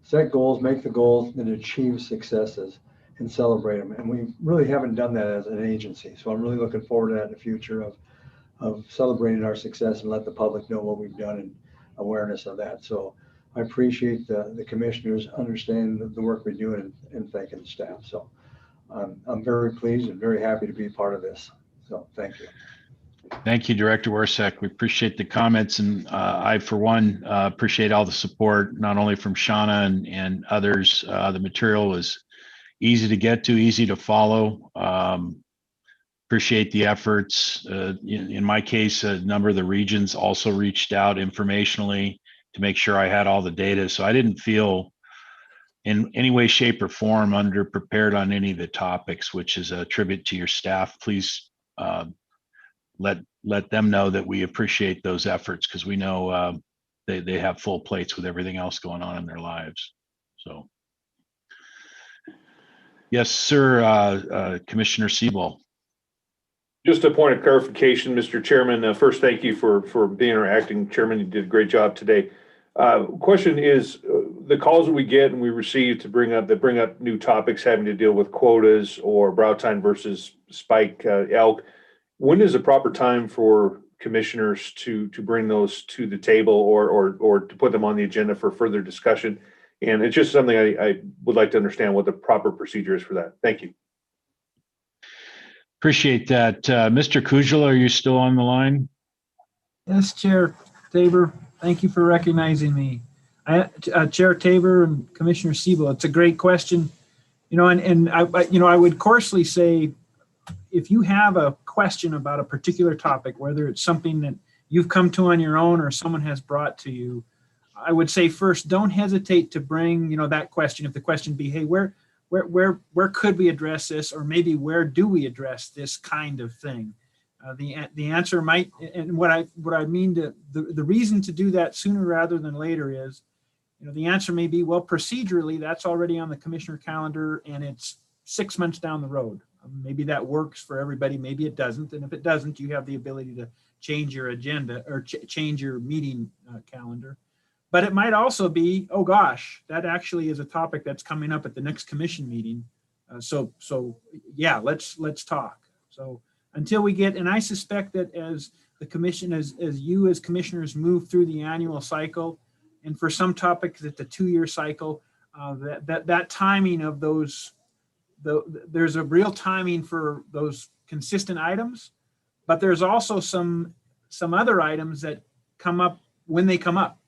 set goals, make the goals, and achieve successes and celebrate them. And we really haven't done that as an agency. So I'm really looking forward to that in the future of celebrating our success and let the public know what we've done and awareness of that. So I appreciate the commissioners understanding the work we do and thanking the staff. So I'm very pleased and very happy to be part of this. So thank you. Thank you, Director Warsack. We appreciate the comments, and I, for one, appreciate all the support, not only from Shauna and others. The material was easy to get to, easy to follow. Appreciate the efforts. In my case, a number of the regions also reached out informationally to make sure I had all the data. So I didn't feel in any way, shape, or form underprepared on any of the topics, which is a tribute to your staff. Please let them know that we appreciate those efforts, because we know they have full plates with everything else going on in their lives. So, yes, sir, Commissioner Siebel. Just a point of clarification, Mr. Chairman. First, thank you for being our acting chairman. You did a great job today. Question is, the calls that we get and we receive that bring up new topics having to deal with quotas or brow tine versus spike elk. When is the proper time for commissioners to bring those to the table or to put them on the agenda for further discussion? And it's just something I would like to understand what the proper procedure is for that. Thank you. Appreciate that. Mr. Kujala, are you still on the line? Yes, Chair Tabor, thank you for recognizing me. Chair Tabor and Commissioner Siebel, it's a great question. I would coarsely say, if you have a question about a particular topic, whether it's something that you've come to on your own or someone has brought to you, I would say first, don't hesitate to bring, that question. If the question be, hey, where could we address this, or maybe where do we address this kind of thing? The answer might, and what I mean to the reason to do that sooner rather than later is, the answer may be, well, procedurally that's already on the commissioner calendar and it's 6 months down the road. Maybe that works for everybody, maybe it doesn't, and if it doesn't, you have the ability to change your agenda or change your meeting calendar. But it might also be, oh gosh, that actually is a topic that's coming up at the next commission meeting. So yeah, let's talk. So until we get, and I suspect that as the commission, as you as commissioners move through the annual cycle, and for some topics at the 2-year cycle, that timing of those, there's a real timing for those consistent items, but there's also some other items that come up when they come up.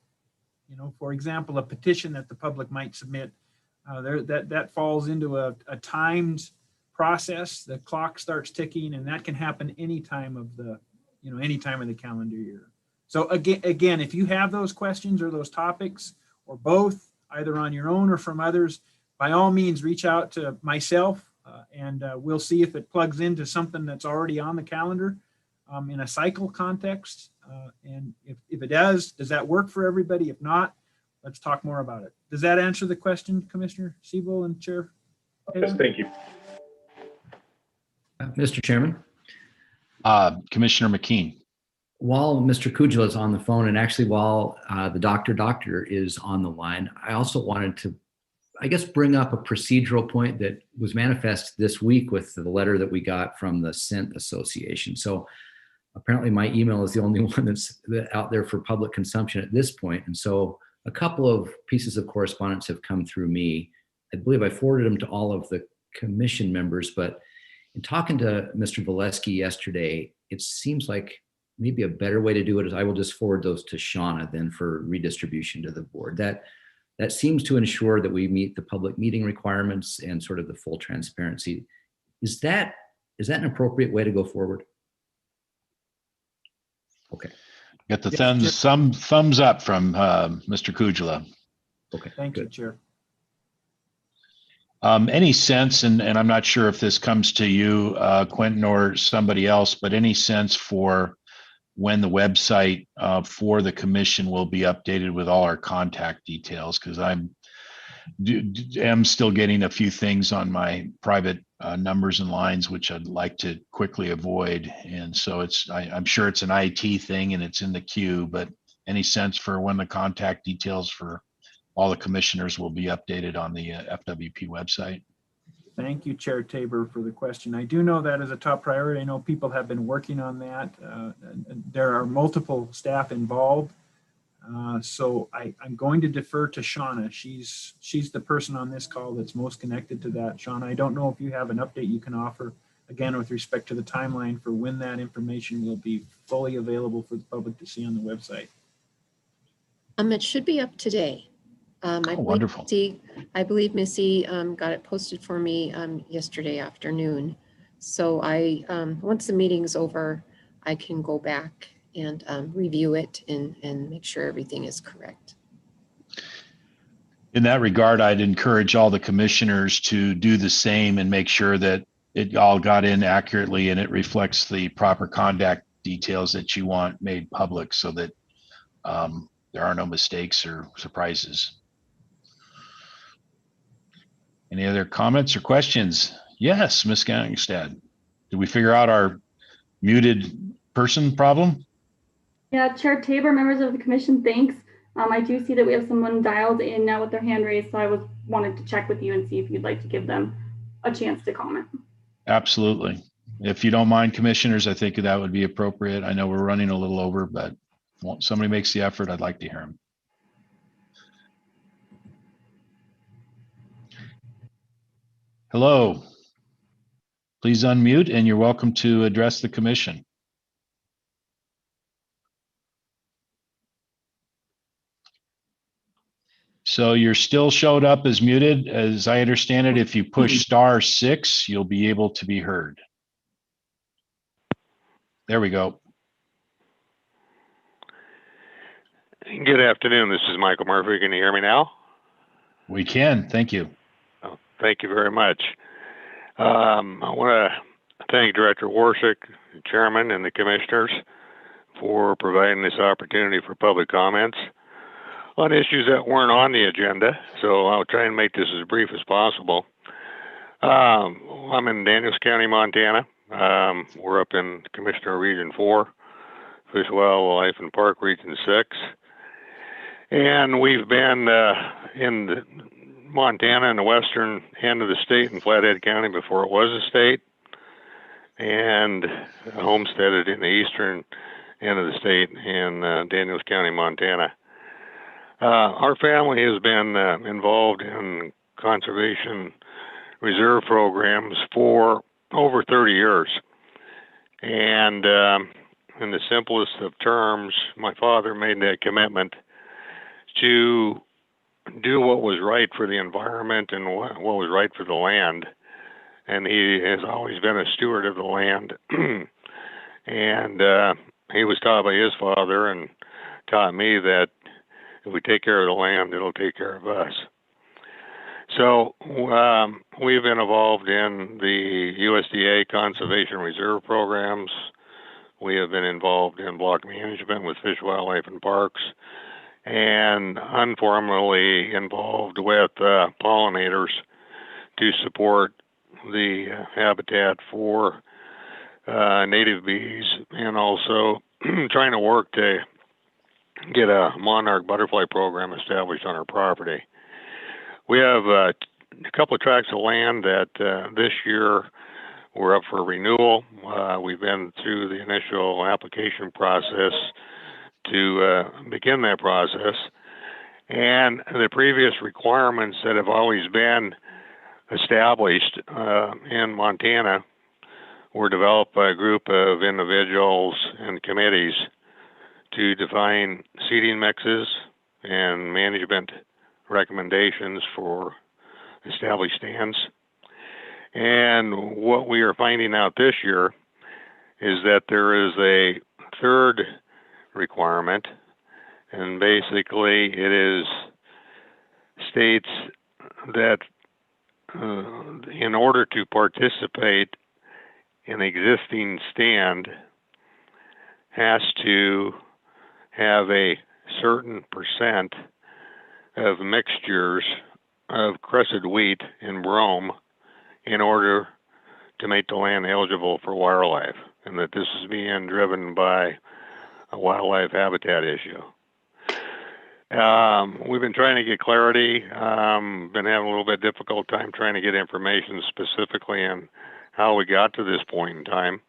For example, a petition that the public might submit, that falls into a timed process. The clock starts ticking, and that can happen any time of the calendar year. So again, if you have those questions or those topics or both, either on your own or from others, by all means, reach out to myself, and we'll see if it plugs into something that's already on the calendar in a cycle context. And if it does that work for everybody? If not, let's talk more about it. Does that answer the question, Commissioner Siebel and Chair? Yes, thank you. Mr. Chairman. Commissioner McKean. While Mr. Kujala is on the phone, and actually while the doctor is on the line, I also wanted to, bring up a procedural point that was manifest this week with the letter that we got from the Scent Association. So apparently my email is the only one that's out there for public consumption at this point. And so a couple of pieces of correspondence have come through me. I believe I forwarded them to all of the commission members, but in talking to Mr. Valesky yesterday, it seems like maybe a better way to do it is I will just forward those to Shauna then for redistribution to the board. That seems to ensure that we meet the public meeting requirements and sort of the full transparency. Is that an appropriate way to go forward? Okay. Get the Yes, thumbs up from Mr. Kujala. Okay. Thank you, Chair. Any sense, and I'm not sure if this comes to you, Quentin, or somebody else, but any sense for when the website for the commission will be updated with all our contact details? Because I'm still getting a few things on my private numbers and lines, which I'd like to quickly avoid. And so I'm sure it's an IT thing and it's in the queue, but any sense for when the contact details for all the commissioners will be updated on the FWP website? Thank you, Chair Tabor, for the question. I do know that is a top priority. I know people have been working on that. There are multiple staff involved. So I'm going to defer to Shauna. She's the person on this call that's most connected to that. Shauna, I don't know if you have an update you can offer, again, with respect to the timeline for when that information will be fully available for the public to see on the website. It should be up today. Wonderful. I believe Missy got it posted for me yesterday afternoon. So once the meeting's over, I can go back and review it and make sure everything is correct. In that regard, I'd encourage all the commissioners to do the same and make sure that it all got in accurately and it reflects the proper contact details that you want made public so that there are no mistakes or surprises. Any other comments or questions? Yes, Ms. Gangstad. Did we figure out our muted person problem? Yeah, Chair Tabor, members of the commission, thanks. I do see that we have someone dialed in now with their hand raised, so I wanted to check with you and see if you'd like to give them a chance to comment. Absolutely. If you don't mind, commissioners, I think that would be appropriate. I know we're running a little over, but if somebody makes the effort, I'd like to hear them. Hello. Please unmute and you're welcome to address the commission. So you're still showed up as muted. As I understand it, if you push *6, you'll be able to be heard. There we go. Good afternoon. This is Michael Murphy. Can you hear me now? We can. Thank you. Oh, thank you very much. I want to thank Director Warsick, the Chairman, and the Commissioners for providing this opportunity for public comments on issues that weren't on the agenda. So I'll try and make this as brief as possible. I'm in Daniels County, Montana. We're up in Commissioner Region 4, Fish, Wildlife, and Park Region 6. And we've been in Montana in the western end of the state in Flathead County before it was a state, and homesteaded in the eastern end of the state in Daniels County, Montana. Our family has been involved in conservation reserve programs for over 30 years. And in the simplest of terms, my father made that commitment to do what was right for the environment and what was right for the land. And he has always been a steward of the land. And he was taught by his father and taught me that if we take care of the land, it'll take care of us. So we've been involved in the USDA Conservation Reserve programs. We have been involved in block management with Fish, Wildlife, and Parks, and informally involved with pollinators to support the habitat for native bees, and also trying to work to get a monarch butterfly program established on our property. We have a couple of tracts of land that this year we're up for renewal. We've been through the initial application process to begin that process. And the previous requirements that have always been established in Montana were developed by a group of individuals and committees to define seeding mixes and management recommendations for established stands. And what we are finding out this year is that there is a third requirement. And basically it is states that in order to participate, an existing stand has to have a certain percent of mixtures of crested wheat and brome in order to make the land eligible for wildlife, and that this is being driven by a wildlife habitat issue. We've been trying to get clarity, been having a little bit difficult time trying to get information specifically on how we got to this point in time.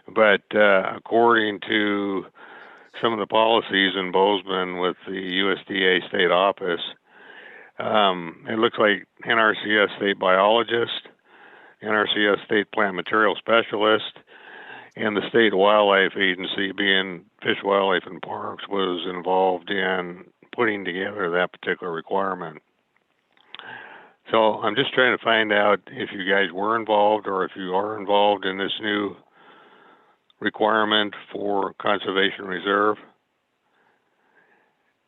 But according to some of the policies in Bozeman with the USDA state office, it looks like NRCS state biologist, NRCS state plant material specialist, and the state wildlife agency, being Fish, Wildlife, and Parks, was involved in putting together that particular requirement. So I'm just trying to find out if you guys were involved or if you are involved in this new requirement for conservation reserve,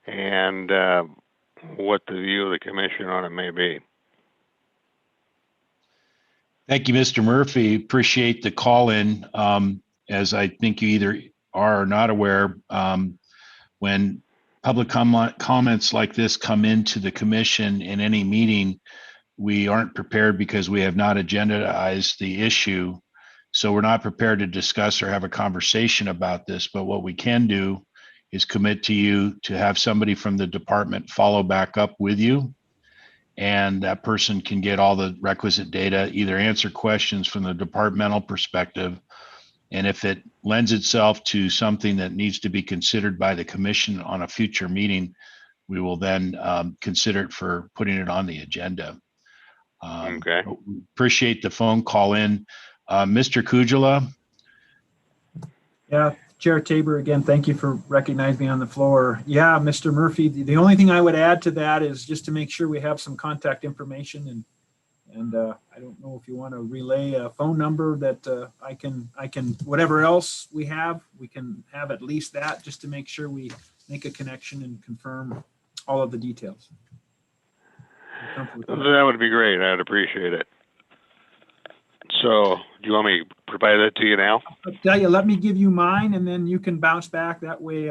and what the view of the commission on it may be. Thank you, Mr. Murphy. Appreciate the call in. As I think you either are or not aware, when public comments like this come into the commission in any meeting, we aren't prepared because we have not agendized the issue. So we're not prepared to discuss or have a conversation about this, but what we can do is commit to you to have somebody from the department follow back up with you. And that person can get all the requisite data, either answer questions from the departmental perspective. And if it lends itself to something that needs to be considered by the commission on a future meeting, we will then consider it for putting it on the agenda. Okay. Appreciate the phone call in. Mr. Kujala. Yeah, Chair Tabor, again, thank you for recognizing me on the floor. Yeah, Mr. Murphy, the only thing I would add to that is just to make sure we have some contact information, and I don't know if you want to relay a phone number that I can, whatever else we can have at least that, just to make sure we make a connection and confirm all of the details. That would be great. I'd appreciate it. So do you want me to provide that to you now? I'll tell you, let me give you mine and then you can bounce back that way.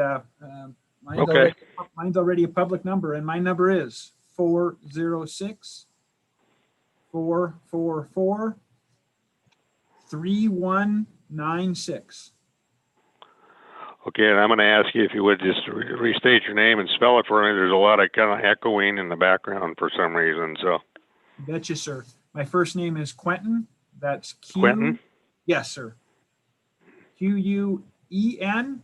Mine's already a public number, and my number is 406-444-3196. Okay, and I'm going to ask you if you would just restate your name and spell it for me. There's a lot of kind of echoing in the background for some reason. So. Betcha, sir. My first name is Quentin. That's Quentin? Yes, sir. Quentin.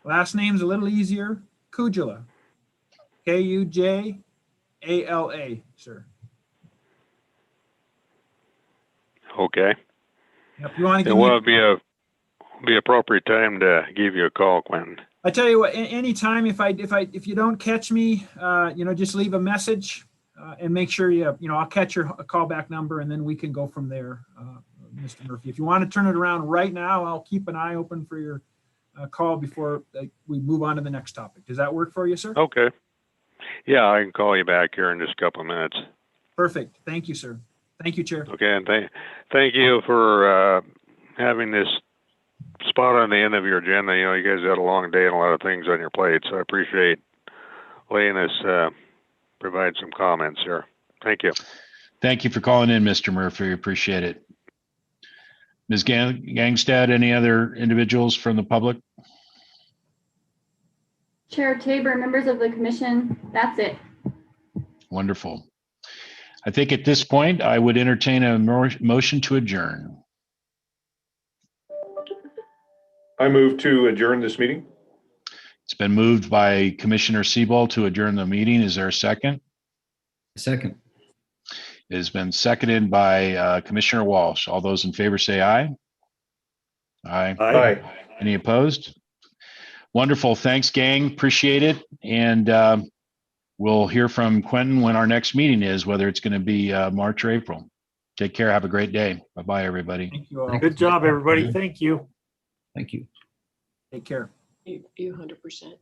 Last name's a little easier. Kujala. Kujala, sir. Okay. Yep, you want to and what would be appropriate time to give you a call, Quentin? I tell you what, anytime if you don't catch me, just leave a message and make sure I'll catch your callback number, and then we can go from there, Mr. Murphy. If you want to turn it around right now, I'll keep an eye open for your call before we move on to the next topic. Does that work for you, sir? Okay. Yeah, I can call you back here in just a couple of minutes. Perfect. Thank you, sir. Thank you, Chair. Okay, and thank you for having this spot on the end of your agenda. You guys had a long day and a lot of things on your plate, so I appreciate letting us provide some comments here. Thank you. Thank you for calling in, Mr. Murphy. Appreciate it. Ms. Gangstad, any other individuals from the public? Chair Tabor, members of the commission, that's it. Wonderful. I think at this point, I would entertain a motion to adjourn. I move to adjourn this meeting. It's been moved by Commissioner Siebel to adjourn the meeting. Is there a second? Second. It has been seconded by Commissioner Walsh. All those in favor say aye. Aye. Aye. Any opposed? Wonderful. Thanks, gang. Appreciate it. And we'll hear from Quentin when our next meeting is, whether it's going to be March or April. Take care. Have a great day. Bye-bye, everybody. Thank you all. Good job, everybody. Thank you. Thank you. Take care. You 100%.